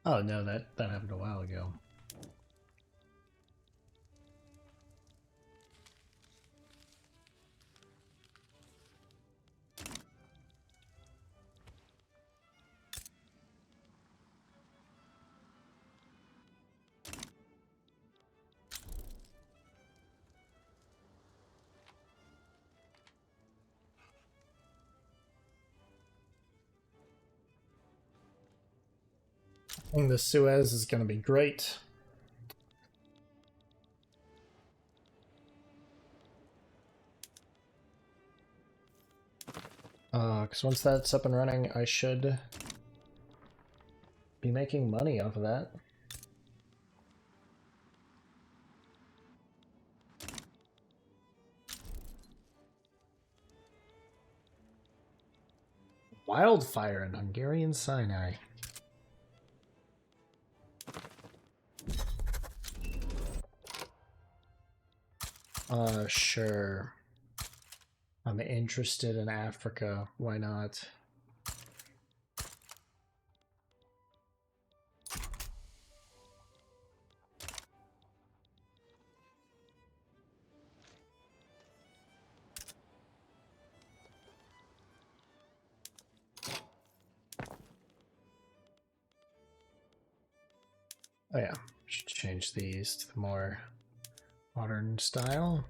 Oh no, that happened a while ago. I think the Suez is going to be great. Because once that's up and running, I should be making money off of that. Wildfire in Hungarian Sinai. Sure. I'm interested in Africa. Why not? Oh yeah, should change these to the more modern style.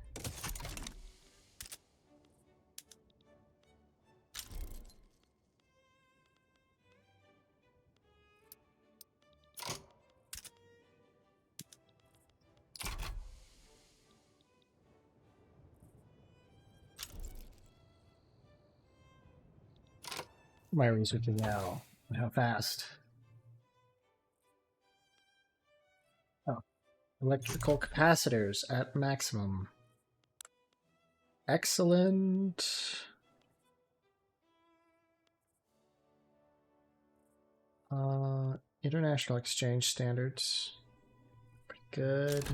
My researching now. How fast? Oh, electrical capacitors at maximum. Excellent. International exchange standards. Pretty good.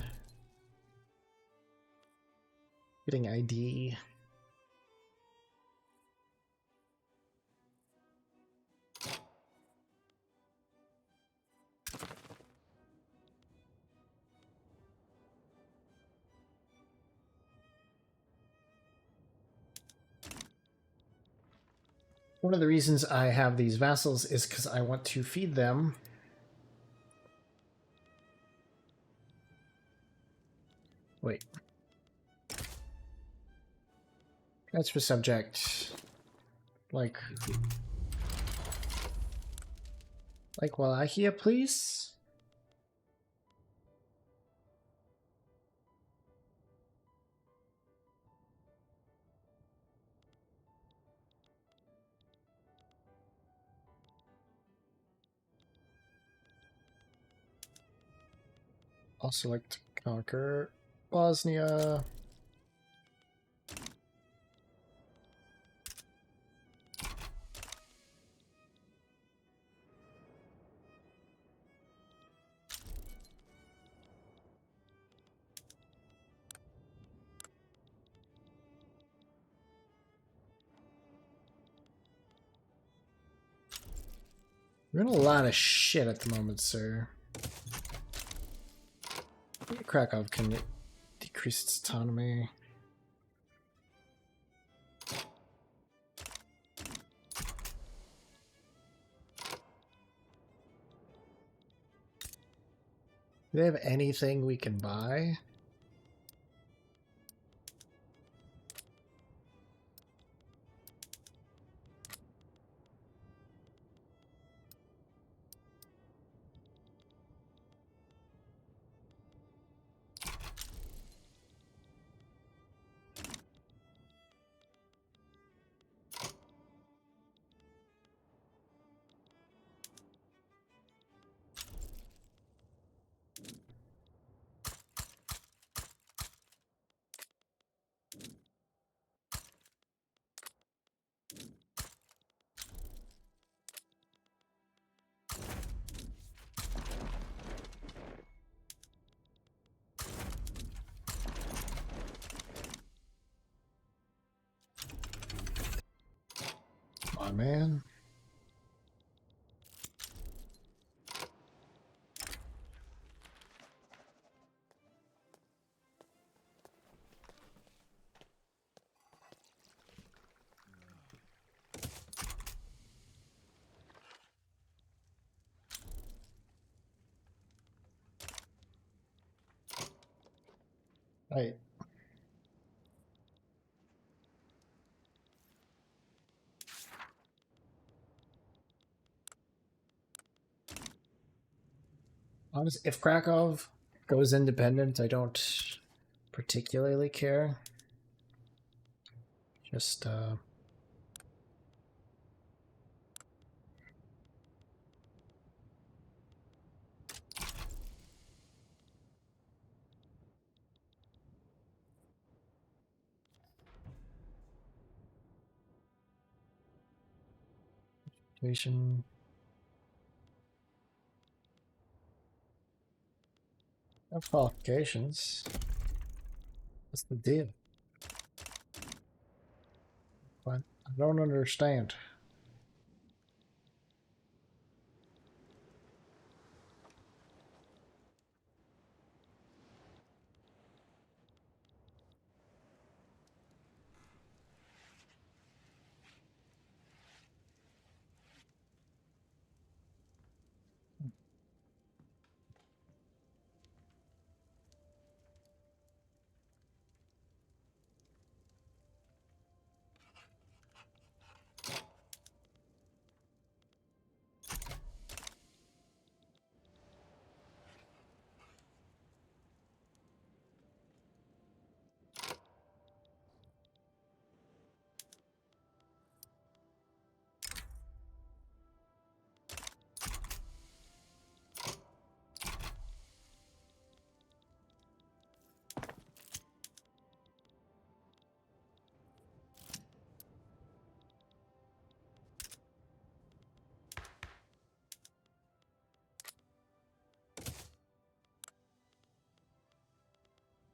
Getting ID. One of the reasons I have these vassals is because I want to feed them. Wait. Transfer subject. Like Wallachia, please? Also like to conquer Bosnia. We're in a lot of shit at the moment, sir. Maybe Krakow can decrease its autonomy. Do they have anything we can buy? Come on, man. Right. Honestly, if Krakow goes independent, I don't particularly care. Just, situation. Have qualifications. What's the deal? What? I don't understand.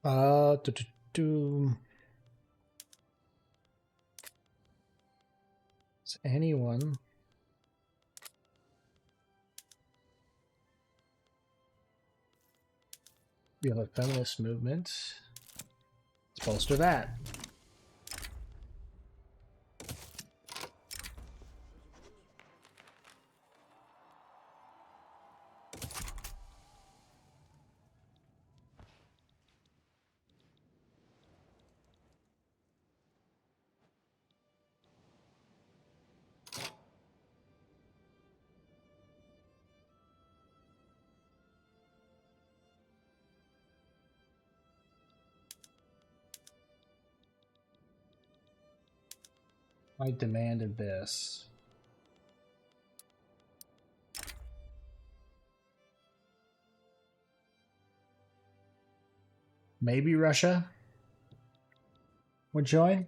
Do, do, do. Is anyone? We have a feminist movement. Let's bolster that. I demanded this. Maybe Russia would join.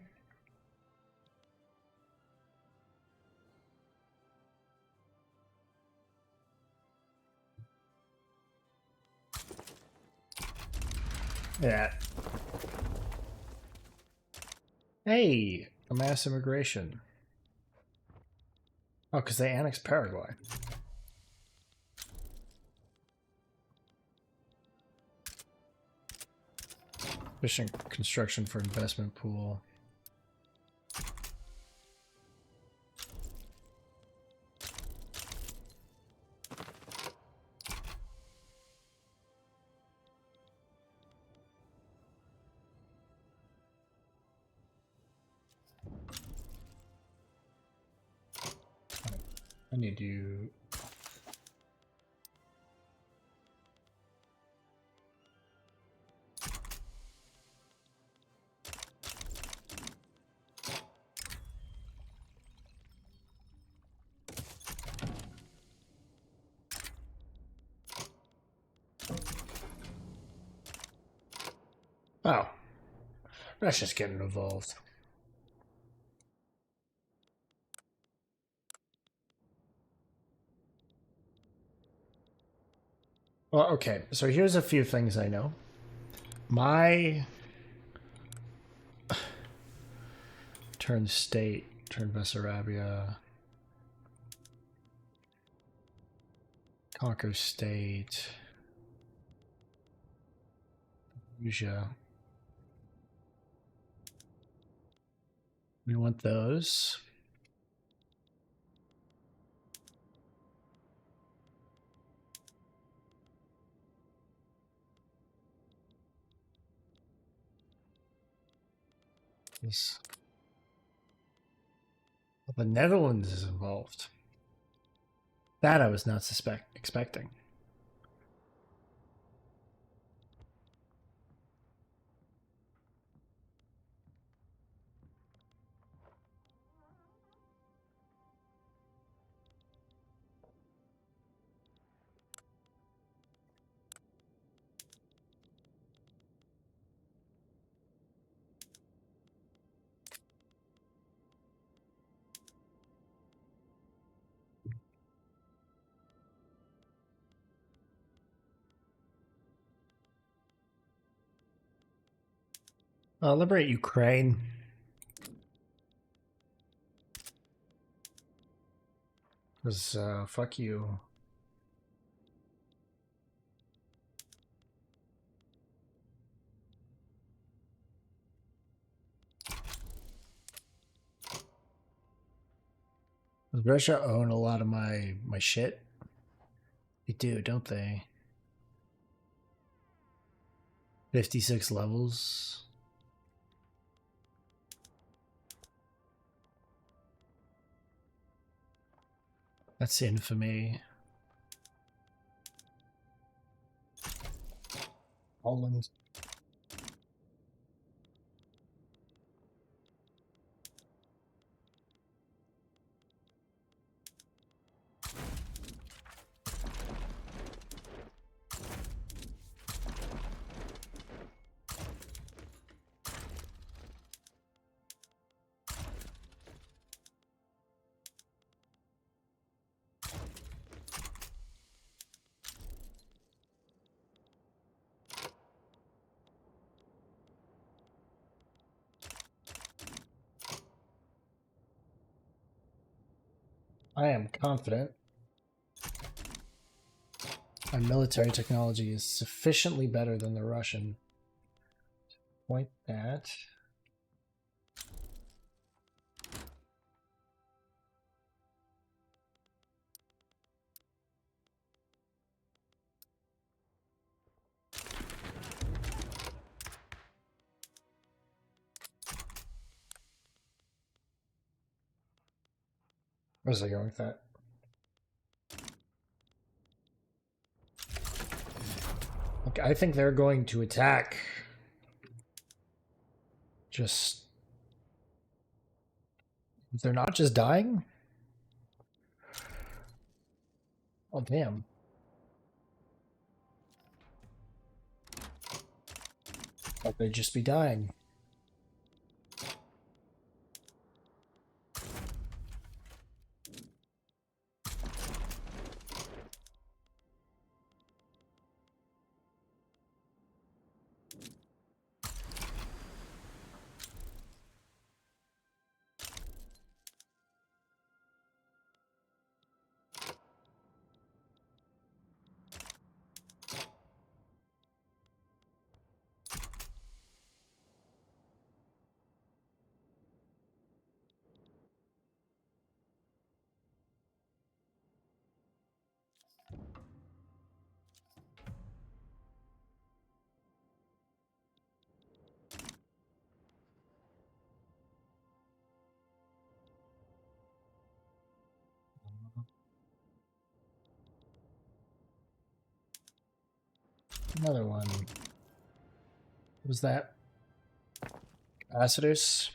Yeah. Hey, a mass immigration. Oh, because they annexed Paraguay. Efficient construction for investment pool. I need to. Oh, that's just getting involved. Well, okay, so here's a few things I know. My turn state, turn Bessarabia, conquer state, Asia. We want those. This. Well, the Netherlands is involved. That I was not expecting. Liberate Ukraine. Because, fuck you. Does Russia own a lot of my shit? They do, don't they? 56 levels. That's infamy. Poland. I am confident our military technology is sufficiently better than the Russian. Point that. Where's I going with that? Look, I think they're going to attack. Just... They're not just dying? Oh, damn. Like they'd just be dying. Another one. What was that? Capacitors?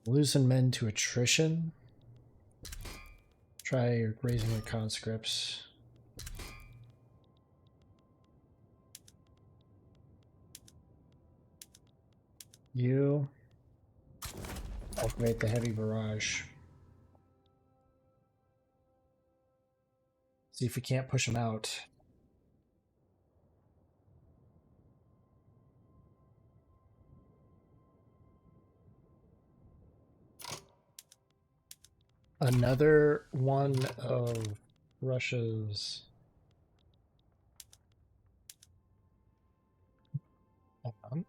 Losing men to attrition. Try raising their conscripts. You activate the heavy barrage. See if we can't push them out. Another one of Russia's. Hold on.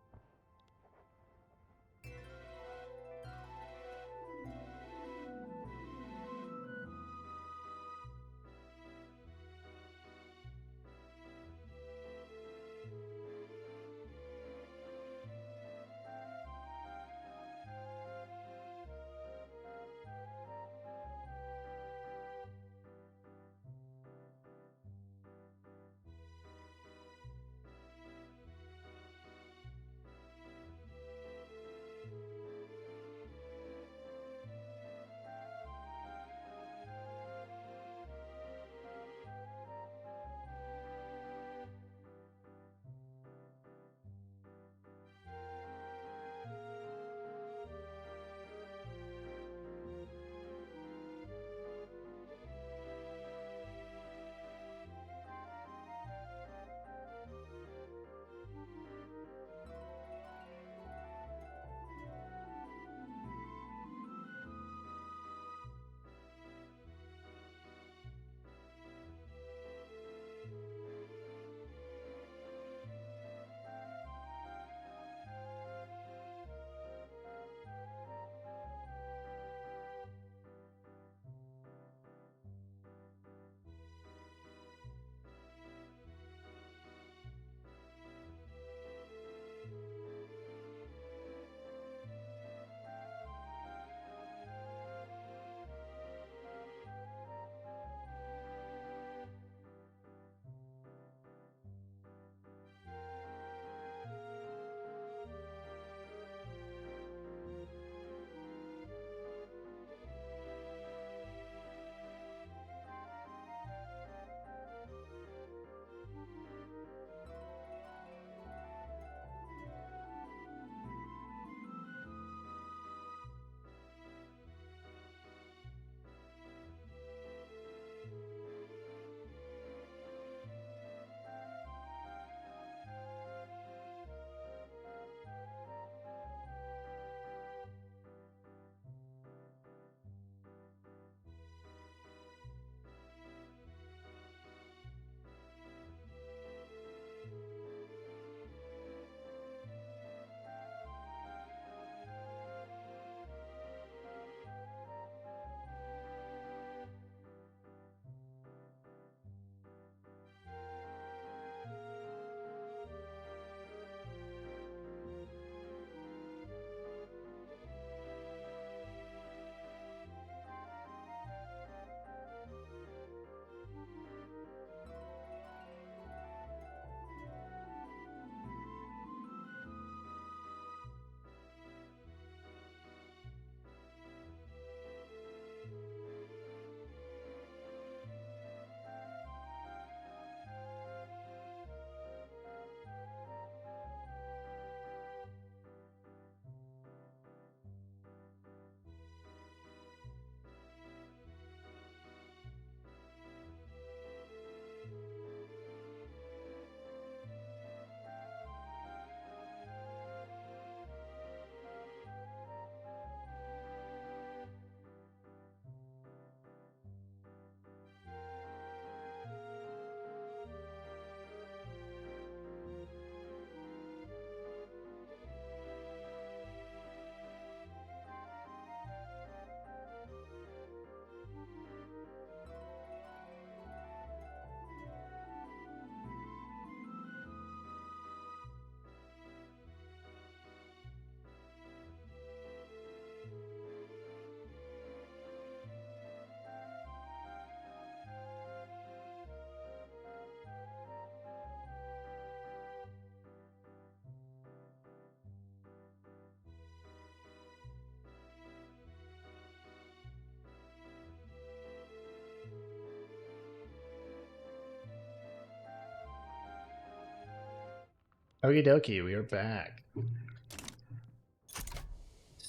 Okie dokie, we are back. Let's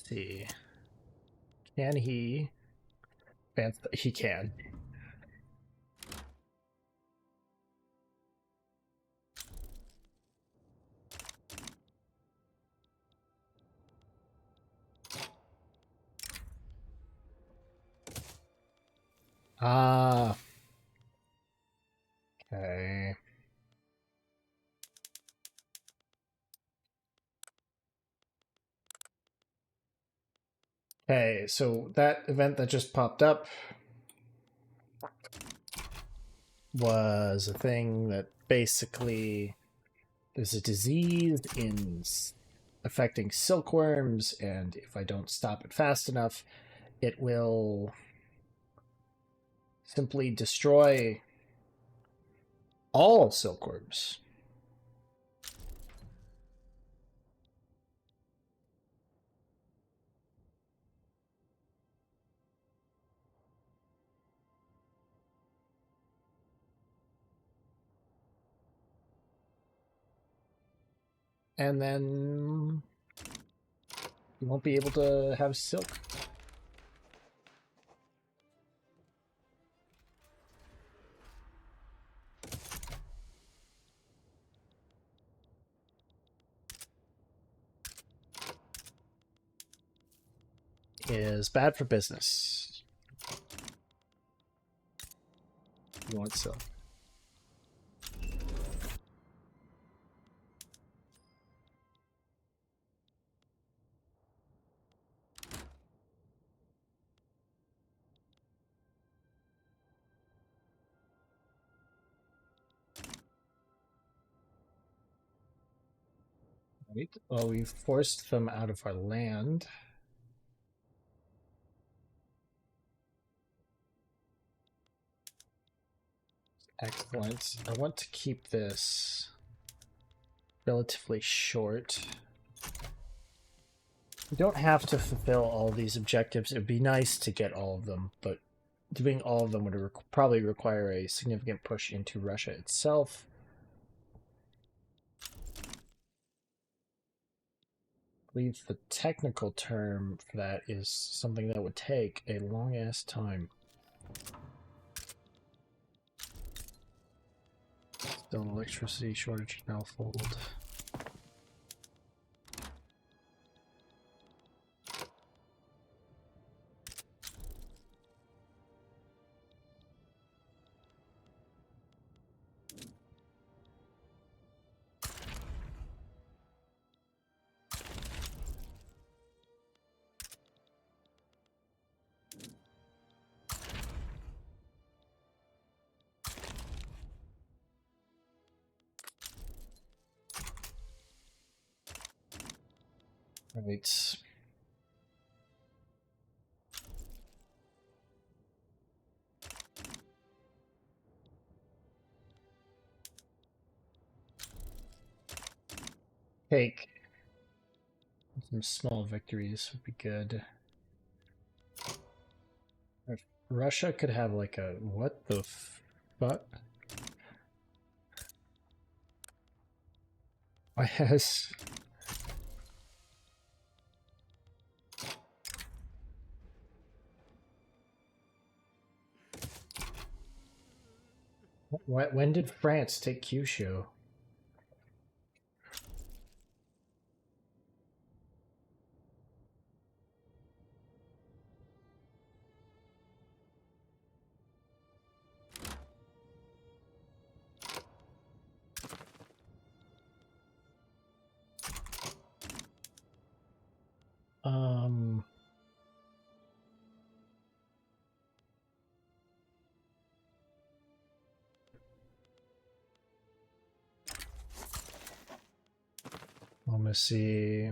see. Can he... He can. Ah. Okay. Okay, so that event that just popped up was a thing that basically there's a disease affecting silkworms, and if I don't stop it fast enough, it will simply destroy all silkworms. And then you won't be able to have silk. Is bad for business. You want silk. Right. Well, we've forced them out of our land. Excellent. I want to keep this relatively short. You don't have to fulfill all these objectives. It would be nice to get all of them, but doing all of them would probably require a significant push into Russia itself. I believe the technical term for that is something that would take a long-ass time. Still an electricity shortage now fold. Right. Take some small victories would be good. If Russia could have like a what the fuck? Yes. When did France take Kyushu? Um, Let me see.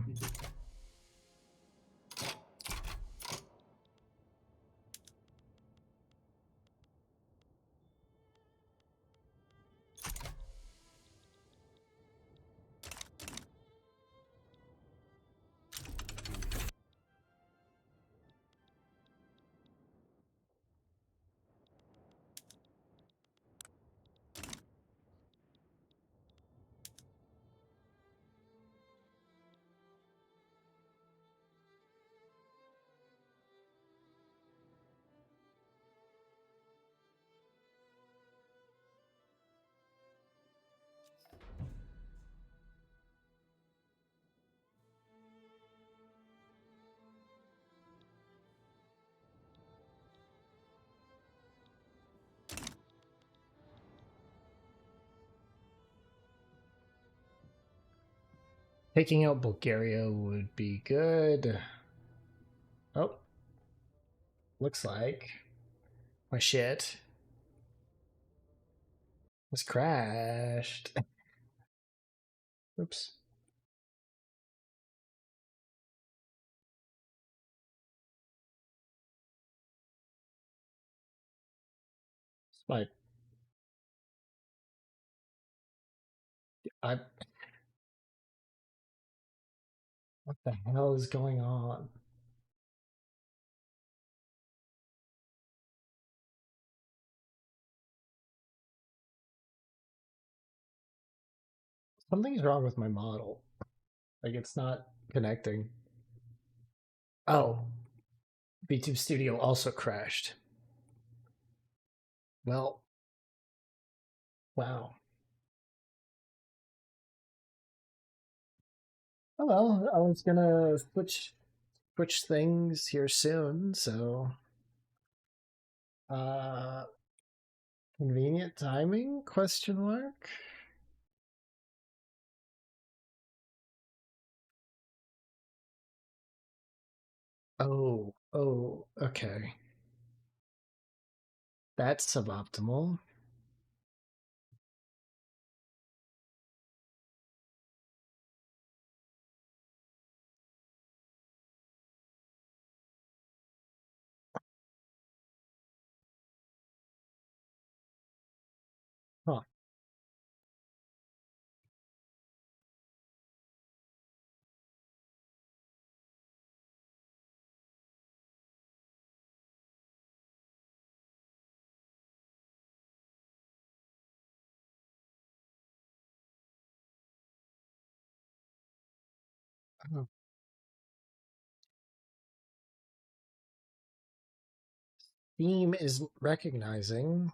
Taking out Bulgaria would be good. Oh. Looks like my shit was crashed. Oops. But I what the hell is going on? Something's wrong with my model. Like it's not connecting. Oh, VTube Studio also crashed. Well, wow. Oh well, I was gonna switch things here soon, so uh convenient timing question mark. Oh, okay. That's suboptimal. Huh. Oh. Steam isn't recognizing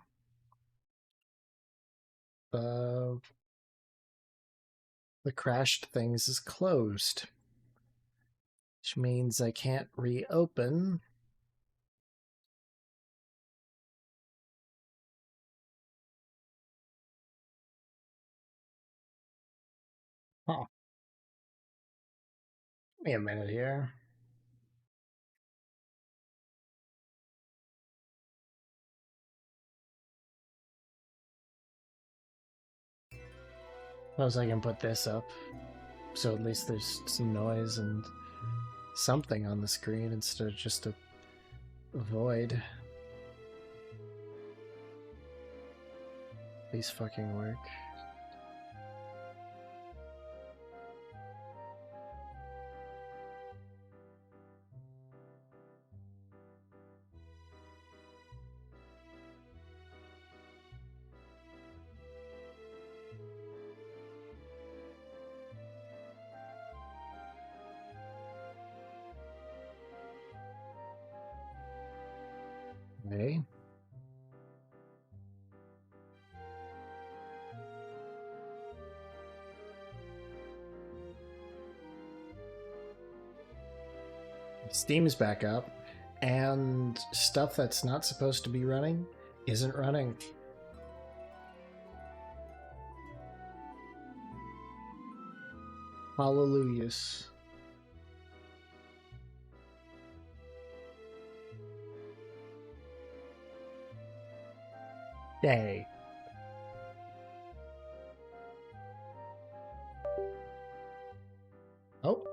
the the crashed things is closed, which means I can't reopen. Huh. Give me a minute here. Suppose I can put this up, so at least there's some noise and something on the screen instead of just a void. These fucking work. Okay. Steam's back up, and stuff that's not supposed to be running isn't running. Hallelujahs. Yay. Oh.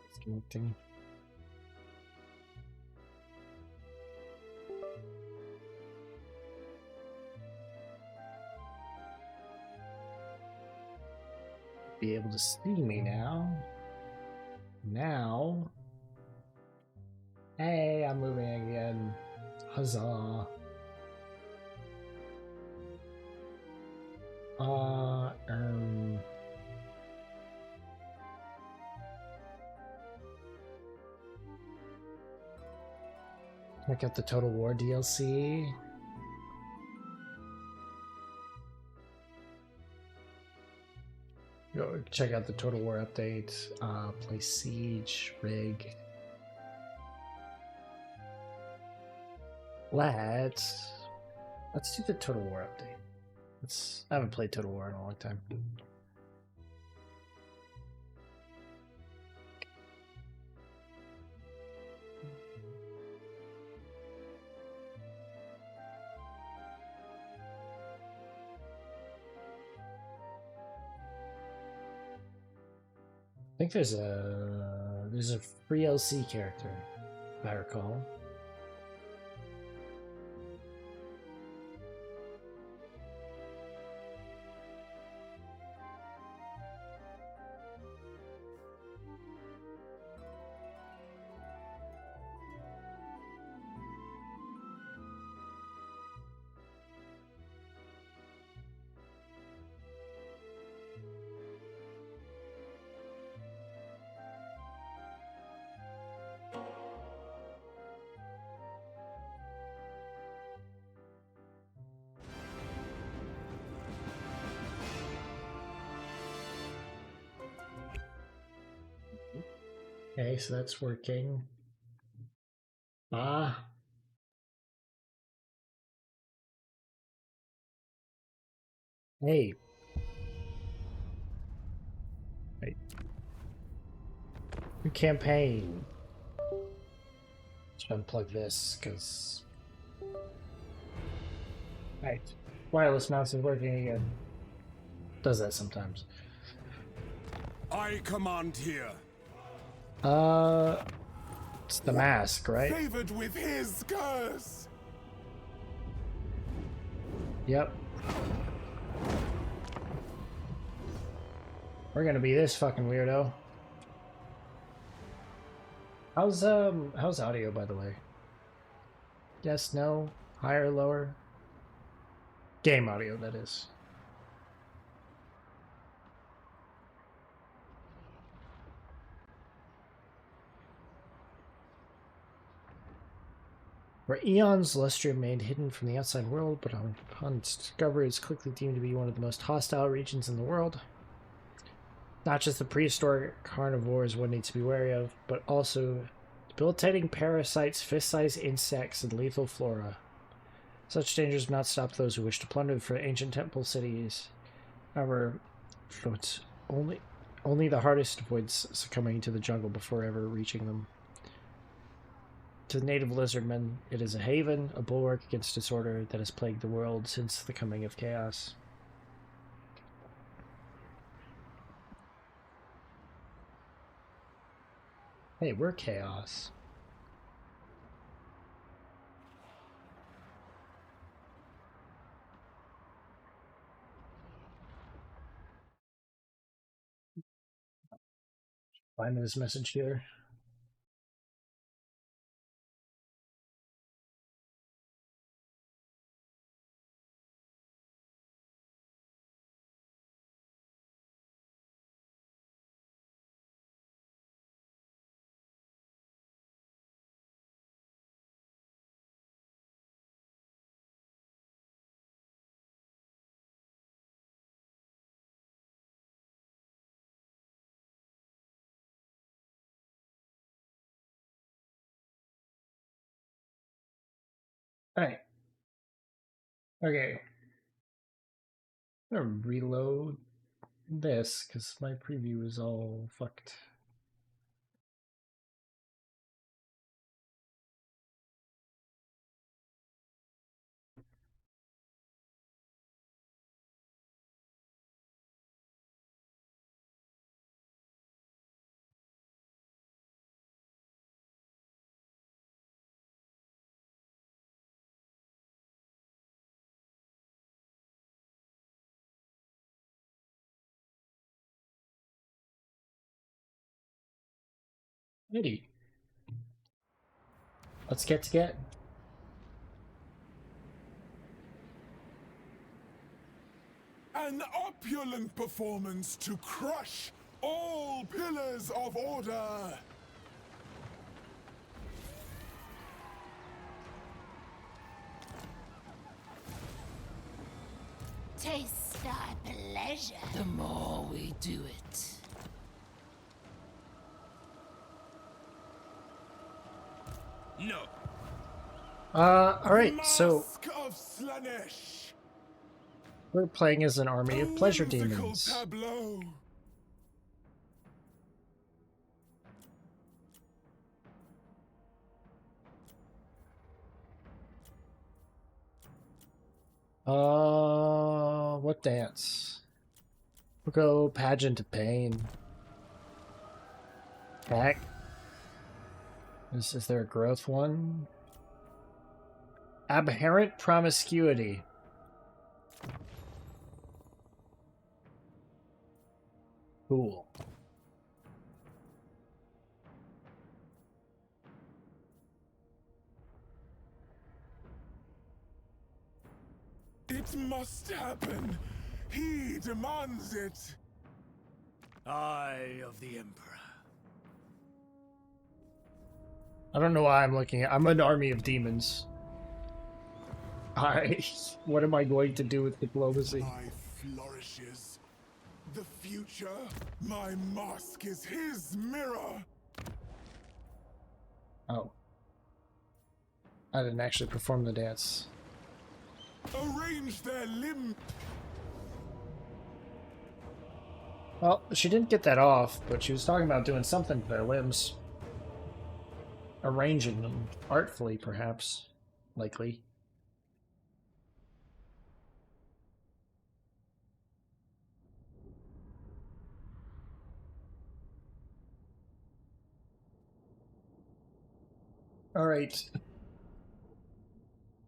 Disconnecting. Be able to see me now. Now. Hey, I'm moving again. Huzzah. Uh, um... Check out the Total War DLC. Go check out the Total War update. Play Siege, Rig. Let's do the Total War update. I haven't played Total War in a long time. I think there's a free LC character, if I recall. Okay, so that's working. Hey. Wait. New campaign. Let's unplug this, because... Right. Wireless mouse is working again. Does that sometimes. I command here. It's the mask, right? Favored with his curse. Yep. We're gonna be this fucking weirdo. How's audio, by the way? Yes, no, higher, lower? Game audio, that is. For eons, Lustria remained hidden from the outside world, but upon its discovery, it's quickly deemed to be one of the most hostile regions in the world. Not just the prehistoric carnivores one needs to be wary of, but also debilitating parasites, fist-sized insects, and lethal flora. Such dangers do not stop those who wish to plunder the ancient temple cities. However, it's only the hardest avoids succumbing to the jungle before ever reaching them. To the native lizardmen, it is a haven, a bulwark against disorder that has plagued the world since the coming of chaos. Hey, we're chaos. Find this message here. Alright. Okay. I'm gonna reload this because my preview is all fucked. Ready. Let's get to get. An opulent performance to crush all pillars of order. Taste our pleasure the more we do it. No. Alright, so Mask of Slanesh. We're playing as an army of pleasure whimsical demons. tableau. What dance? We'll go Pageant of Pain. Back. Is there a growth one? Aberrant Promiscuity. Cool. It must happen. He demands it. Eye of the Emperor. I don't know why I'm looking at. I'm an army of demons. What am I going to do with diplomacy? My flourishes. The future. My mask is his mirror. Oh. I didn't actually perform the dance. Arrange their limbs. Well, she didn't get that off, but she was talking about doing something to their limbs. Arranging them artfully, perhaps. Likely. Alright.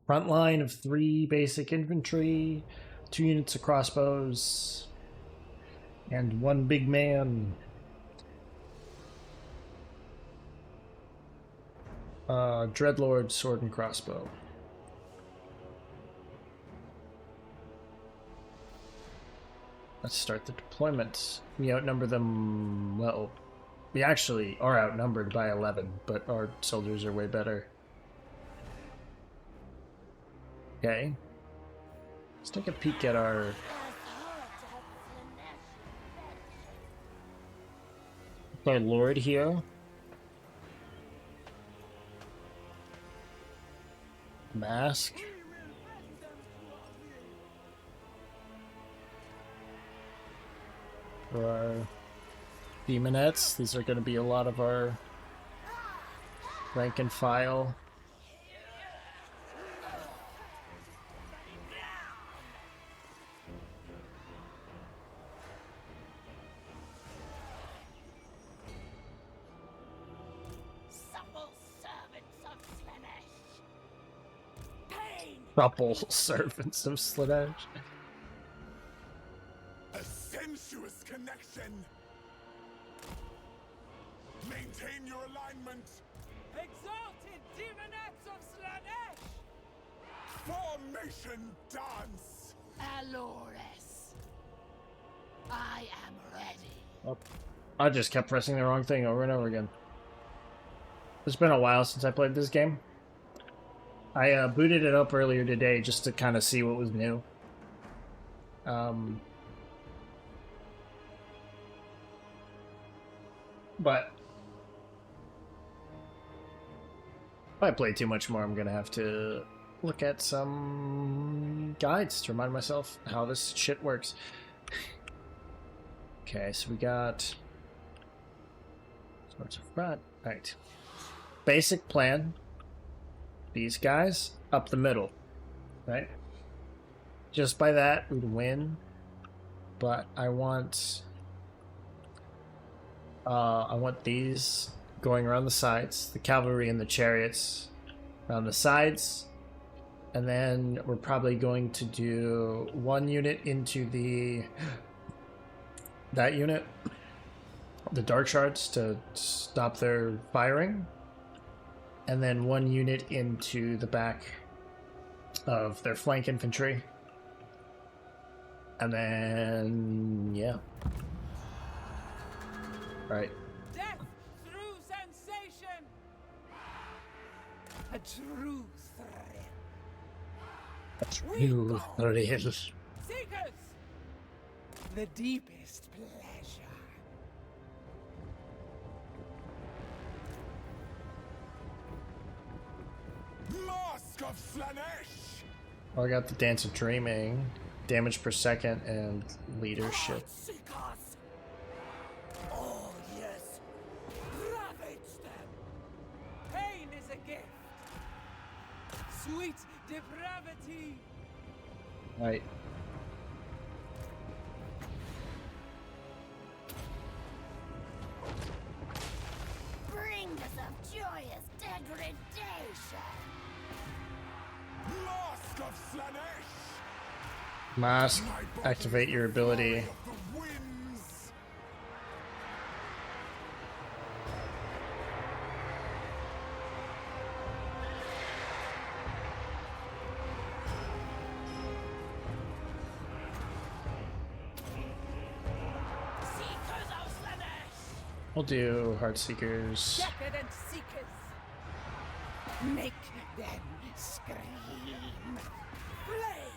Front line of 3 basic infantry, 2 units of crossbows, and 1 big man. Dreadlord, sword and crossbow. Let's start the deployment. We outnumber them, well, we actually are outnumbered by 11, but our soldiers are way better. Okay. Let's take a peek at our... our lord here. Mask. For our demonettes, these are going to be a lot of our rank and file. Supple servants of Slanesh. A sensuous connection. Maintain your alignment. Exalted demonettes of Slanesh! Formation dance. Alores. I am ready. Oh, I just kept pressing the wrong thing over and over again. It's been a while since I played this game. I booted it up earlier today just to kind of see what was new. But if I play too much more, I'm going to have to look at some guides to remind myself how this shit works. Okay, so we got swords of front. Right. Basic plan. These guys up the middle, right? Just by that, we'd win. But I want these going around the sides, the cavalry and the chariots around the sides, and then we're probably going to do 1 unit into that unit, the dark shards, to stop their firing. And then 1 unit into the back of their flank infantry. And then, yeah. Right. Death through sensation! A true thrill. You thrill. Seekers! The deepest pleasure. Mask of Slanesh. Oh, I got the Dance of Dreaming. damage per second, and leadership. Seekers! Oh, yes! Ravage them! Pain is a gift! Sweet depravity! Right. Brings of joyous degradation. Mask of Slanesh! Mask, My body activate is your the fury ability. of the winds. Seekers of Slanesh! We'll do Heartseekers. Decadent seekers! Make them scream! Flame!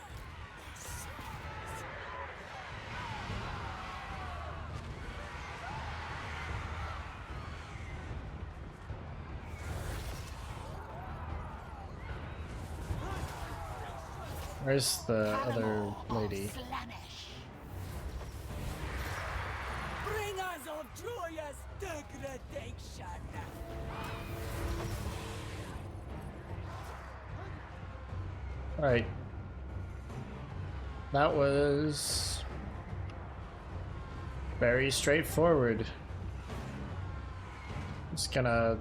Where's the other lady? Slanesh. Bringers of joyous degradation! Alright. That was very straightforward. Just gonna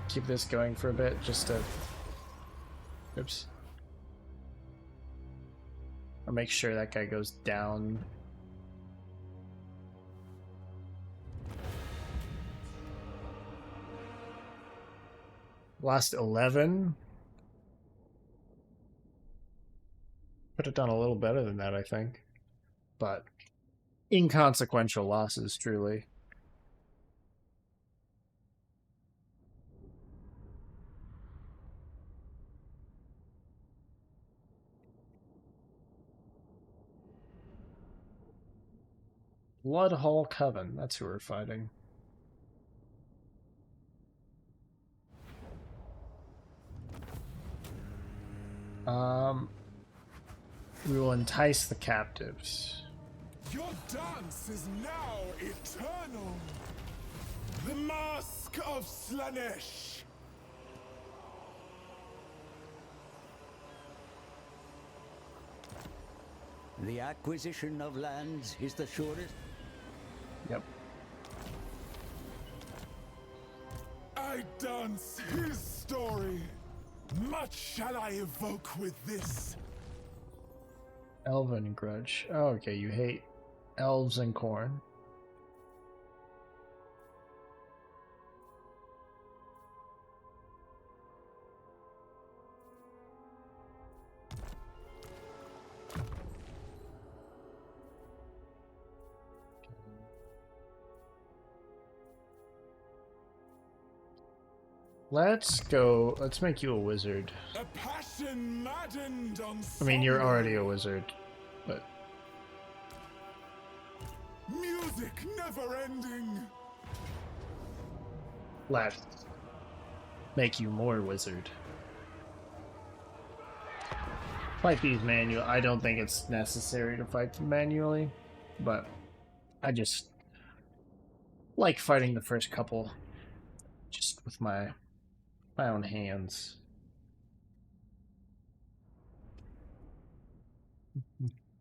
keep this going for a bit just to... Oops. I'll make sure that guy goes down. Last 11? Could have done a little better than that, I think. But inconsequential losses, truly. Bloodhall Coven, that's who we're fighting. We will entice the captives. Your dance is now eternal. The Mask of Slanesh. The acquisition of lands is the surest. Yep. I dance his story. Much shall I evoke with this. Elven grudge. Oh, okay, you hate elves and corn. Let's go. Let's make you a wizard. A passion maddened on I mean, you're somber. already a wizard, but Music never ending. let's make you more wizard. Fight these manual. I don't think it's necessary to fight them manually, but I just like fighting the first couple just with my own hands.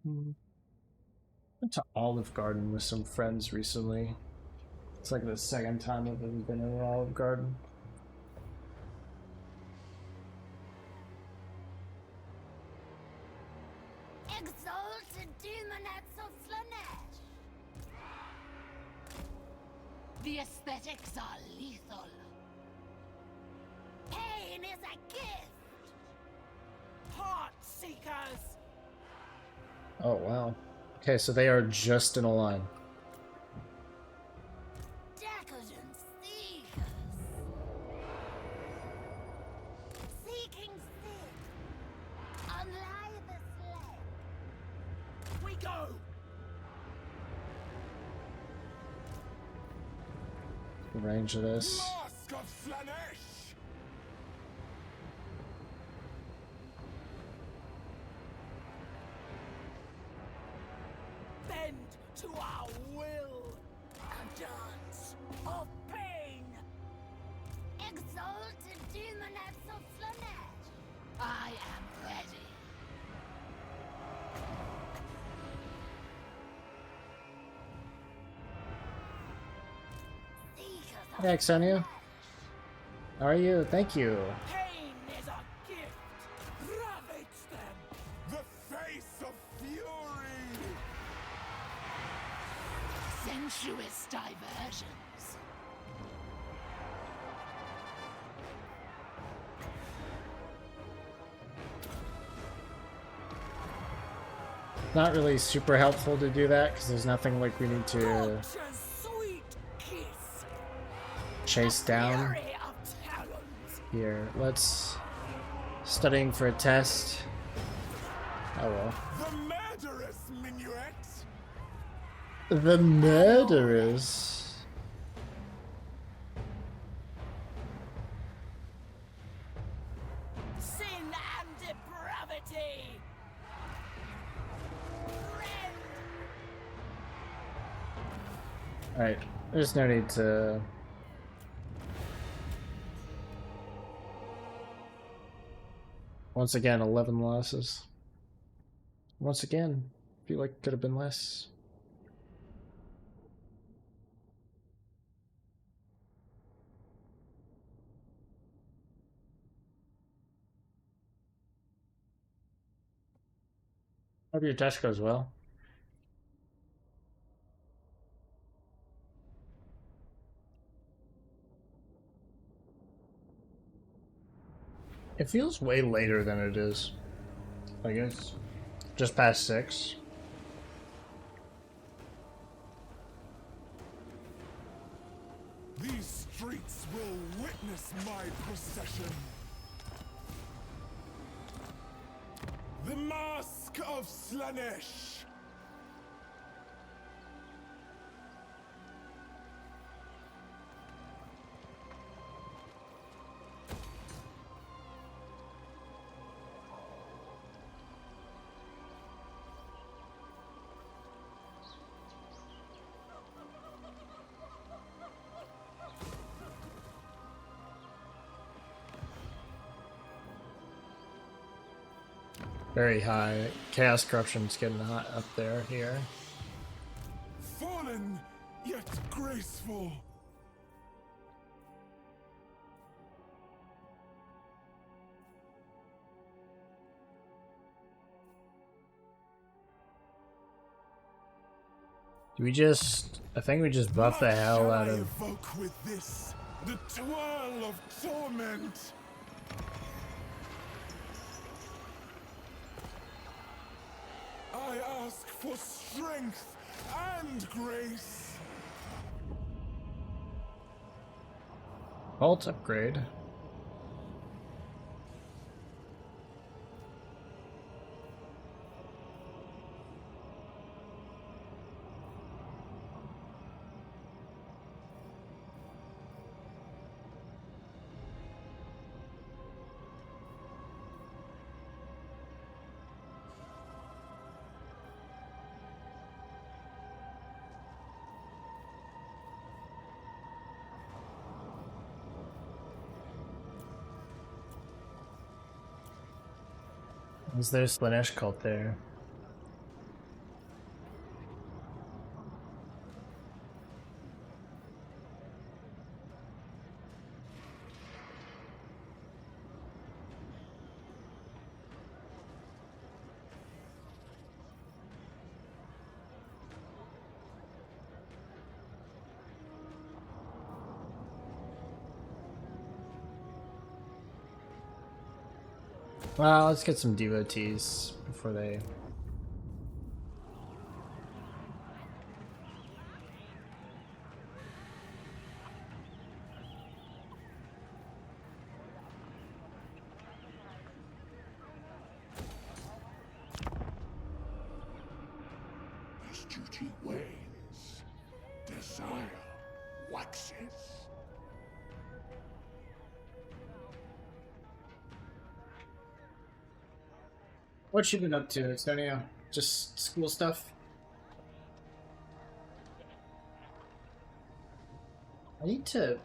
Went to Olive Garden with some friends recently. It's like the second time I've ever been in an Olive Garden. Exalted demonets of Slanesh. The aesthetics are lethal. Pain is a gift. Heart seekers! Oh wow. Okay, so they are just in a line. Decadent seekers. Seeking sin. Unlie the slave. We go! The range of this. Mask of Slanesh. to our will. A dance of pain. Exalted demoness of Slanesh. I am ready. Seekers of Hey, Xenia. How are you? Thank you. Pain is a gift. Ravage them. The face of fury! sensuous diversions. Not really super helpful to do that because there's nothing like we need to Torture's sweet kiss. chase down. Fury of talons. Here, let's... Studying for a test. Oh well. The murderous minuet! The murderers. Sin and depravity. Rend. Alright, there's no need to... Once again, 11 losses. Once again, feel like it could have been less. Hope your test goes well. It feels way later than it is. I guess. Just past 6. These streets will witness my procession. The Mask of Slanesh. Very high. Chaos Corruption's getting hot up there here. Fallen, yet graceful. Do we just... I think we just buff the What hell shall out I of... evoke with this? The twirl of torment. I ask for strength and grace. Vault upgrade. Is there a Slanesh cult there? Well, let's get some devotees before they... As duty wanes, desire waxes. What you been up to, Estonia? Just school stuff? I need to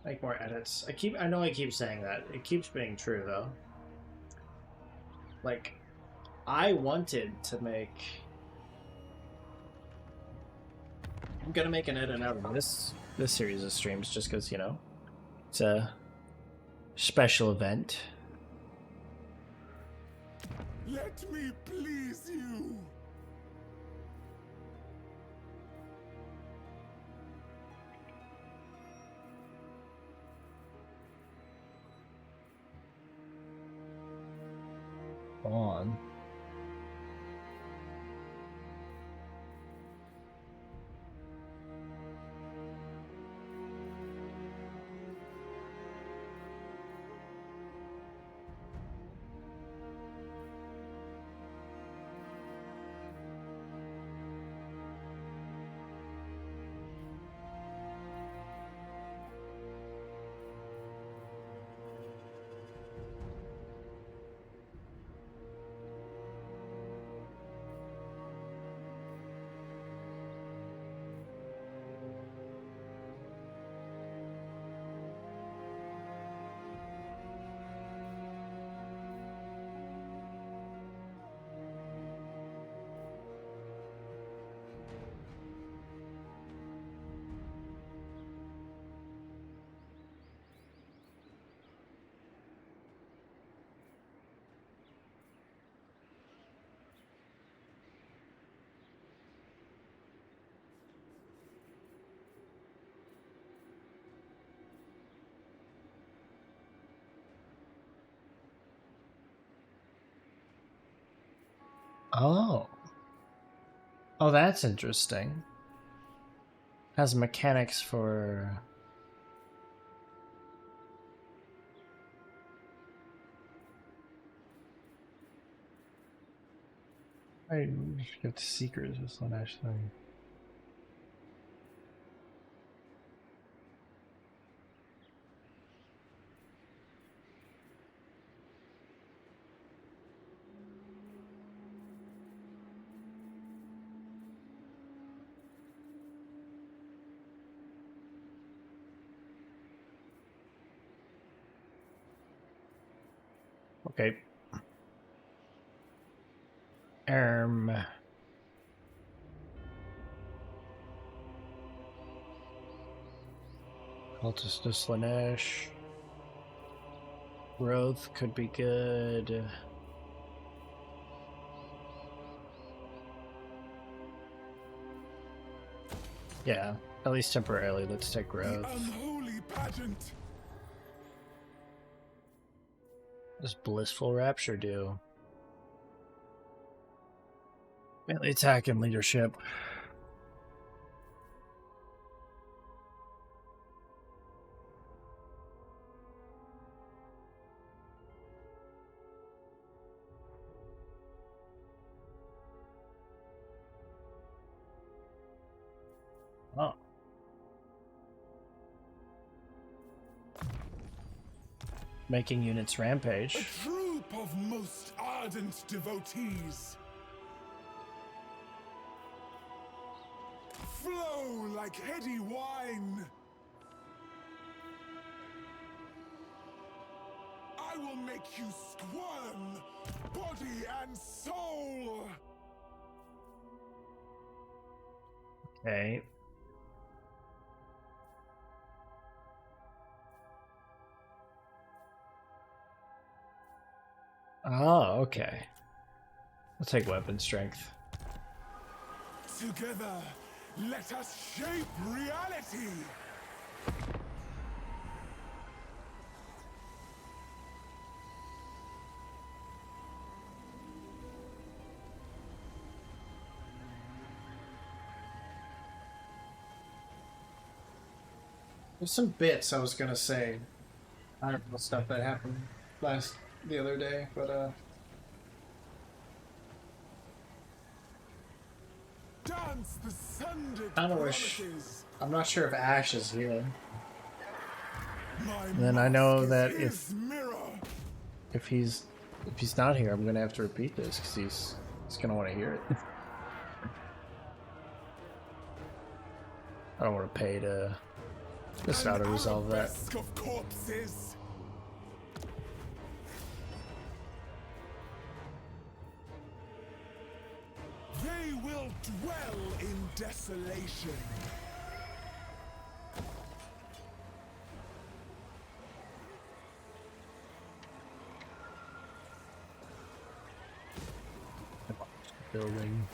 make more edits. I know I keep saying that. It keeps being true though. Like, I wanted to make... I'm gonna make an edit out of this series of streams just because, you know, it's a special event. Let me please you. On. Oh. Oh, that's interesting. Has mechanics for... I get the secrets of Slanesh thing. Okay. Cultist to Slanesh. Growth could be good. Yeah, at least temporarily. Let's take growth. The unholy pageant. What does Blissful Rapture do? Melee attack and leadership. Oh. Making units rampage. A troop of most ardent devotees. Flow like heady wine. I will make you squirm, body and soul. Okay. Oh, okay. I'll take weapon strength. Together, let us shape reality. There's some bits I was gonna say. I don't know, stuff that happened the other day, but Dance the sundered I don't wish. promises. I'm not sure if Ash is here. My And then I know mask that is his mirror. if he's not here, I'm gonna have to repeat this because he's gonna want to hear it. I don't want to pay to just auto resolve that. Arabesque of corpses. They will dwell in desolation. Building.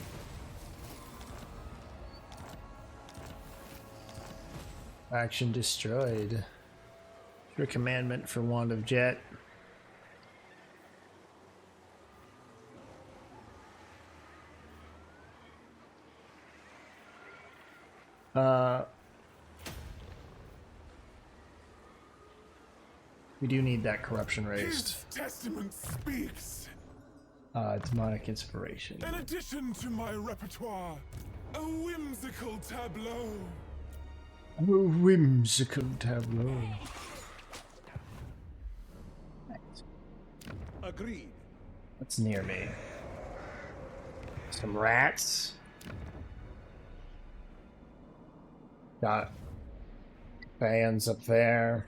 Action destroyed. Your commandment for Wand of Jet. We do need that corruption raised. His testament speaks. Demonic inspiration. An addition to my repertoire. A whimsical tableau. A whimsical tableau. Agreed. What's near me? Some rats. Got fans up there.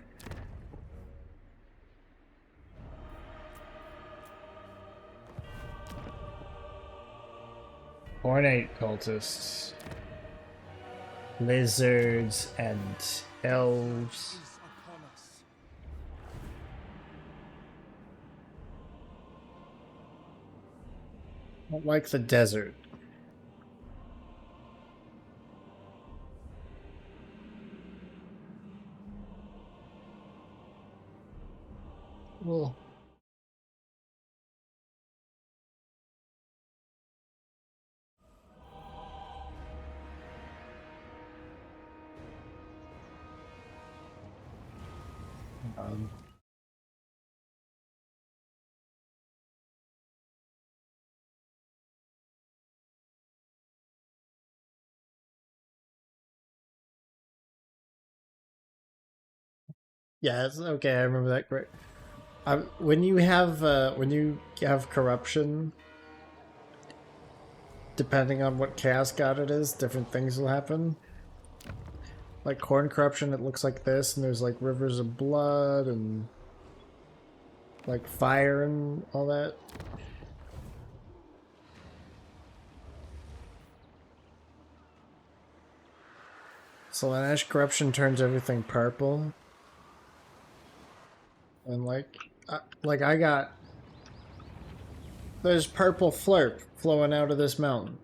Ornate cultists. Lizards and elves. Don't like the desert. Well, um, yeah, it's okay. I remember that great. When you have corruption, depending on what chaos god it is, different things will happen. Like corn corruption, it looks like this, and there's like rivers of blood and like fire and all that. Slanesh corruption turns everything purple. And I got, there's purple flurp flowing out of this mountain.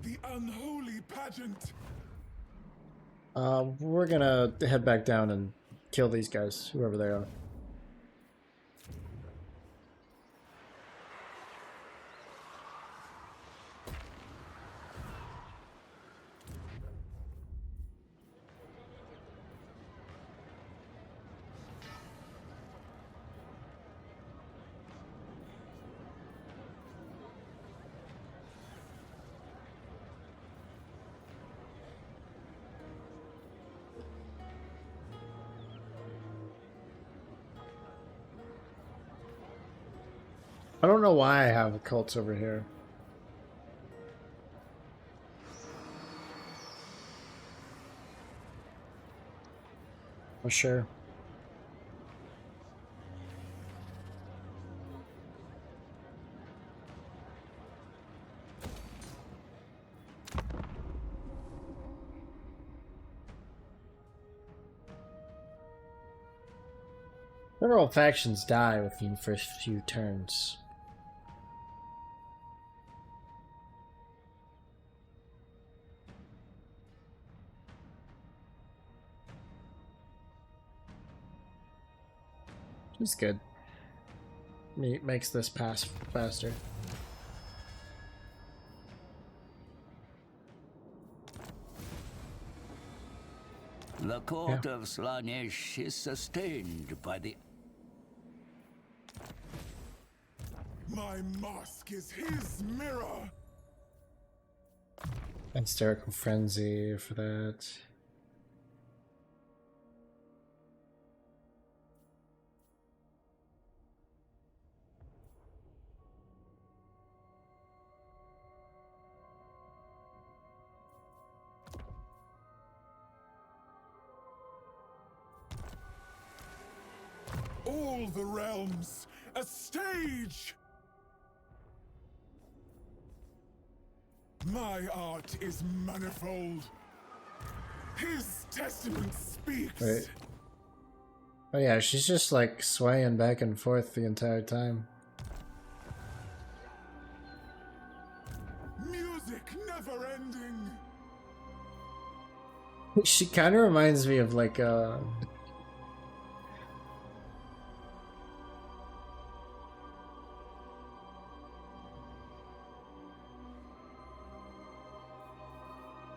The unholy pageant. We're gonna head back down and kill these guys, whoever they are. I don't know why I have cults over here. Oh, sure. Several factions die within the first few turns. It's good. It makes this pass faster. The court of Slanesh is sustained by the... My mask is his mirror. Hysterical frenzy for that. all the realms a stage. My art is manifold. His testament speaks. Right. Oh yeah, she's just like swaying back and forth the entire time. Music never ending. She kind of reminds me of like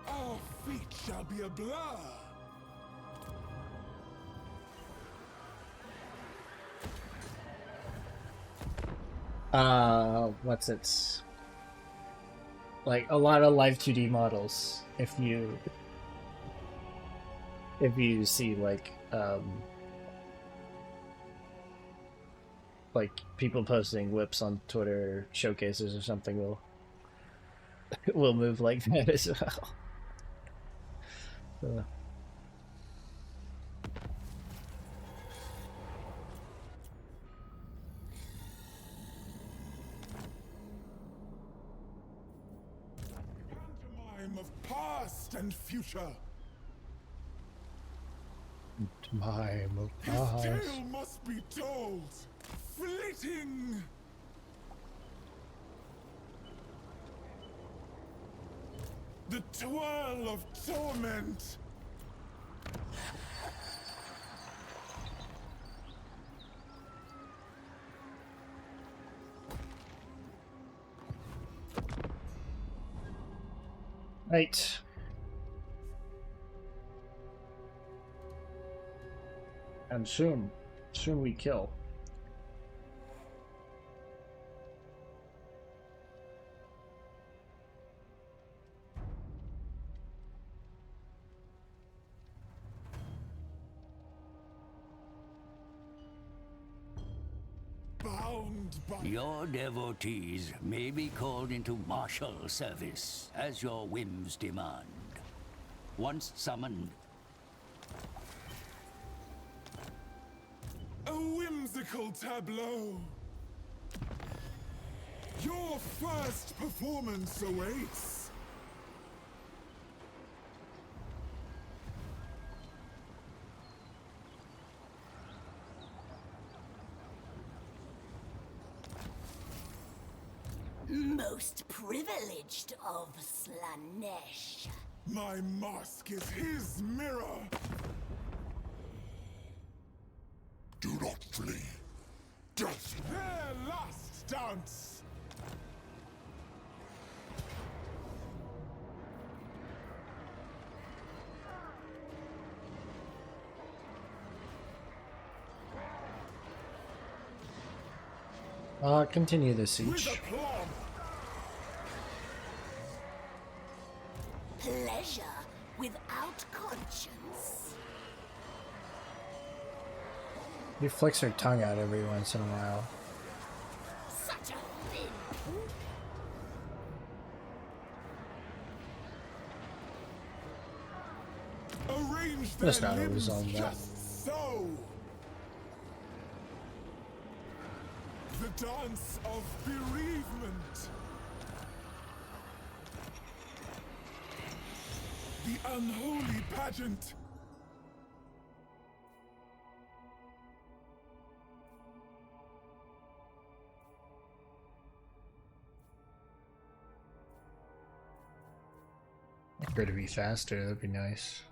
Our feet shall be a blur. what's it? Like a lot of live 2D models. If you see like people posting whips on Twitter showcases or something will move like that as well. Pantomime of past and future. Mime of His past. tale must be told. Fleeting. The twirl of torment. Right. And soon we kill. Bound by Your devotees may be called into martial service as your whims demand. Once summoned, a whimsical tableau. Your first performance awaits. Most privileged of Slanesh. My mask is his mirror. Do not flee. Just their last dance. Continue the With siege. aplomb. Pleasure without conscience. He flicks her tongue out every once in a while. Such a thin. Arrange That's their not always limbs on that. just so. The dance of bereavement. The unholy pageant. For it to be faster, that'd be nice.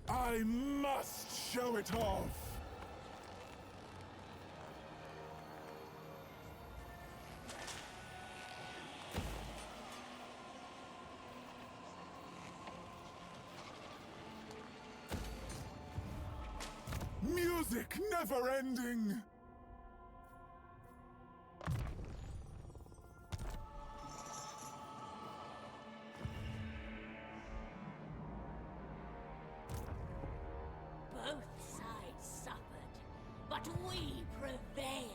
I must show it off. Music never ending. Both sides suffered, but we prevailed.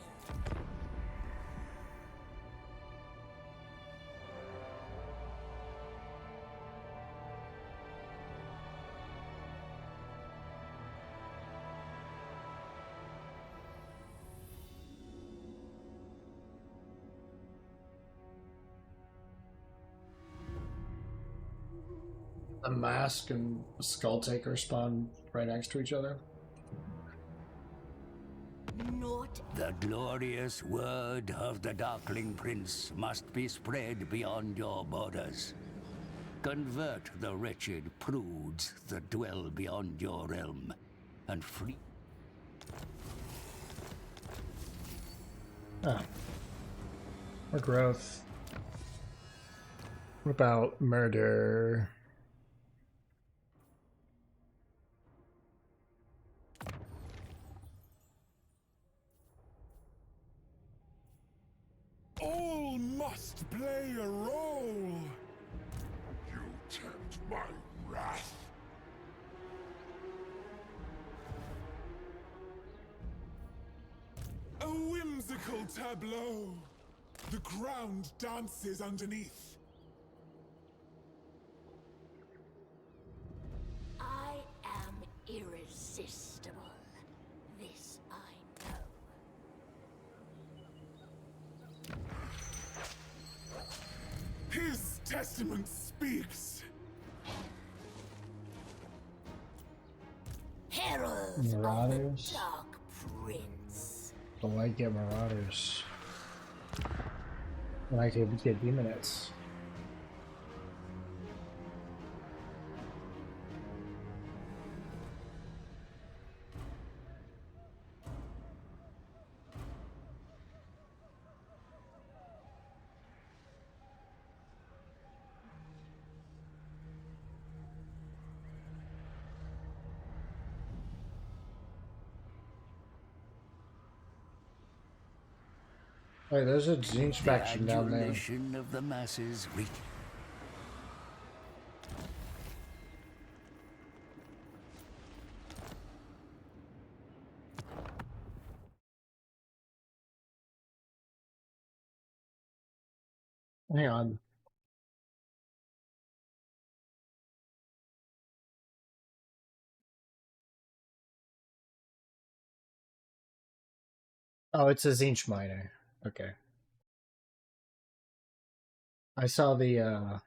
The mask and skull taker spawn right next to each other. Not The glorious word of the Darkling Prince must be spread beyond your borders. Convert the wretched prudes that dwell beyond your realm, and free. Ah. More growth. What about murder? All must play a role. You tempt my wrath. A whimsical tableau. The ground dances underneath. I am irresistible. This I know. His testament speaks. Heralds of Marauders. the Dark Prince. The White get Marauders. And I could get Demonites. Wait, there's a Zinch faction down there. Adulation of the masses reach. Hang on. Oh, it's a Zinch miner. Okay. I saw the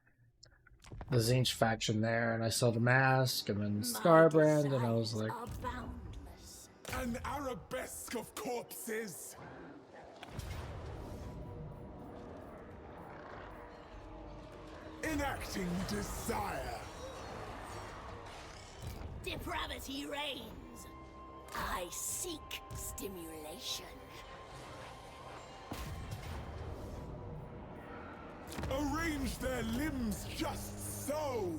Zinch faction there, and I saw the mask, and then Scarbrand, and I was like, Are boundless. An arabesque of corpses. Enacting desire. Depravity reigns. I seek stimulation. Arrange their limbs just so.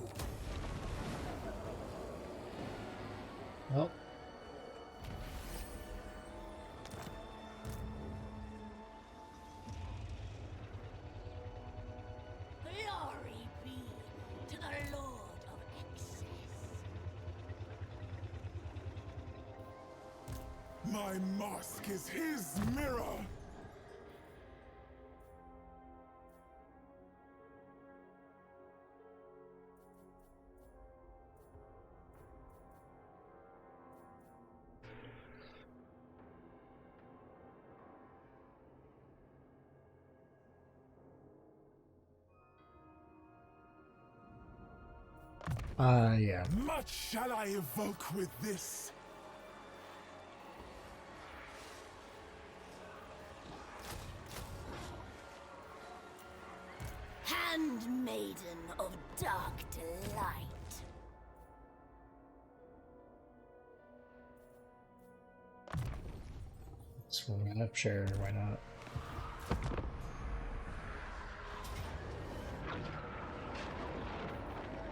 well, Glory be to the Lord of Excess. My mask is his mirror. yeah. Much shall I evoke with this. Handmaiden of dark delight. It's Rapture, why not?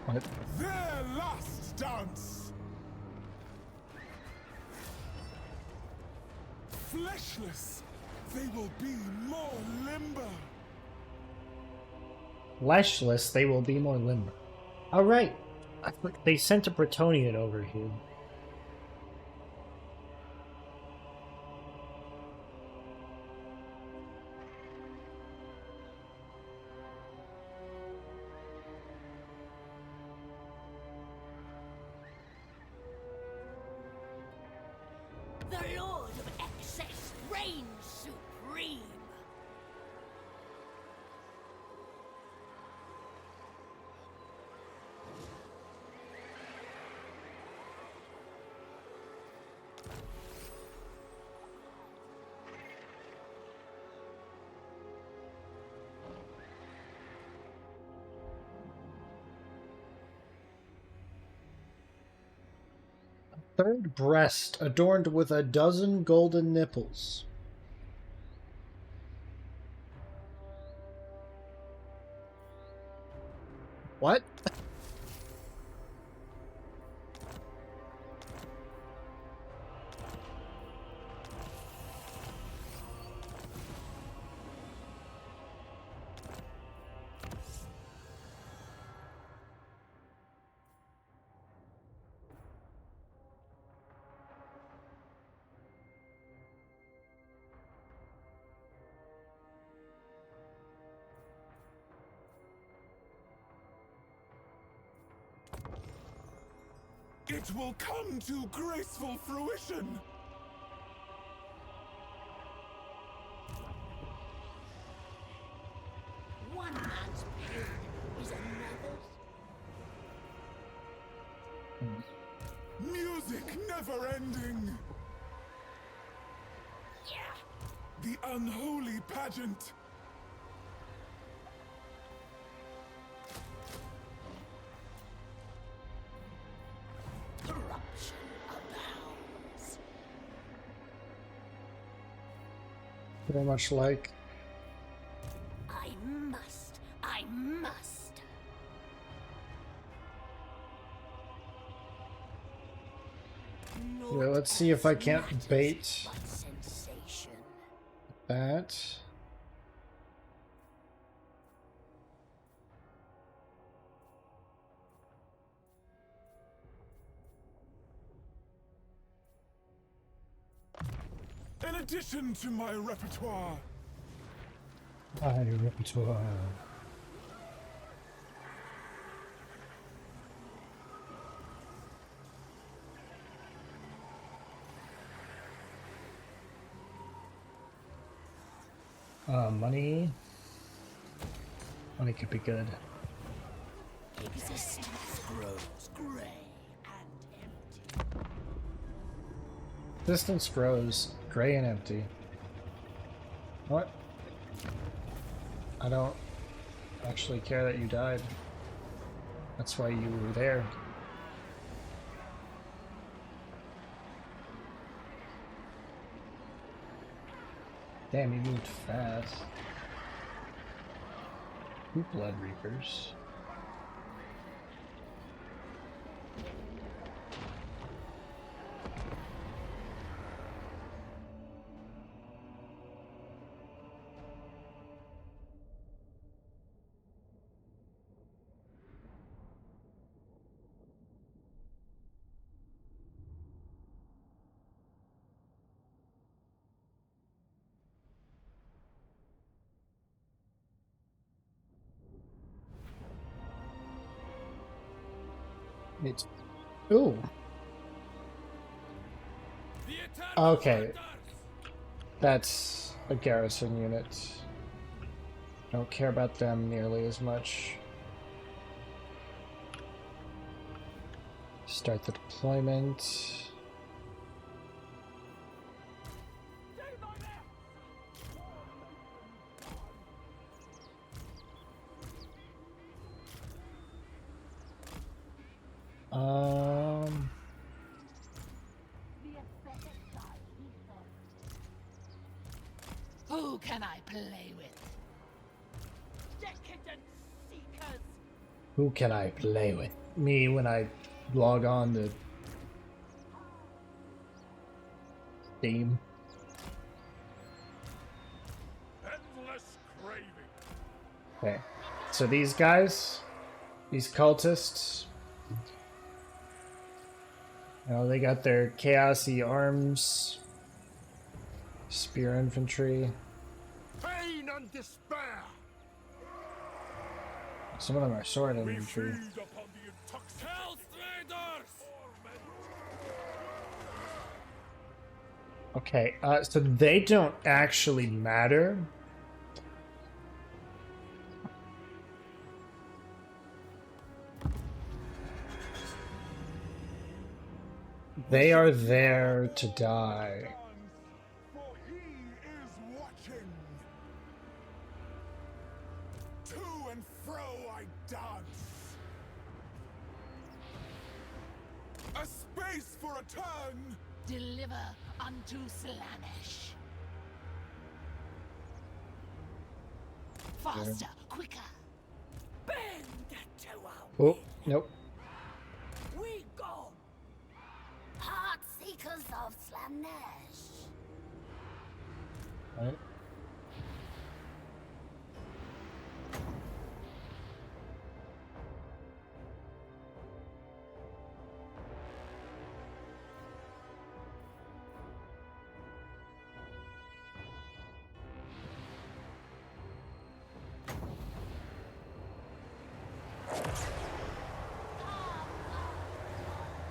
What? Their last dance. Fleshless, they will be more limber. Fleshless, they will be more limber. Alright. They sent a Bretonian over here. The Lord of Excess reigns supreme. Third breast adorned with a dozen golden nipples. What? It will come to graceful fruition. One man's pain is another's. Music never ending. The unholy pageant. Corruption abounds. Very much like. I must. Yeah, let's see if I can't bait But sensation. that. In addition to my repertoire. My repertoire. Money. Money could be good. Existence grows grey and empty. Distance grows gray and empty. What? I don't actually care that you died. That's why you were there. Damn, you moved fast. 2 blood reapers. It's ooh. Okay. That's a garrison unit. Don't care about them nearly as much. Start the deployment. Who can I play with? Decadent seekers! Who can I play with? Me when I log on to Steam. Endless craving. Okay. So these guys, these cultists, you know, they got their chaosy arms, spear infantry. Pain and despair. Some of them are sword We infantry. feed upon the intoxicating. Okay, so they don't actually matter. They are there to die. For he is watching. To and fro I dance. A space for a return! Deliver unto Slaanesh. Faster, quicker. Bend to our Oh, nope. we go. Heart seekers of Slaanesh. Right.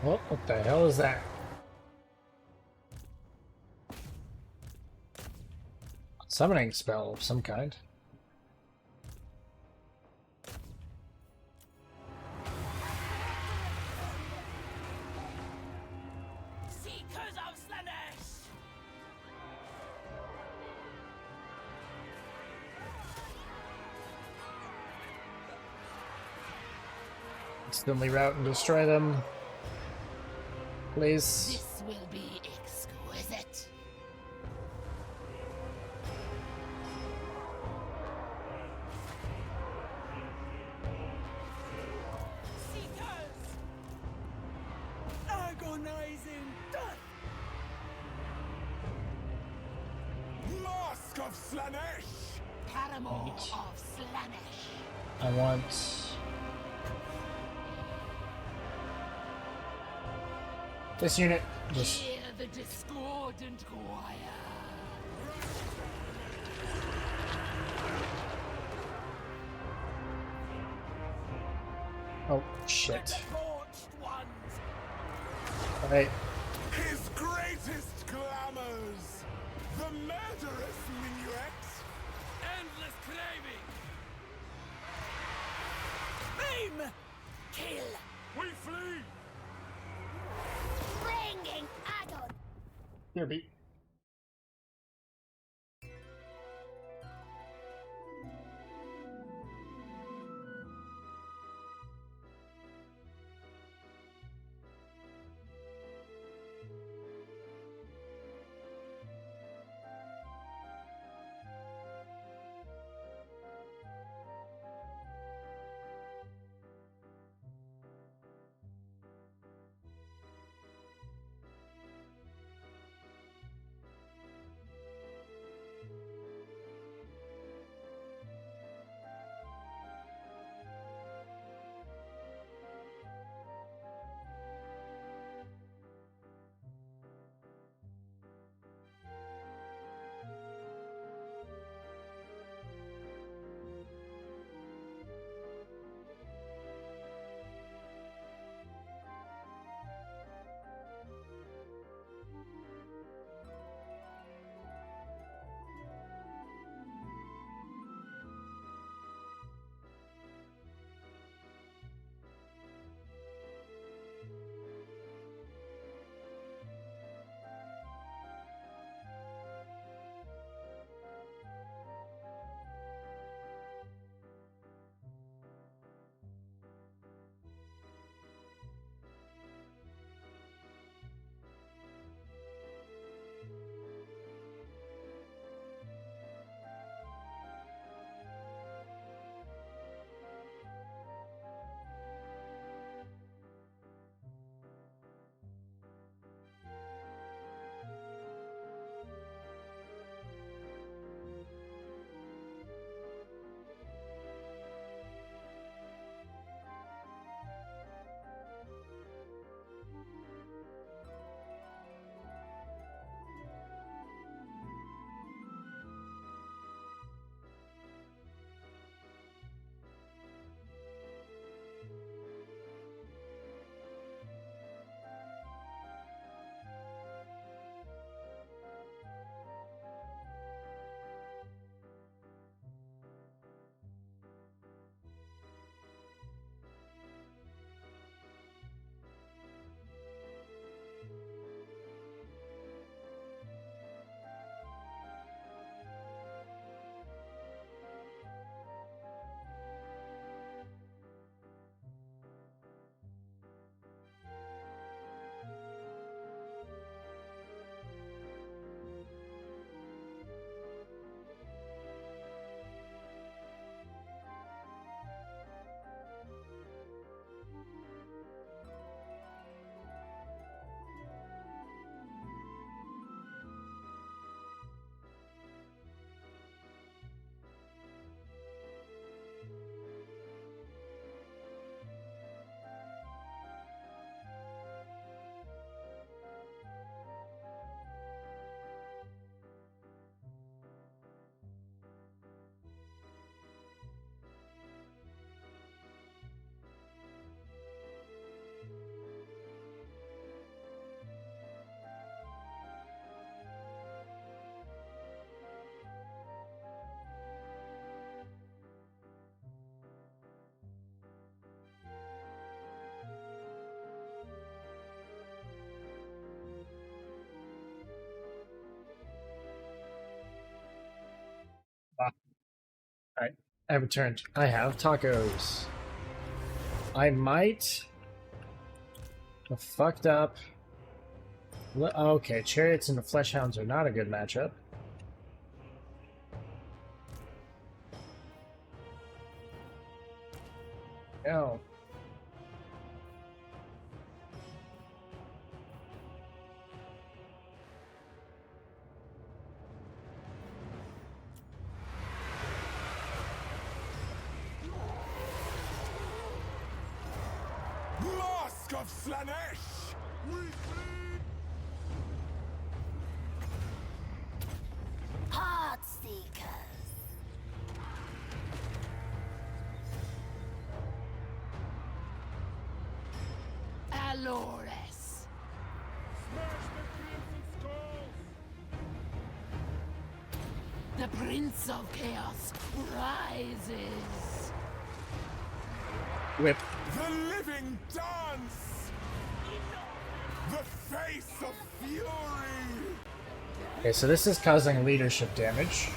Oh, what the hell is that? Summoning spell of some kind. Seekers of Slaanesh. Instantly route and destroy them. Please. This will be exquisite. Seekers. Agonizing death. Mask of Slaanesh! Paramour Right. of Slaanesh. I want this unit. Just Hear the discordant choir. oh shit. The torched ones. Alright. His greatest glamours! The murderous minuet! Endless craving. Aim. Kill. We flee! Bringing Adon. Here, beat. Alright, I returned. I have tacos. I might have fucked up. Okay, chariots and the fleshhounds are not a good matchup. No. Mask of Slanesh! Heartseekers. Alores. The Prince of Chaos rises. Whip. The living dance! The face of fury! Okay, so this is causing leadership damage.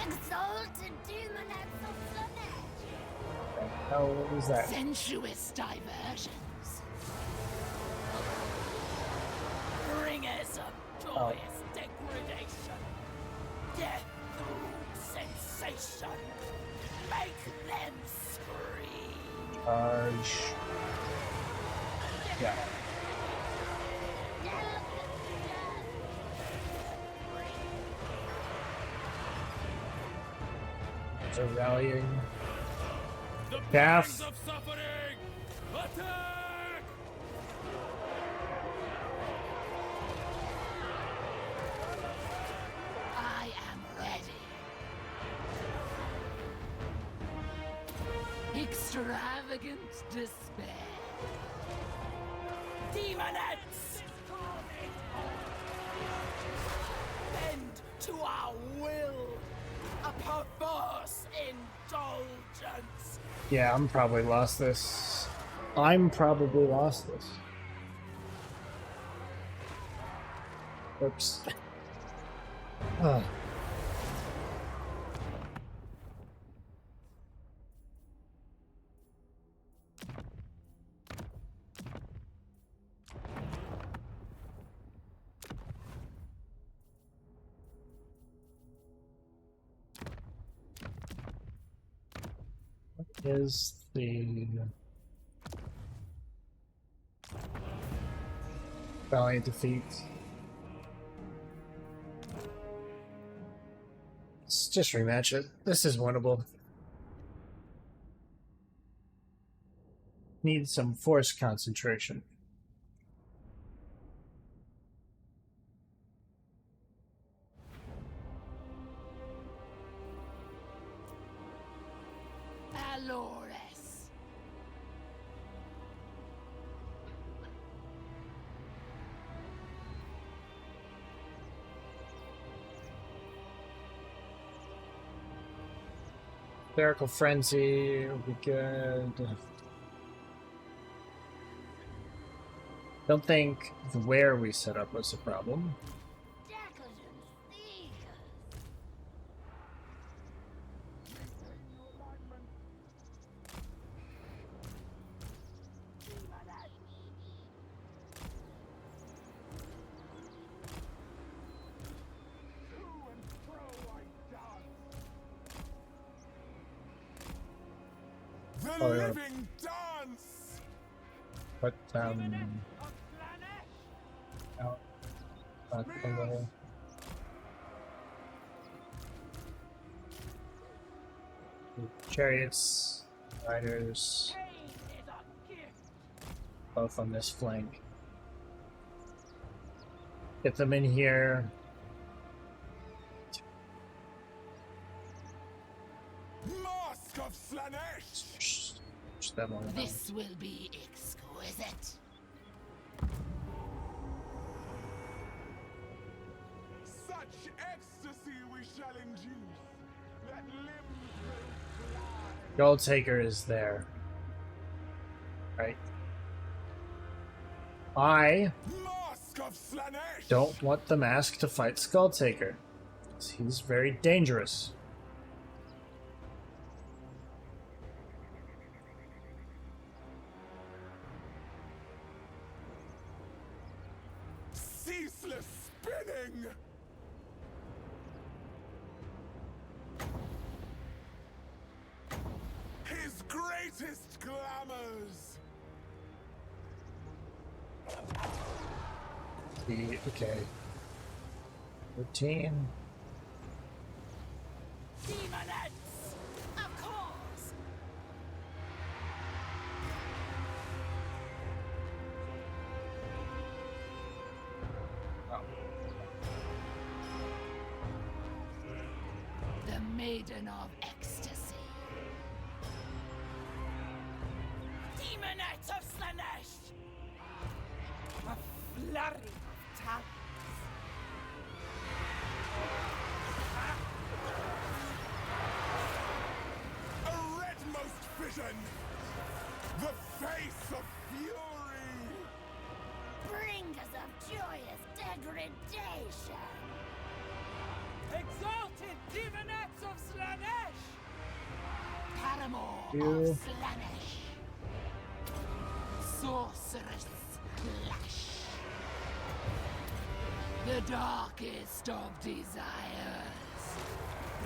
Exalted demonets of Slanesh. Oh, what was that? Sensuous diversions. Bringers of joyous degradation. Death through sensation. Make them scream. Charge. Yeah. So rallying. Calf. of suffering! Attack! I am ready. Extravagant despair. Demonettes! Bend to our will. A perverse indulgence. Yeah, I'm probably lost this. I'm probably lost this. Oops. Ugh. What is the valiant defeat? Let's just rematch it. This is winnable. Need some force concentration. Alores. Clerical Frenzy will be good. Don't think where we set up was a problem. Decadent seekers. The Oh, yeah. living dance! But out back a little. Chariots, riders, both on this flank. Get them in here. Mask of Slanesh! Push them all around. This will be exquisite. Such ecstasy we shall induce, that limbs will fly. Gold Taker is there. Right. I Mask of Slanesh! don't want the mask to fight Skull Taker. He's very dangerous. Ceaseless spinning! His greatest glamours! Okay. 13. Demonettes! Of course! The Maiden of Ecstasy. Demonettes of Slanesh! A flurry of talents. A redmost vision! The face of fury! Bringers of joyous degradation! Exalted demonettes of Slanesh! Paramour You. of Slanesh. Sorceress Clash. The darkest of desires.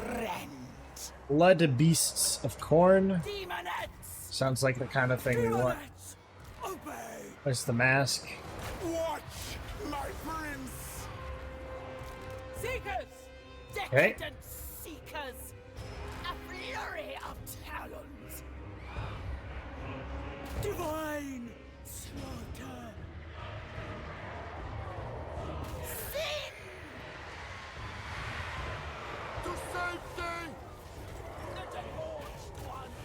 Rent. Blood Beasts of Corn. Demonettes! Sounds like the kind of thing we want. Demonettes! Obey! There's the mask. Watch, my prince! Seekers! Okay. Decadent seekers! A flurry of talons! Divine slaughter! Sin! To safety! The debauched ones!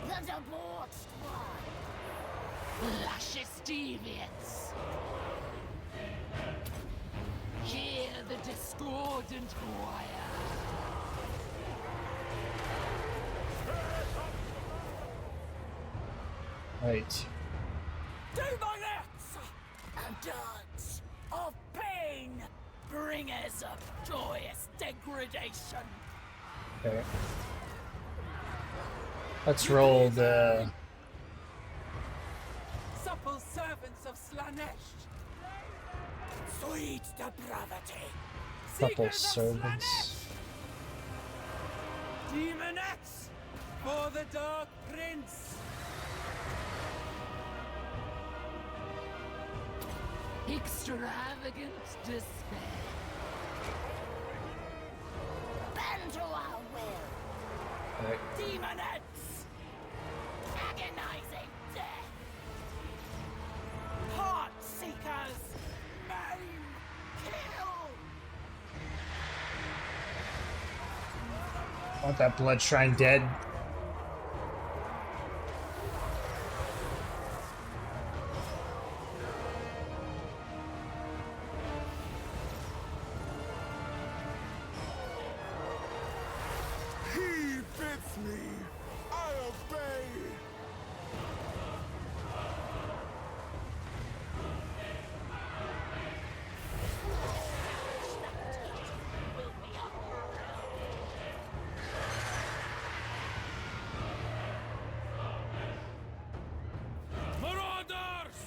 The debauched ones! Luscious deviants. Hear the discordant choir. Right. Demonettes! A dance of pain! Bringers of joyous degradation! Okay. Let's roll the. Supple servants of Slanesh! Sweet depravity! Couple Seekers of servants. Slanesh! Demonettes! For the Dark Prince! Extravagant despair. Bend to our will! Right. Demonettes! Agonizing death! Heart seekers! Maim! Kill! Want that blood shrine dead? He bids me! I obey! Marauders!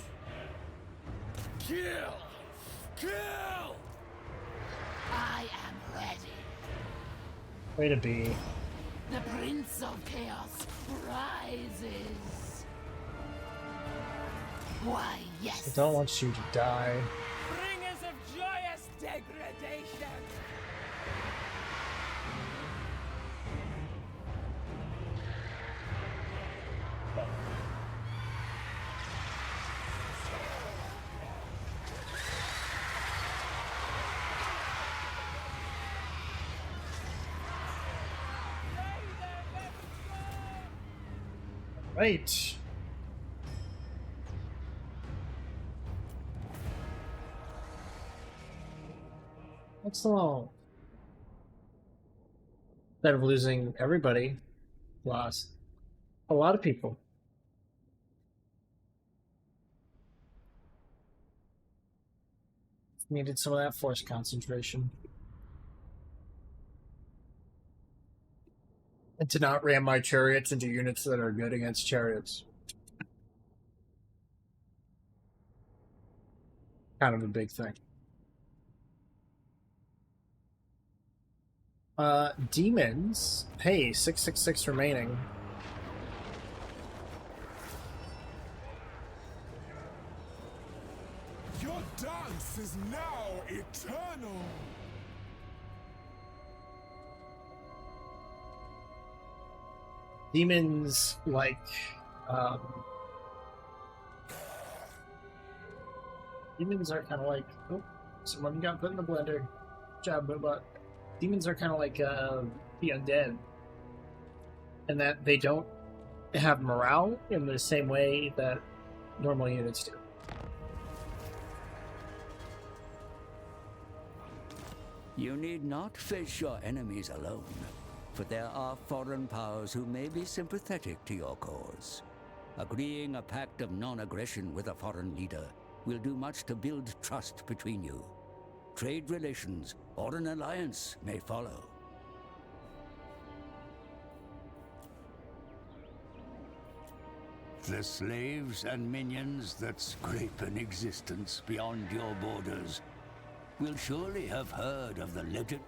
Kill! Kill! I am ready. Way to be. The Prince of Chaos rises. Why, I yes. don't want you to die. Bringers of joyous degradation! Right. What's wrong? Instead of losing everybody, lost a lot of people. Needed some of that force concentration. to not ram my chariots into units that are good against chariots. Kind of a big thing. Demons. Hey, 666 remaining. Your dance is now eternal. Demons demons are kind of like, oh, someone got put in the blender. Good job, Boobot. Demons are kind of like the undead, in that they don't have morale in the same way that normal units do. You need not face your enemies alone, for there are foreign powers who may be sympathetic to your cause. Agreeing a pact of non-aggression with a foreign leader will do much to build trust between you. Trade relations or an alliance may follow. The slaves and minions that scrape an existence beyond your borders will surely have heard of the legend.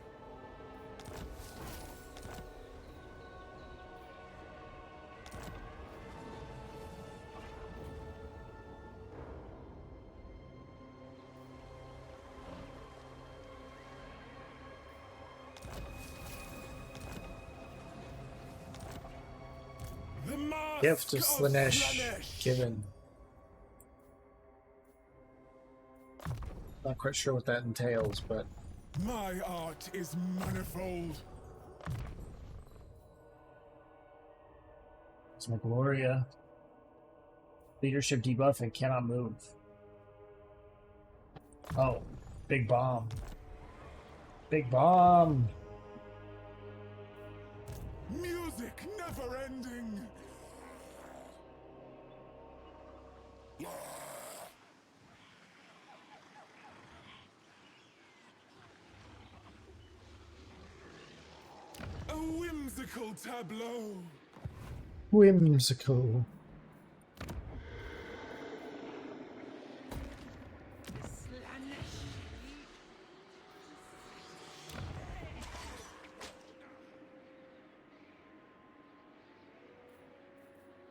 The mask Gift of Slanesh given. Not quite sure what that entails, but My art is manifold. it's my Gloria. Leadership debuff and cannot move. Oh, big bomb. Big bomb. Music never ending. A whimsical tableau. Whimsical.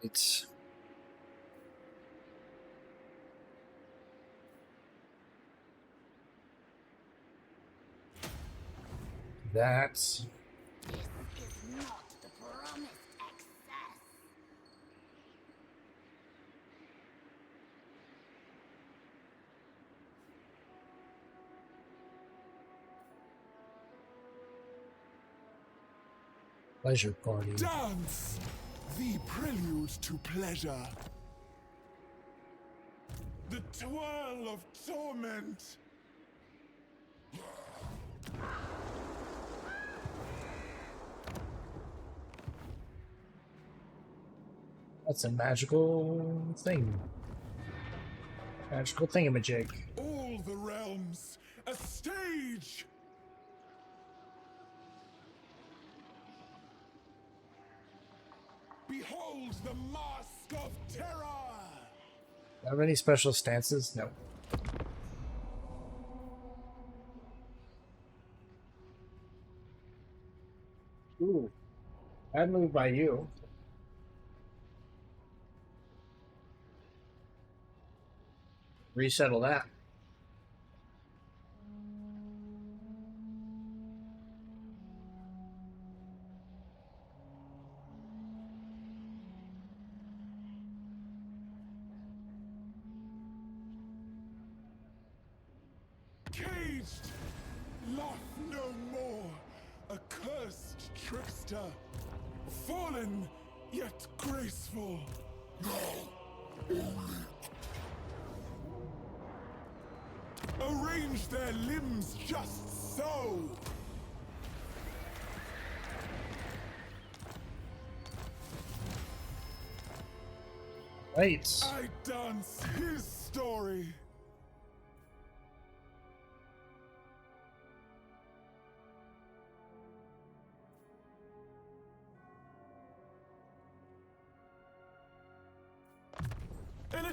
It's that's This is not the promised excess. pleasure party. Dance, the prelude to pleasure. The twirl of torment. That's a magical thing. Magical thingamajig. All the realms, a stage. Behold the mask of terror. Have any special stances? No. Ooh. Bad move by you. Resettle that. Caged, laugh no more, accursed trickster, fallen yet graceful. Arrange their limbs just so. Right. I dance his story.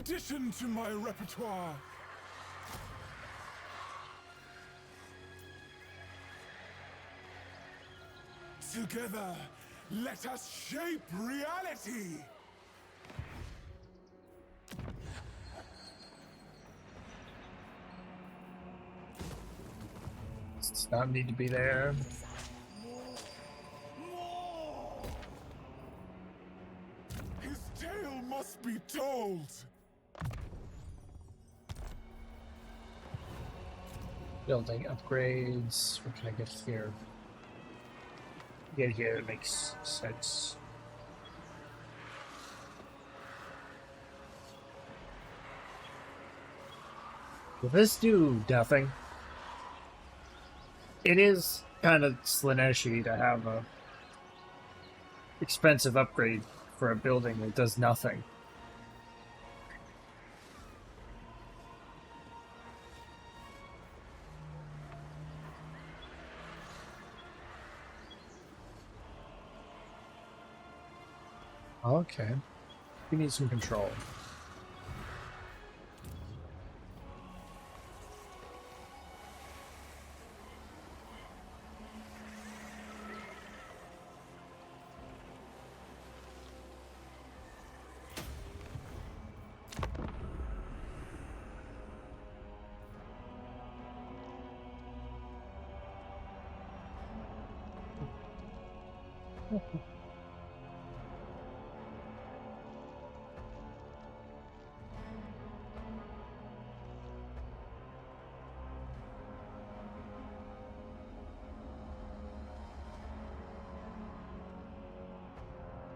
addition to my repertoire. Together, let us shape reality. Does not need to be there. His tale must be told. Building upgrades. What can I get here? Get here, it makes sense. Will this do nothing? It is kind of Slaneshi to have a expensive upgrade for a building that does nothing. Okay. We need some control.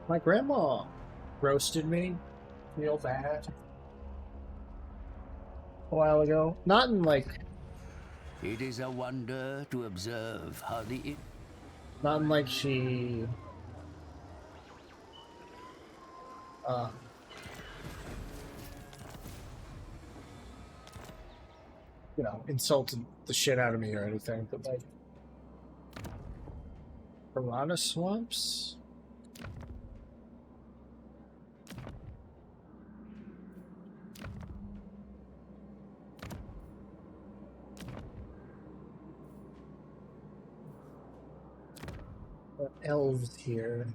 My grandma roasted me real bad a while ago. Not in like, It is a wonder to observe how the not in like she, you know, insulted the shit out of me or anything, but like, piranha swamps? Elves here.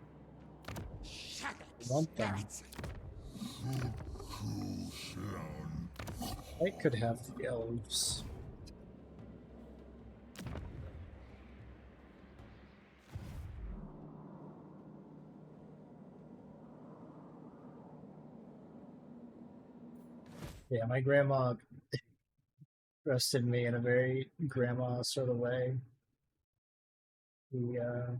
I want them. I could have the elves. Yeah, my grandma roasted me in a very grandma sort of way. The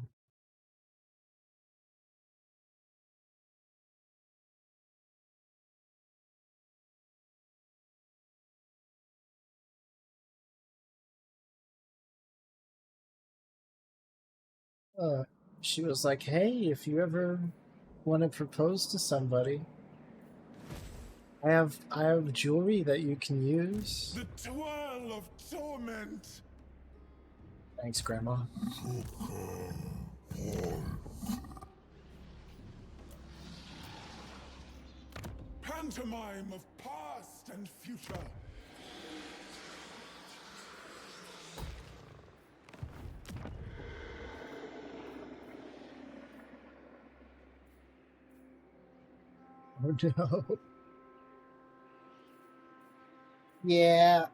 she was like, "Hey, if you ever want to propose to somebody, I have jewelry that you can use." The twirl of torment. Thanks, Grandma. Pantomime of past and future. Oh no. Yeah.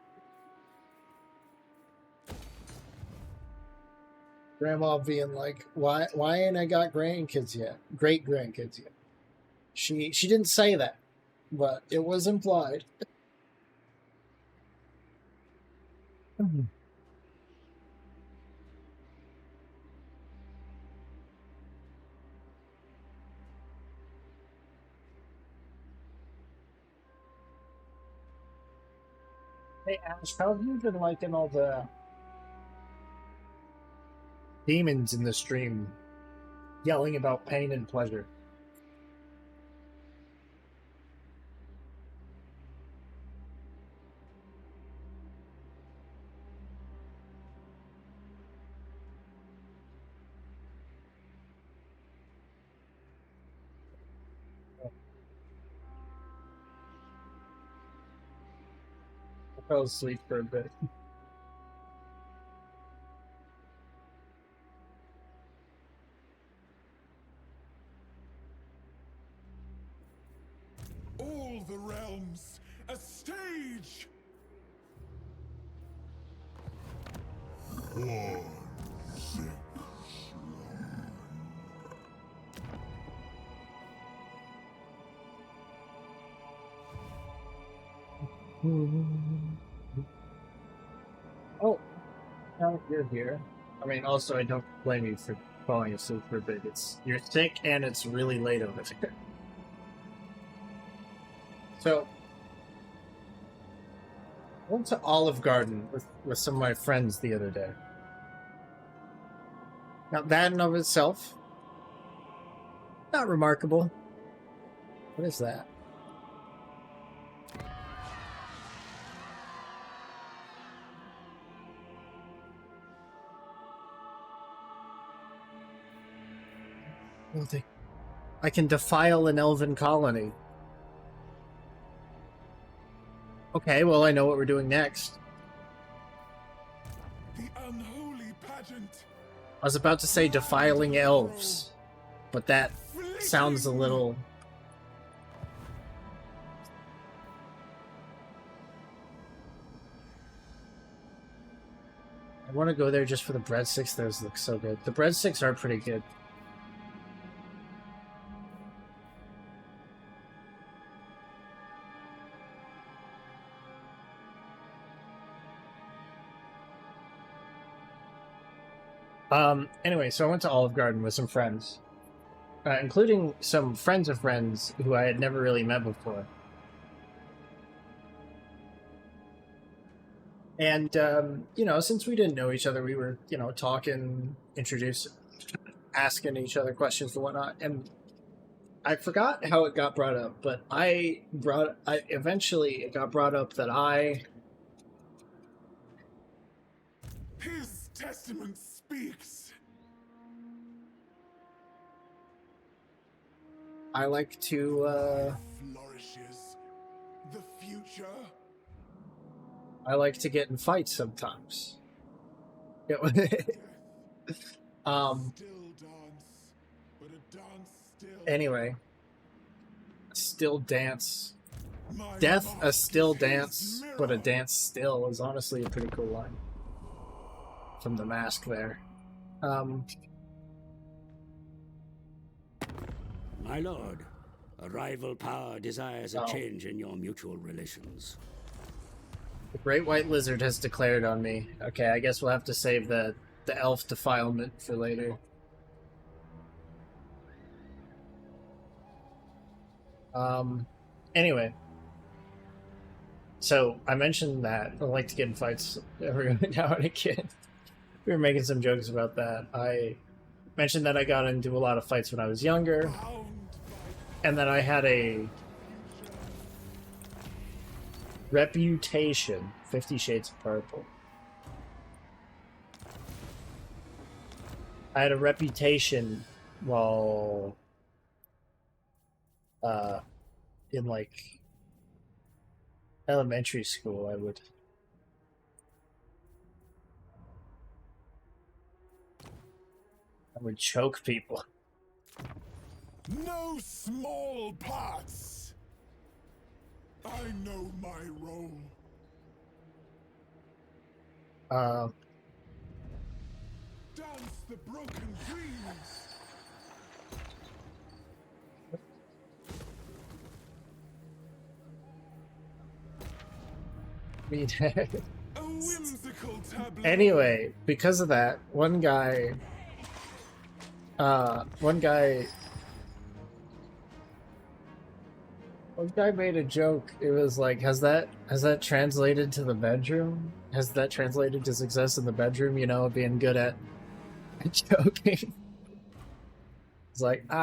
Grandma being like, why ain't I got grandkids yet? Great grandkids yet. She didn't say that, but it was implied. Hey Ash, how have you been liking all the demons in the stream yelling about pain and pleasure? fell asleep for a bit. All the realms, a stage! One, six, Oh, now that you're here. I mean, also, I don't blame you for falling asleep for a bit. You're sick and it's really late over there. So, I went to Olive Garden with some of my friends the other day. Now, that in and of itself, not remarkable. What is that? I can defile an elven colony. Okay, well, I know what we're doing next. the unholy pageant. I was about to say defiling elves, but that sounds a little... I want to go there just for the breadsticks. Those look so good. The breadsticks are pretty good. Anyway, so I went to Olive Garden with some friends, including some friends of friends who I had never really met before. And, you know, since we didn't know each other, we were, you know, talking, asking each other questions and whatnot. And I forgot how it got brought up, but eventually it got brought up that His testament speaks. I like to, Flourishes. The future. I like to get in fights sometimes. Still dance, but a dance still. Anyway, still dance. My Death, a mask still is dance, mirror. but a dance still is honestly a pretty cool line from the mask there. My lord, a rival power desires a Oh. change in your mutual relations. The Great White Lizard has declared on me. Okay, I guess we'll have to save the elf defilement for later. Anyway. So, I mentioned that I like to get in fights every now and again. We were making some jokes about that. I mentioned that I got into a lot of fights when I was younger, Bound and that I had a reputation, 50 Shades of Purple. I had a reputation while in like elementary school. I would choke people. no small parts. I know my role. Dance the broken dreams. I mean, A whimsical tableau. anyway, because of that, one guy made a joke. It was like, has that translated to the bedroom? Has that translated to success in the bedroom? You know, being good at joking. It's like, no,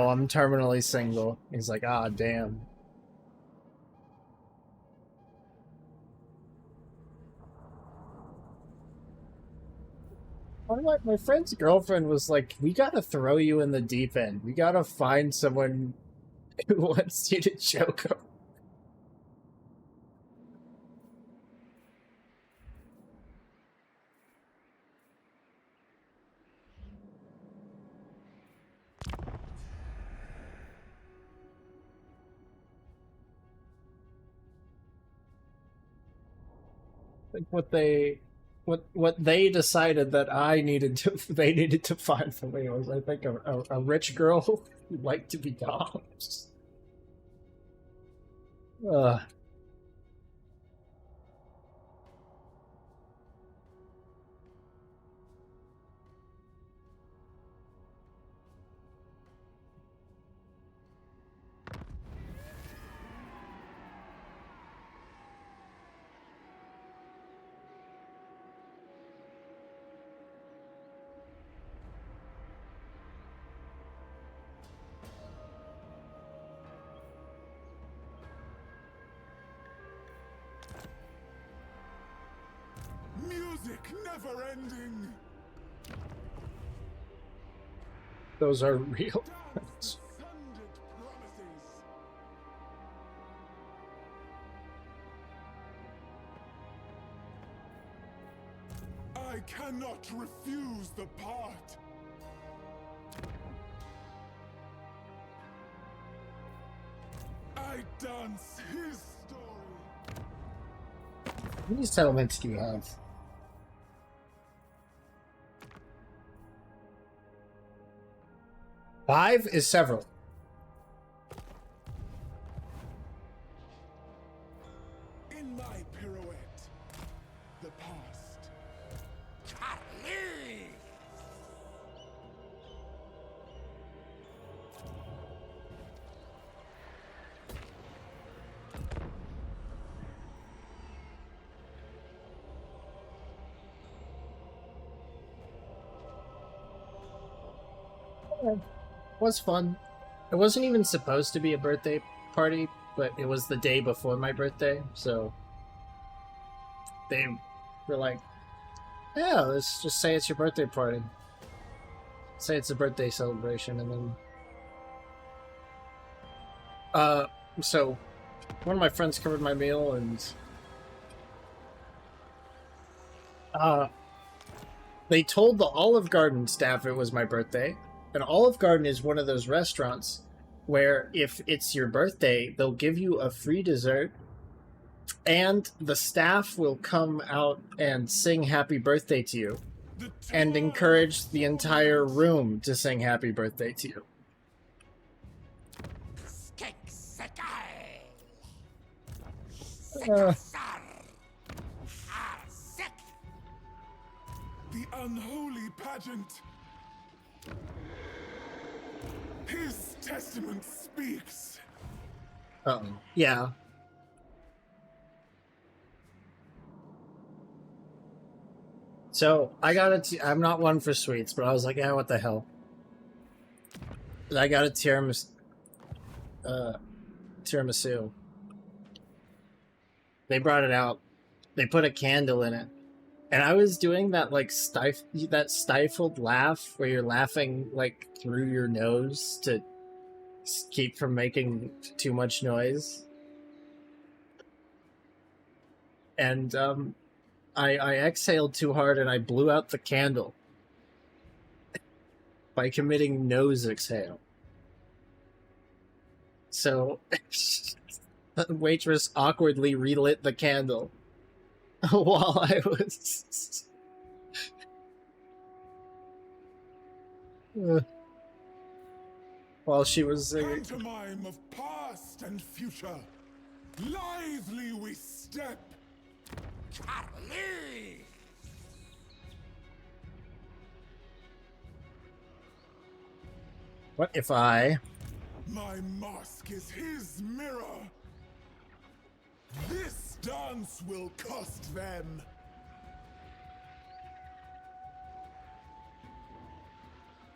I'm terminally single. He's like, damn. My friend's girlfriend was like, we gotta throw you in the deep end. We gotta find someone who wants you to choke him. Like what they decided that I needed to they needed to find for me was, I think, a rich girl who liked to be doms. Ugh. Music never ending. Those are real. Dance sundered promises. I cannot refuse the part. I dance his story. How many settlements do you have? 5 is several. In my pirouette, the past. Charlie! It was fun. It wasn't even supposed to be a birthday party, but it was the day before my birthday, so they were like, yeah, let's just say it's your birthday party. Say it's a birthday celebration, and then so one of my friends covered my meal, and they told the Olive Garden staff it was my birthday. And Olive Garden is one of those restaurants where if it's your birthday, they'll give you a free dessert, and the staff will come out and sing happy birthday to you and encourage the entire room to sing happy birthday to you. The unholy pageant. His testament speaks. Uh-oh. Yeah. So, I got it. I'm not one for sweets, but I was like, yeah, what the hell. I got a tiramisu. They brought it out. They put a candle in it. And I was doing that, like, that stifled laugh where you're laughing, like, through your nose to keep from making too much noise. And, I exhaled too hard and I blew out the candle by committing nose exhale. So, the waitress awkwardly relit the candle while I was... while she was singing. Pantomime of past and future. Lithely we step. Charlie! What if I... My mask is his mirror. This dance will cost them.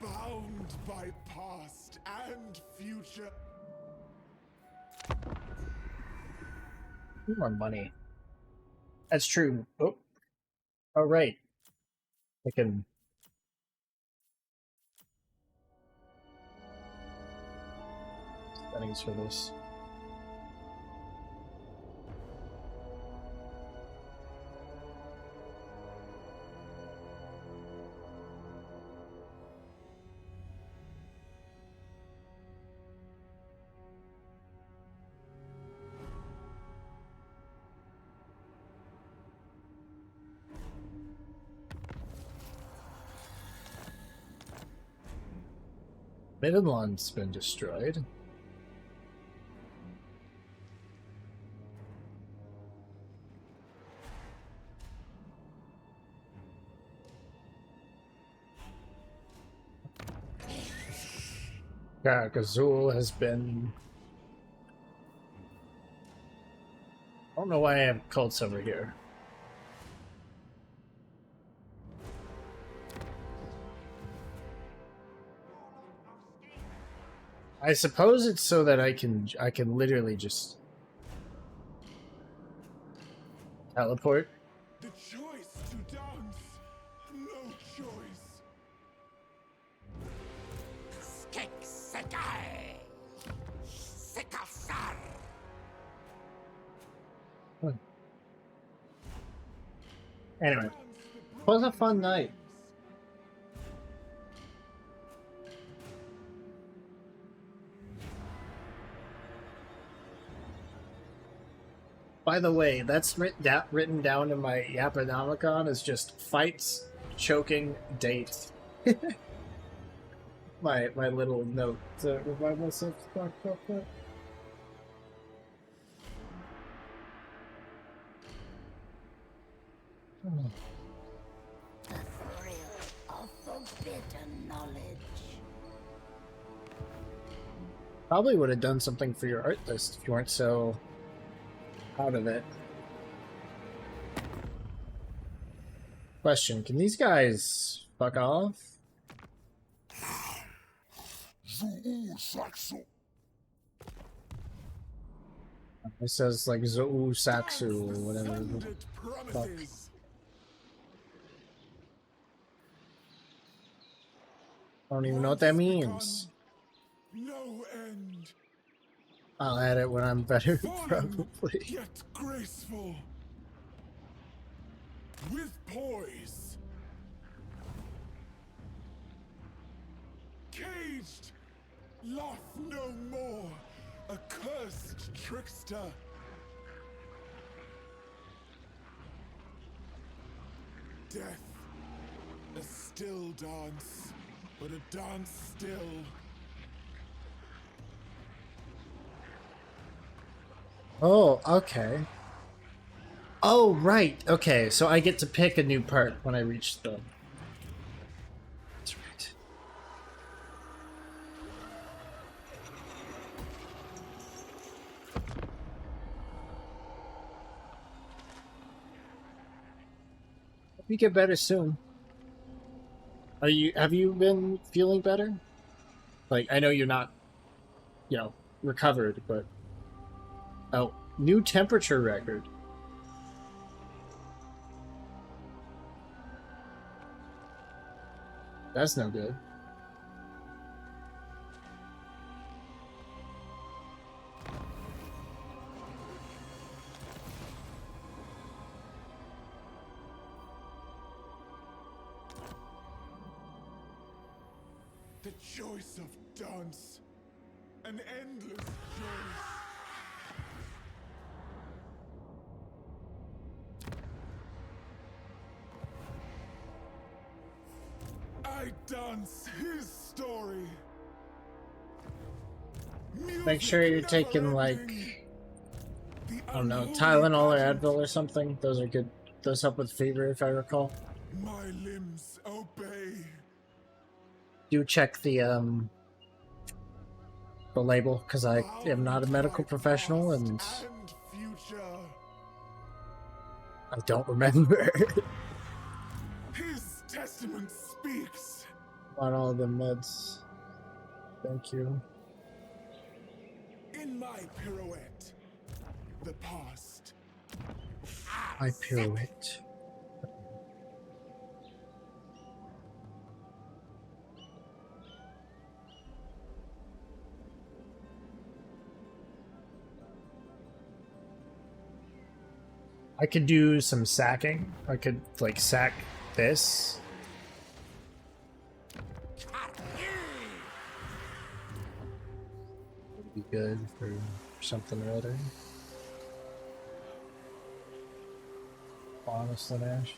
Bound by past and future. More money. That's true. Oh. Oh, right. I can... settings for this. Midland's been destroyed. Yeah, Gazul has been... I don't know why I have cults over here. I suppose it's so that I can literally just teleport. The choice to dance, no choice. Skeksekai! Sikasar! Anyway, it was a fun night. By the way, that's written down in my Yaponomicon as just fights, choking, date. my little note to remind myself to talk about that. The thrill of forbidden knowledge. Probably would have done something for your art list if you weren't so out of it. Question, can these guys fuck off? It says like Zou Saksu or whatever. Fuck. I don't even know what that means. No end. I'll add it when I'm better, Fallen, probably. yet graceful. With poise. Caged. Loth no more. A cursed trickster. Death. A still dance. But a dance still. Oh, okay. Oh, right. Okay, so I get to pick a new part when I reach the... That's right. Hope you get better soon. Have you been feeling better? Like, I know you're not, recovered, but... Oh, new temperature record. That's no good. The choice of dance. An endless choice. I dance his story. Make sure you're taking, like, I don't know, Tylenol or Advil or something. Those are good. Those help with fever, if I recall. My limbs obey. Do check the label, because I am not a medical professional, and future. I don't remember. His testament speaks. On all the meds. Thank you. In my pirouette, the past. My pirouette. I could do some sacking. I could, like, sack this. Would be good for something or other. Honest and Ash.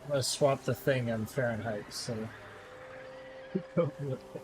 gonna swap the thing on Fahrenheit, so go with it.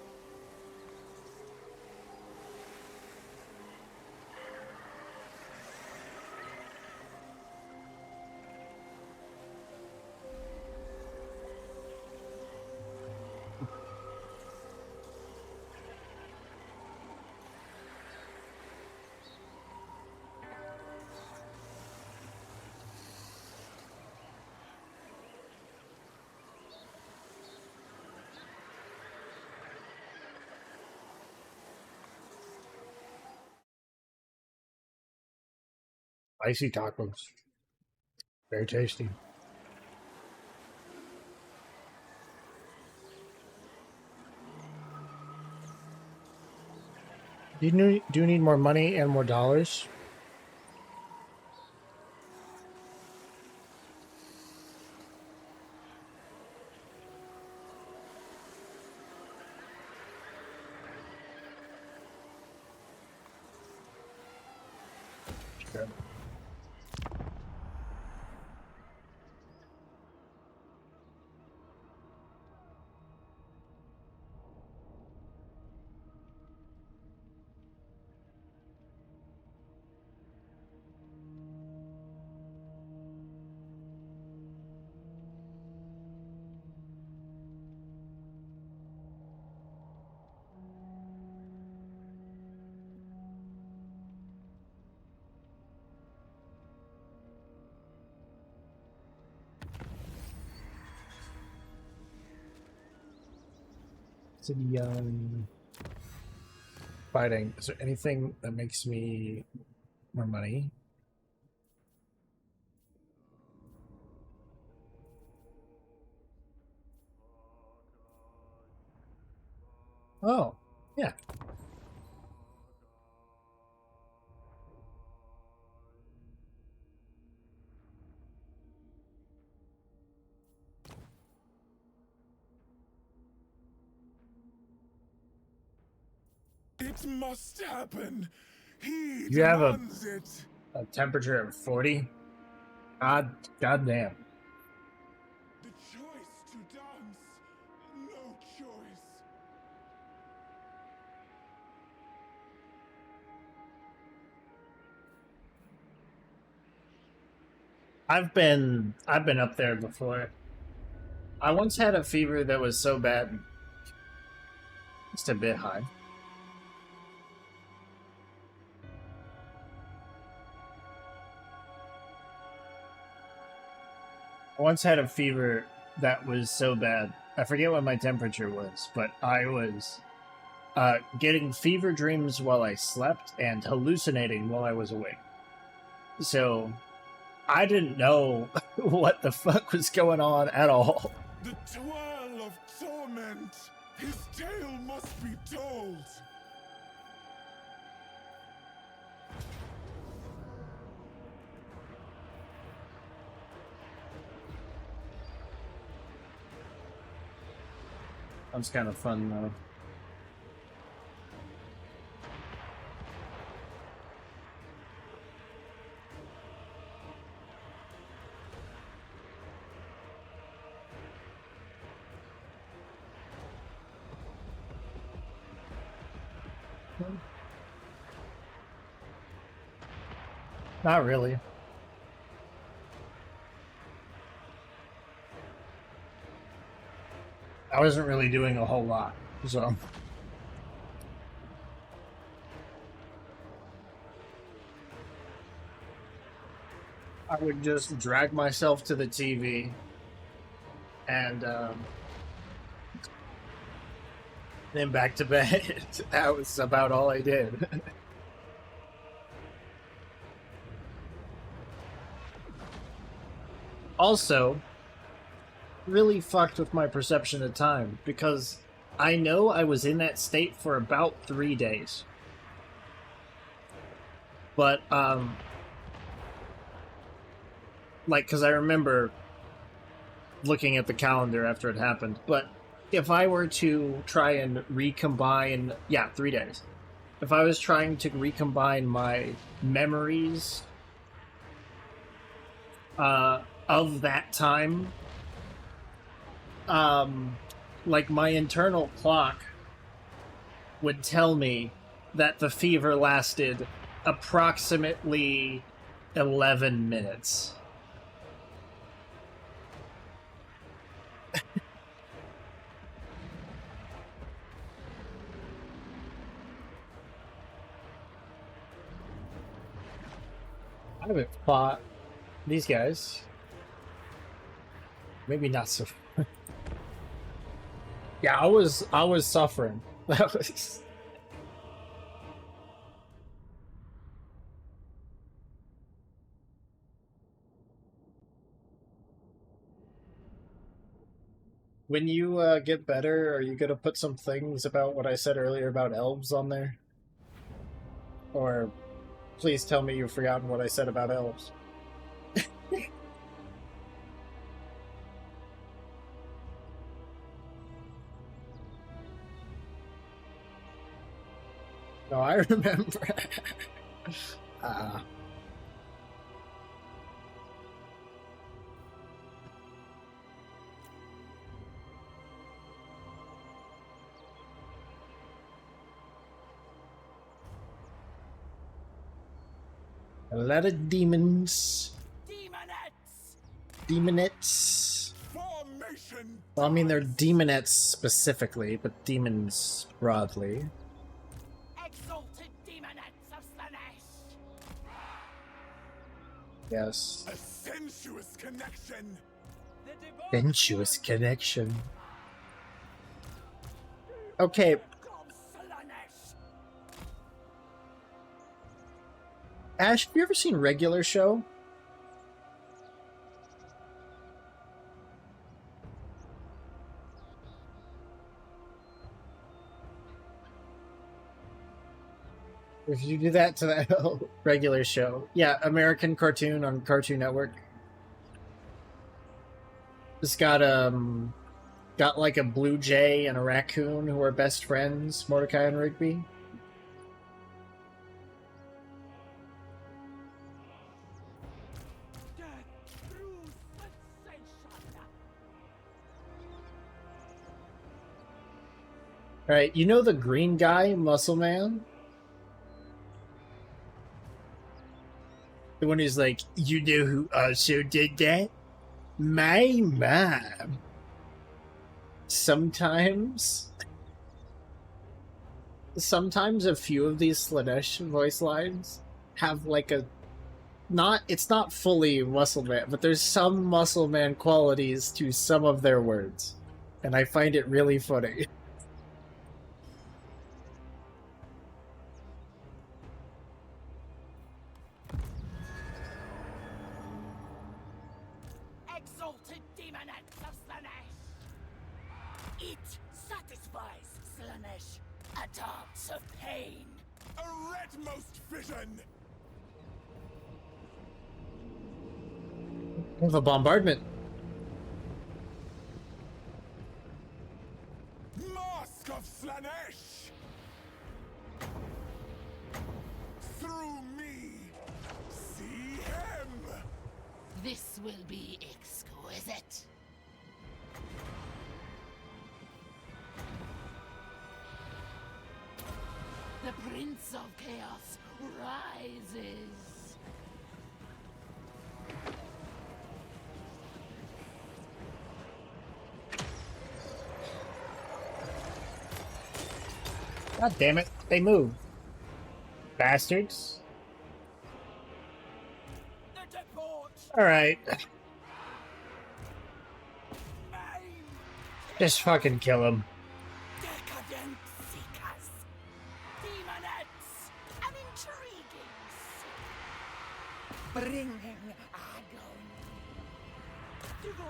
Spicy tacos. Very tasty. Do you need more money and more dollars? Sure. To the fighting. Is there anything that makes me more money? Oh, yeah. It must happen. He You have demands it. a temperature of 40? God damn. The choice to dance. No choice. I've been up there before. I once had a fever that was so bad, just a bit high. I once had a fever that was so bad. I forget what my temperature was, but I was getting fever dreams while I slept and hallucinating while I was awake. So I didn't know what the fuck was going on at all. The twirl of torment. His tale must be told. That's kind of fun, though. Not really. I wasn't really doing a whole lot, so. I would just drag myself to the TV and then back to bed. That was about all I did. Also, really fucked with my perception of time because I know I was in that state for about 3 days. But, like, because I remember looking at the calendar after it happened. But if I were to try and recombine, 3 days. If I was trying to recombine my memories of that time like my internal clock would tell me that the fever lasted approximately 11 minutes. I haven't fought these guys. Maybe not so. Yeah, I was suffering. That was. When you get better, are you gonna put some things about what I said earlier about elves on there? Or please tell me you've forgotten what I said about elves. No, I remember. A lot of demons. Demonettes! Demonettes. Formation. Well, I mean, they're demonettes specifically, but demons broadly. Exalted demonettes of Slanesh! Yes. A sensuous connection. The devoted Sensuous connection. Okay, Of Slanesh! Ash, have you ever seen Regular Show? If you do that to that Regular Show. Yeah, American cartoon on Cartoon Network. It's got like a blue jay and a raccoon who are best friends, Mordecai and Rigby. The true sensation! Alright, you know the green guy, Muscle Man? The one who's like, you know who also did that? My mom. Sometimes a few of these Slanesh voice lines have like it's not fully Muscle Man, but there's some Muscle Man qualities to some of their words. And I find it really funny. Exalted demonettes of Slanesh! It satisfies Slanesh. A dance of pain. A redmost vision. Of a bombardment. Mask of Slanesh. Through me, see him. This will be exquisite. The Prince of Chaos rises. God damn it, they move. Bastards. The debauch. Alright, Maim. just fucking kill him. Decadent seekers. Demonettes. An intriguing sight. Bringing agony. divine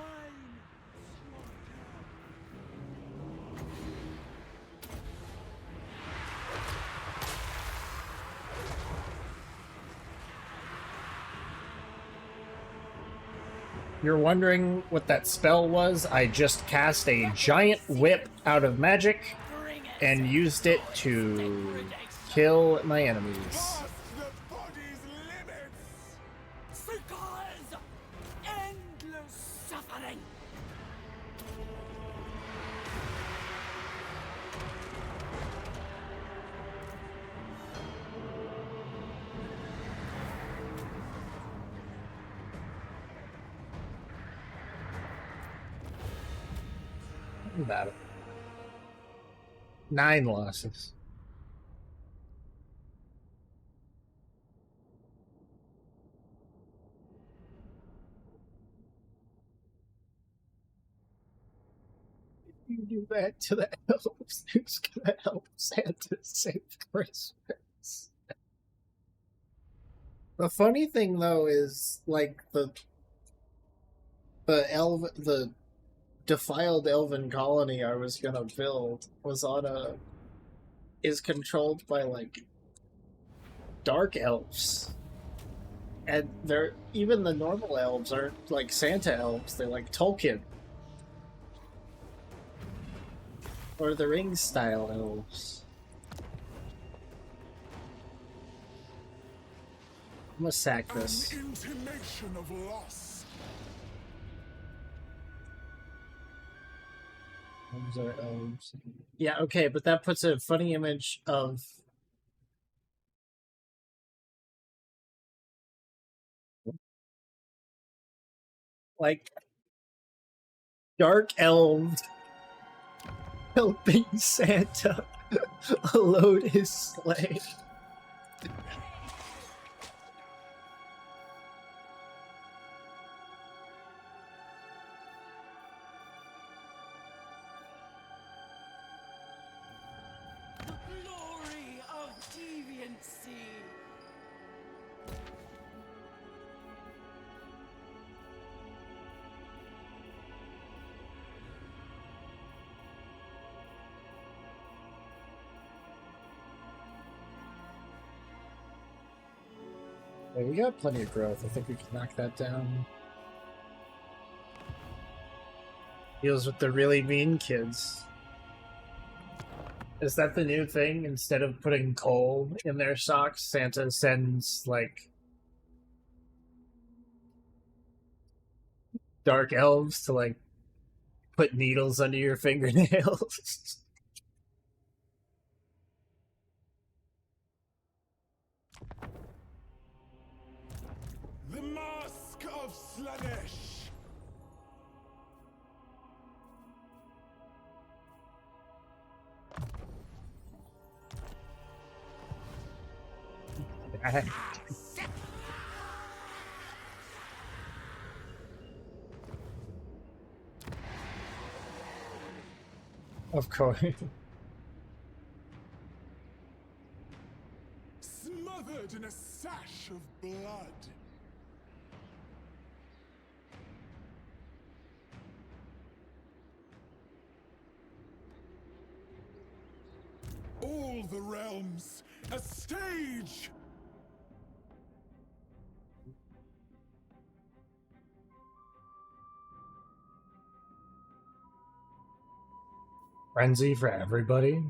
You're wondering what that spell was? I just cast a giant whip out of magic Bring it. and used it to kill my enemies. Past the body's limits. Seekers. Endless suffering. About it. 9 losses. You do that to the elves. Who's gonna help Santa save Christmas? The funny thing though is like the defiled elven colony I was gonna build is controlled by like dark elves. And they're even the normal elves aren't like Santa elves, they're like Tolkien. Or the Ring style elves. I'm gonna sack this. An intimation of loss. Elves are elves. Yeah, okay, but that puts a funny image of like dark elves helping Santa load his sleigh. The glory of deviancy. Yeah, we got plenty of growth. I think we can knock that down. Deals with the really mean kids. Is that the new thing? Instead of putting coal in their socks, Santa sends, like, dark elves to, like, put needles under your fingernails? The Mask of Slanesh. Of course. Smothered in a sash of blood. All the realms, a stage! Frenzy for everybody?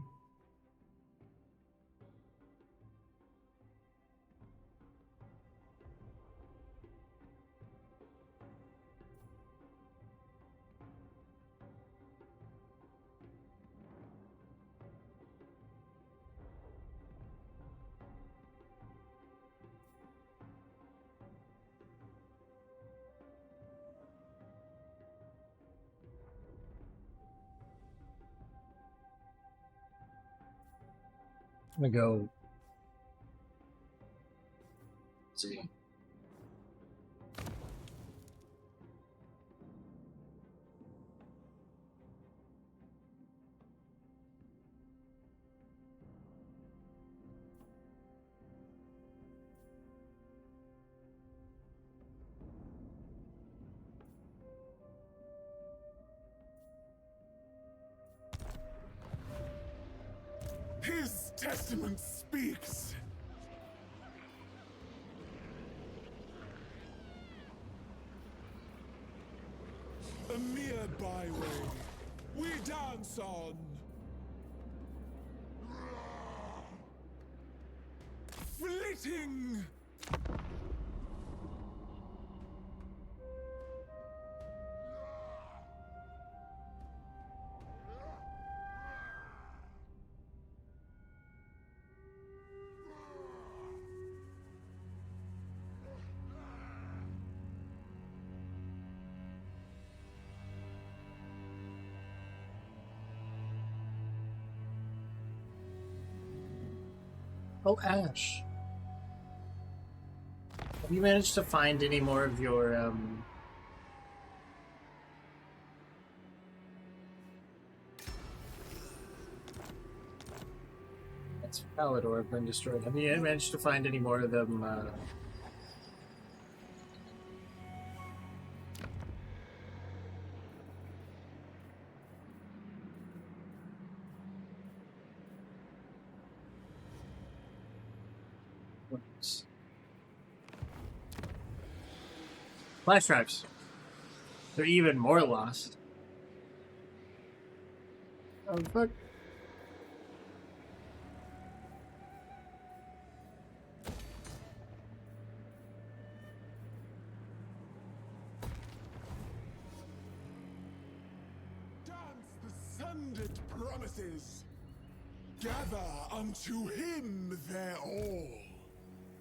I'm gonna go. Let's see. His testament speaks. A mere byway. We dance on. Flitting. Oh, Ash. Have you managed to find any more of your, That's Palador have been destroyed. Have you managed to find any more of them, flash drives? They're even more lost. Oh, fuck. Dance the sundered promises. Gather unto him their all.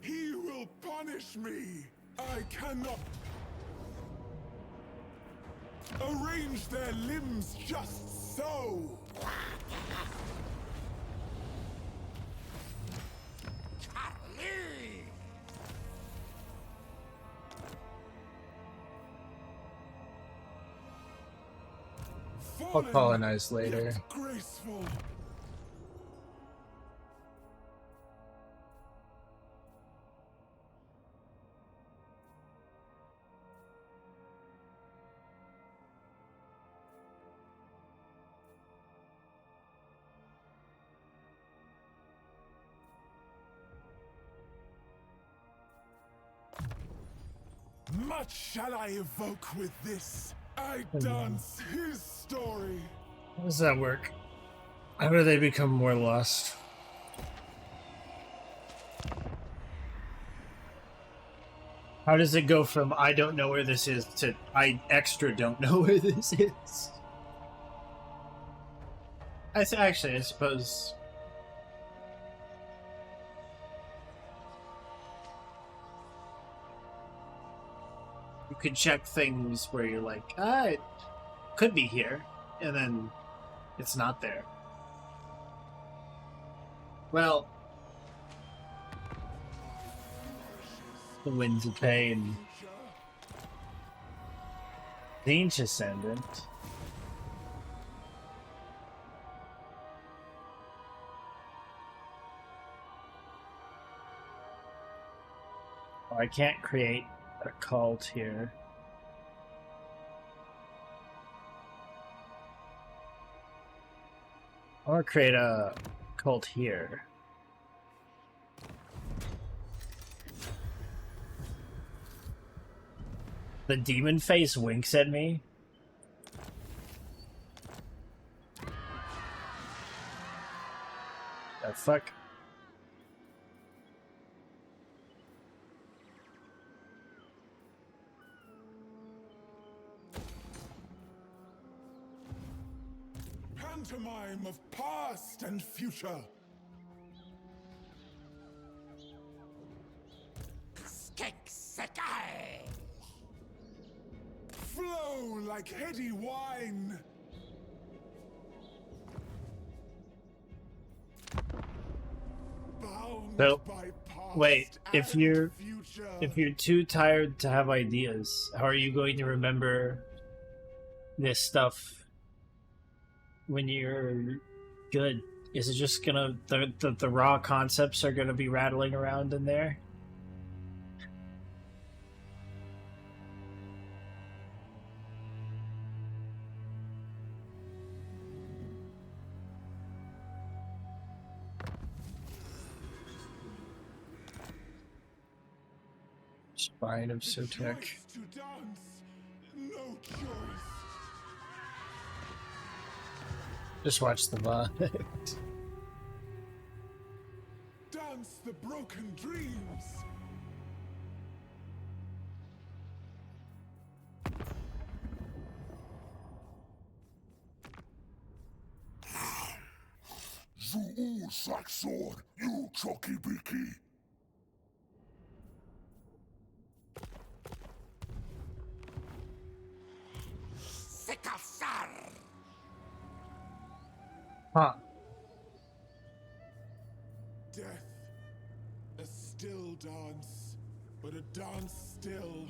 He will punish me. I cannot arrange their limbs just so. I'll colonize later. Yet graceful. Much shall I evoke with this. I dance his story. How does that work? How do they become more lost? How does it go from I don't know where this is to I extra don't know where this is? Actually, I suppose. You could check things where you're like, it could be here, and then it's not there. Well, the Winds of Pain. Zinch Ascendant. Oh, I can't create a cult here. I want to create a cult here. The demon face winks at me. The fuck? Pantomime of past and future. Flow like heady wine. Bound So, by past wait, if and you're future. too tired to have ideas, how are you going to remember this stuff when you're good? Is it just gonna the raw concepts are gonna be rattling around in there? Spine of Sotek. Choice to dance, no choice. Just watch the VOD. Dance the broken dreams. You Saxor, you chalky beaky. Huh. Death still dance, but a dance still.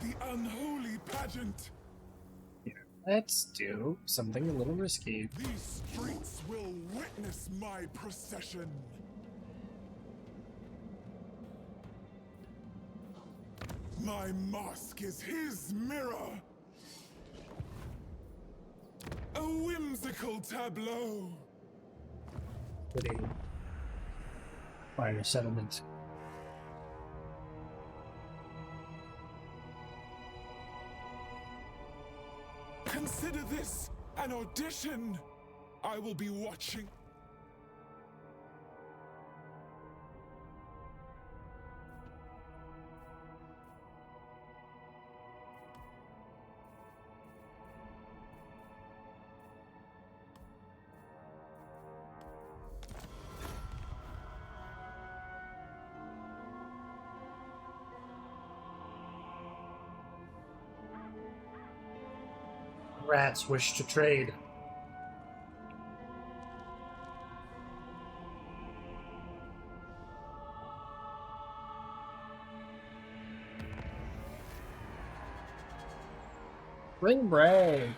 The unholy pageant. Let's do something a little risky. These streets will witness my procession. My mask is his mirror. A whimsical tableau. Putting minor settlements. Consider this an audition. I will be watching. Rats wish to trade. Bring Bray.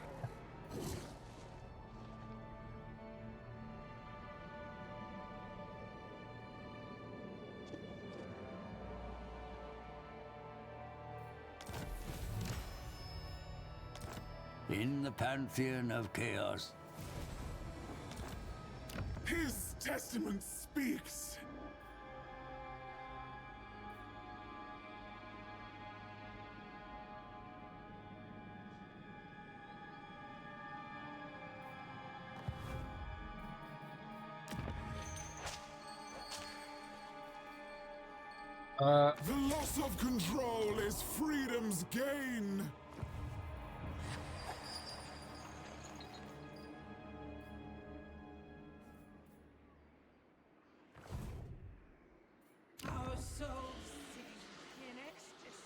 In the pantheon of chaos, His testament speaks. The loss of control is freedom's gain. Our souls sing in ecstasy.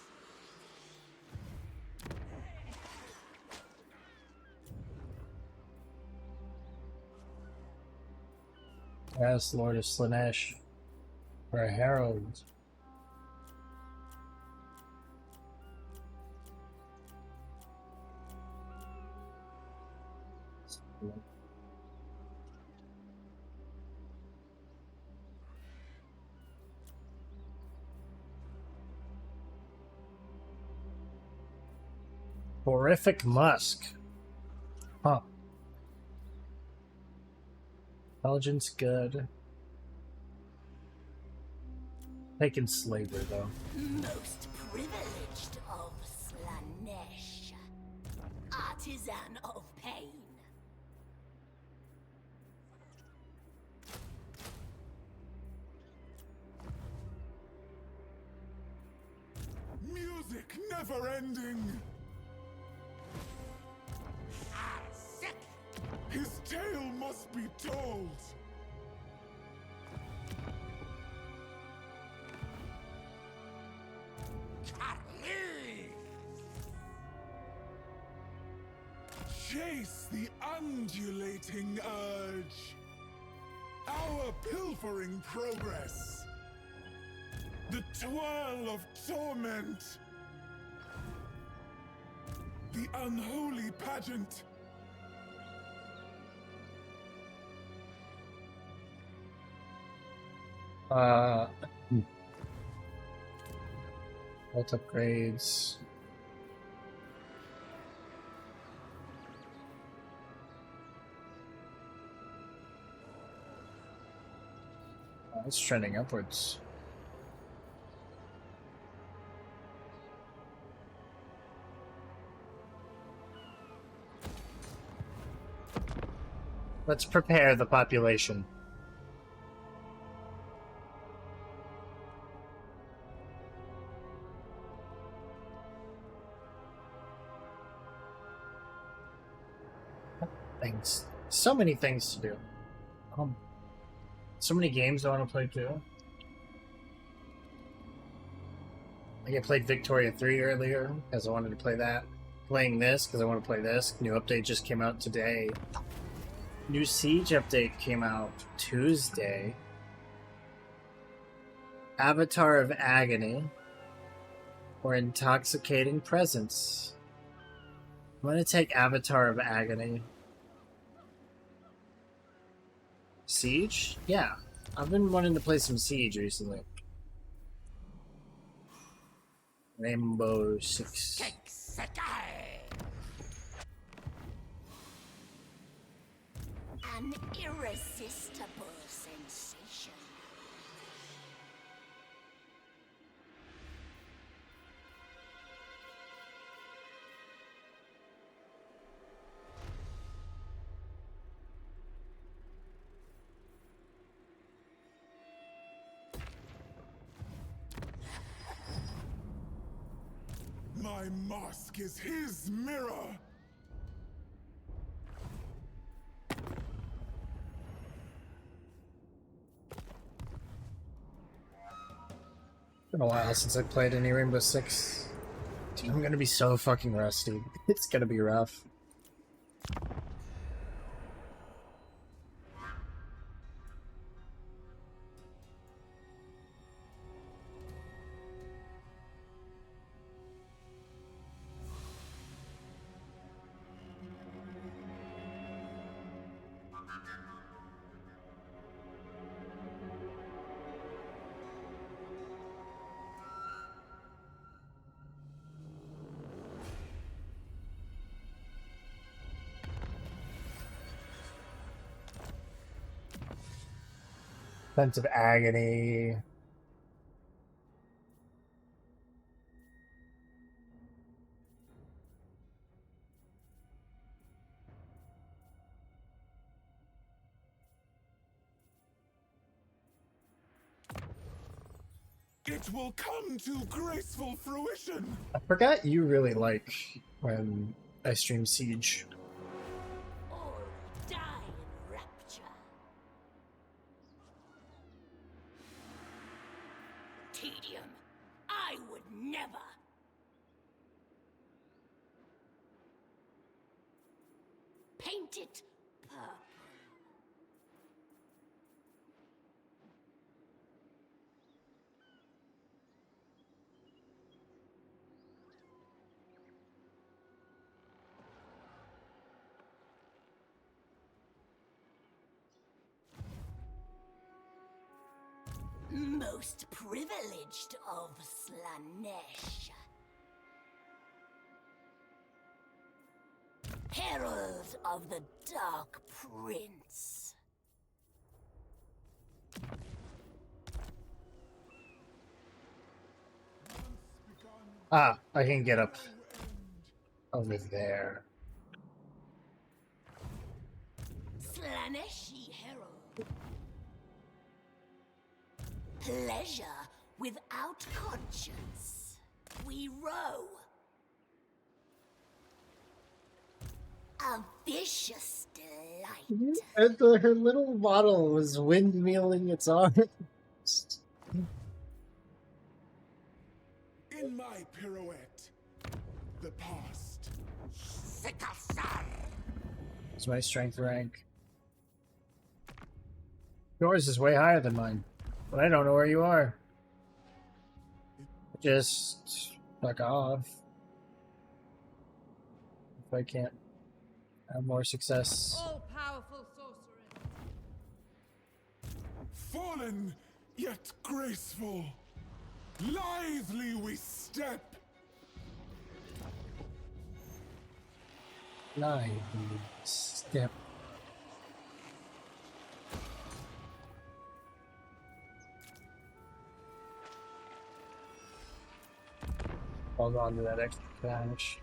As Lord of Slanesh, for a herald. Horrific Musk. Huh. Intelligence good. Taking slaver though. Most privileged of Slanesh. Artisan of pain. Music never ending. His tale must be told. Chase the undulating urge. Our pilfering progress. The twirl of torment. The unholy pageant. Alt upgrades. It's trending upwards. Let's prepare the population. Things. So many things to do. So many games I want to play too. Like I played Victoria 3 earlier because I wanted to play that. Playing this because I want to play this. New update just came out today. New Siege update came out Tuesday. Avatar of Agony or Intoxicating Presence. I'm gonna take Avatar of Agony. Siege? Yeah. I've been wanting to play some Siege recently. Rainbow Six. An irresistible sensation. My mask is his mirror. Been a while since I played any Rainbow Six. Dude, I'm gonna be so fucking rusty. It's gonna be rough. Sense of Agony. It will come to graceful fruition. I forgot you really like when I stream Siege. All die in rapture. Tedium. I would never. Paint it purple. Most privileged of Slanesh. Herald of the Dark Prince. Ah, I can get up over there. Slaneshi Herald. Pleasure without conscience. We row. A vicious delight. And her little model was windmilling its arms. In my pirouette, the past. It's my strength rank. Yours is way higher than mine, but I don't know where you are. Just fuck off. If I can't have more success. All-powerful sorceress. Fallen, yet graceful. Lithely we step. Lively step. Hold on to that extra cash.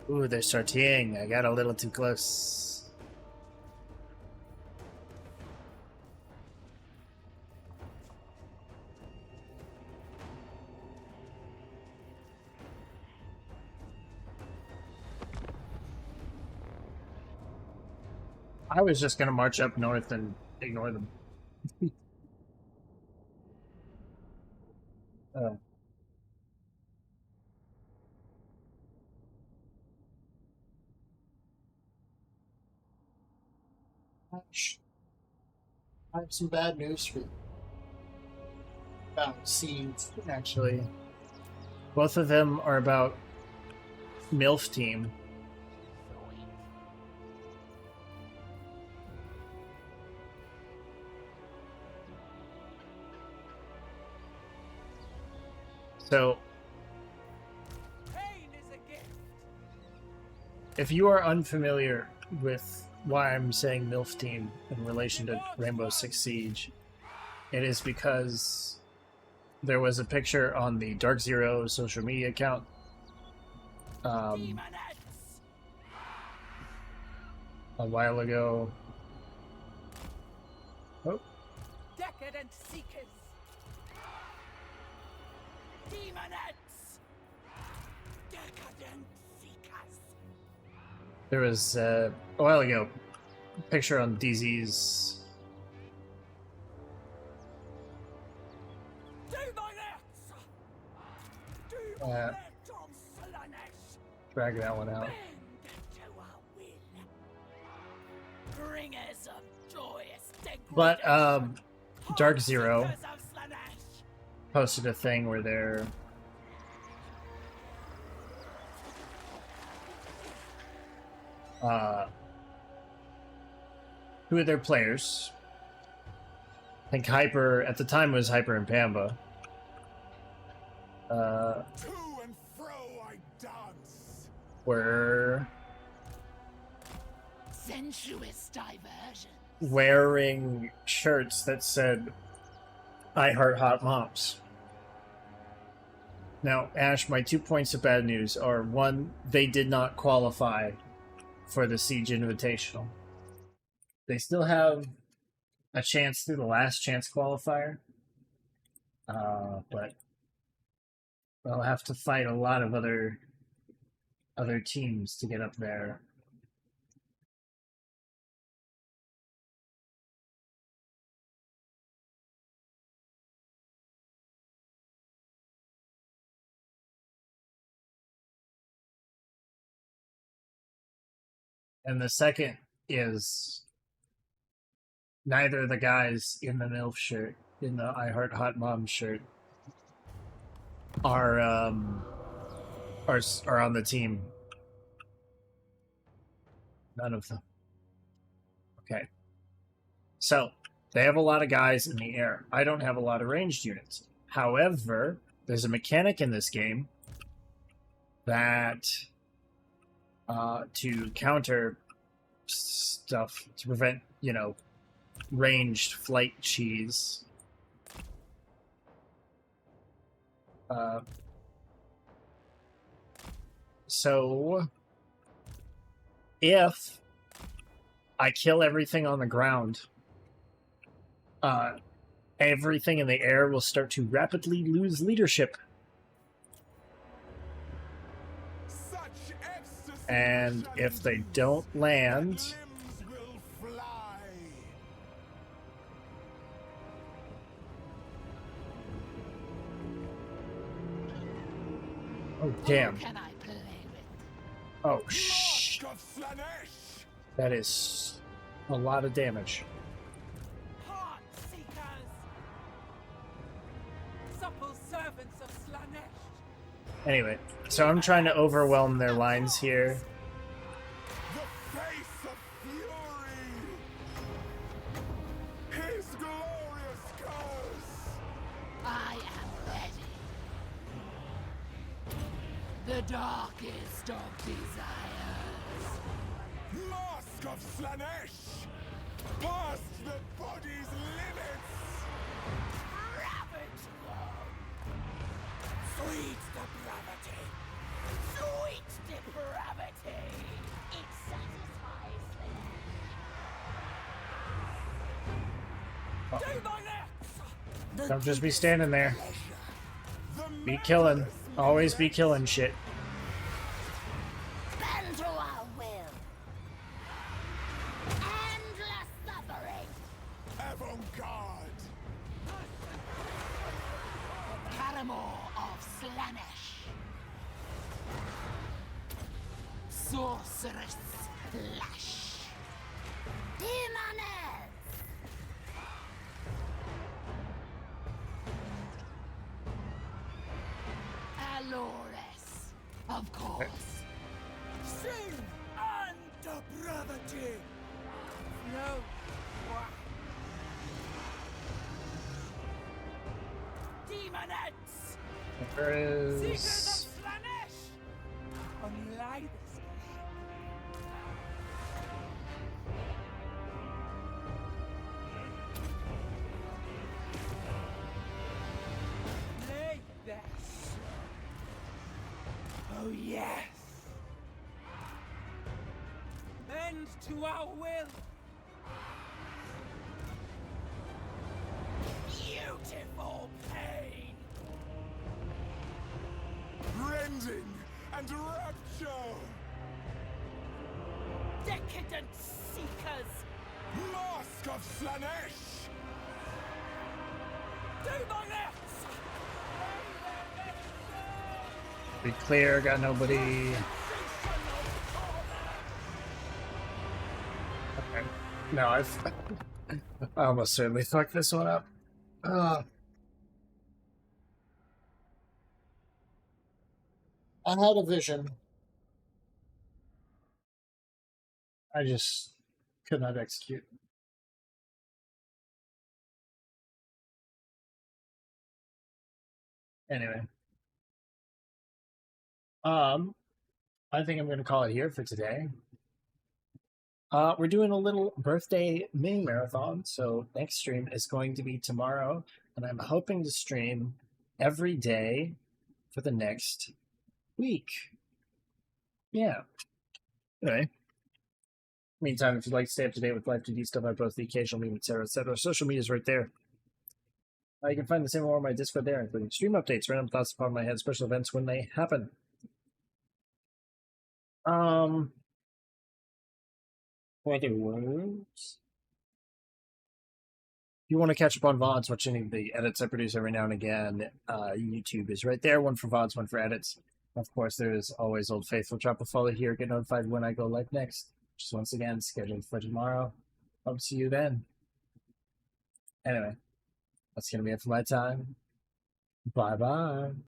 Ooh, they're sortieing. I got a little too close. I was just gonna march up north and ignore them. Oh. I have some bad news for you about seeds, actually. Both of them are about MILF Team. So, Pain is a gift. if you are unfamiliar with why I'm saying MILF Team in relation to Rainbow Six Siege, it is because there was a picture on the Dark Zero social media account Demonettes. a while ago. Oh, Decadent seekers. Demonettes. Decadent seekers. there was a while ago a picture on DZ's Demonettes. Demonettes of Slanesh. drag that one out. Bend to our will. Bringers of joyous But degradation. Dark Zero Seekers of Slanesh. posted a thing where they're two of their players, I think Hyper at the time was Hyper and Pamba, To and fro I dance. were Sensuous diversion. wearing shirts that said I heart hot moms. Now, Ash, my 2 points of bad news are: one, they did not qualify for the Siege Invitational. They still have a chance through the last chance qualifier, but they'll have to fight a lot of other teams to get up there. And the second is neither of the guys in the MILF shirt, in the I Heart Hot Mom shirt, are on the team. None of them. Okay. So they have a lot of guys in the air. I don't have a lot of ranged units. However, there's a mechanic in this game that to counter stuff, to prevent, ranged flight cheese. So if I kill everything on the ground, everything in the air will start to rapidly lose leadership. Such ecstasy And if they don't land, limbs will fly. oh damn, Who can I play with? oh shh, Mask of Slanesh. that is a lot of damage. Heart seekers. Supple servants of Slanesh. Anyway, so I'm trying to overwhelm their lines here. The face of fury. His glorious curse. I am ready. The darkest of desires. Mask of Slanesh. Past the body's limits. Ravage them. Sweet depravity. Sweet depravity. It satisfies them. Demonettes. Don't just be standing there. The Be killing. Always be killing shit. Bend to our will. Endless suffering. avant-garde. Paramore. Sorceress Slash. Demoness. Alores. Of course. Sing under brotherty. No. Demonettes. There Seekers is... of Slanesh. Unlike this. Lay this. Oh yes. Bend to our will. Beautiful pain. Rending and rapture! Decadent seekers. Mask of Slanesh! Demonettes. Be clear, got nobody. Okay. No, I've... I almost certainly fucked this one up. I had a vision. I just could not execute. Anyway. I think I'm going to call it here for today. We're doing a little birthday mini marathon, so next stream is going to be tomorrow, and I'm hoping to stream every day for the next week. Yeah. Anyway. Meantime, if you'd like to stay up to date with live 2D stuff, I post the occasional meme, etc. Social media is right there. You can find the same over on my Discord there, including stream updates, random thoughts upon my head, special events when they happen. Other words? If you want to catch up on VODs, watch any of the edits I produce every now and again, YouTube is right there. One for VODs, one for edits. Of course, there's always Old Faithful. Drop a follow here, get notified when I go live next. Just once again, scheduled for tomorrow. Hope to see you then. Anyway, that's going to be it for my time. Bye-bye.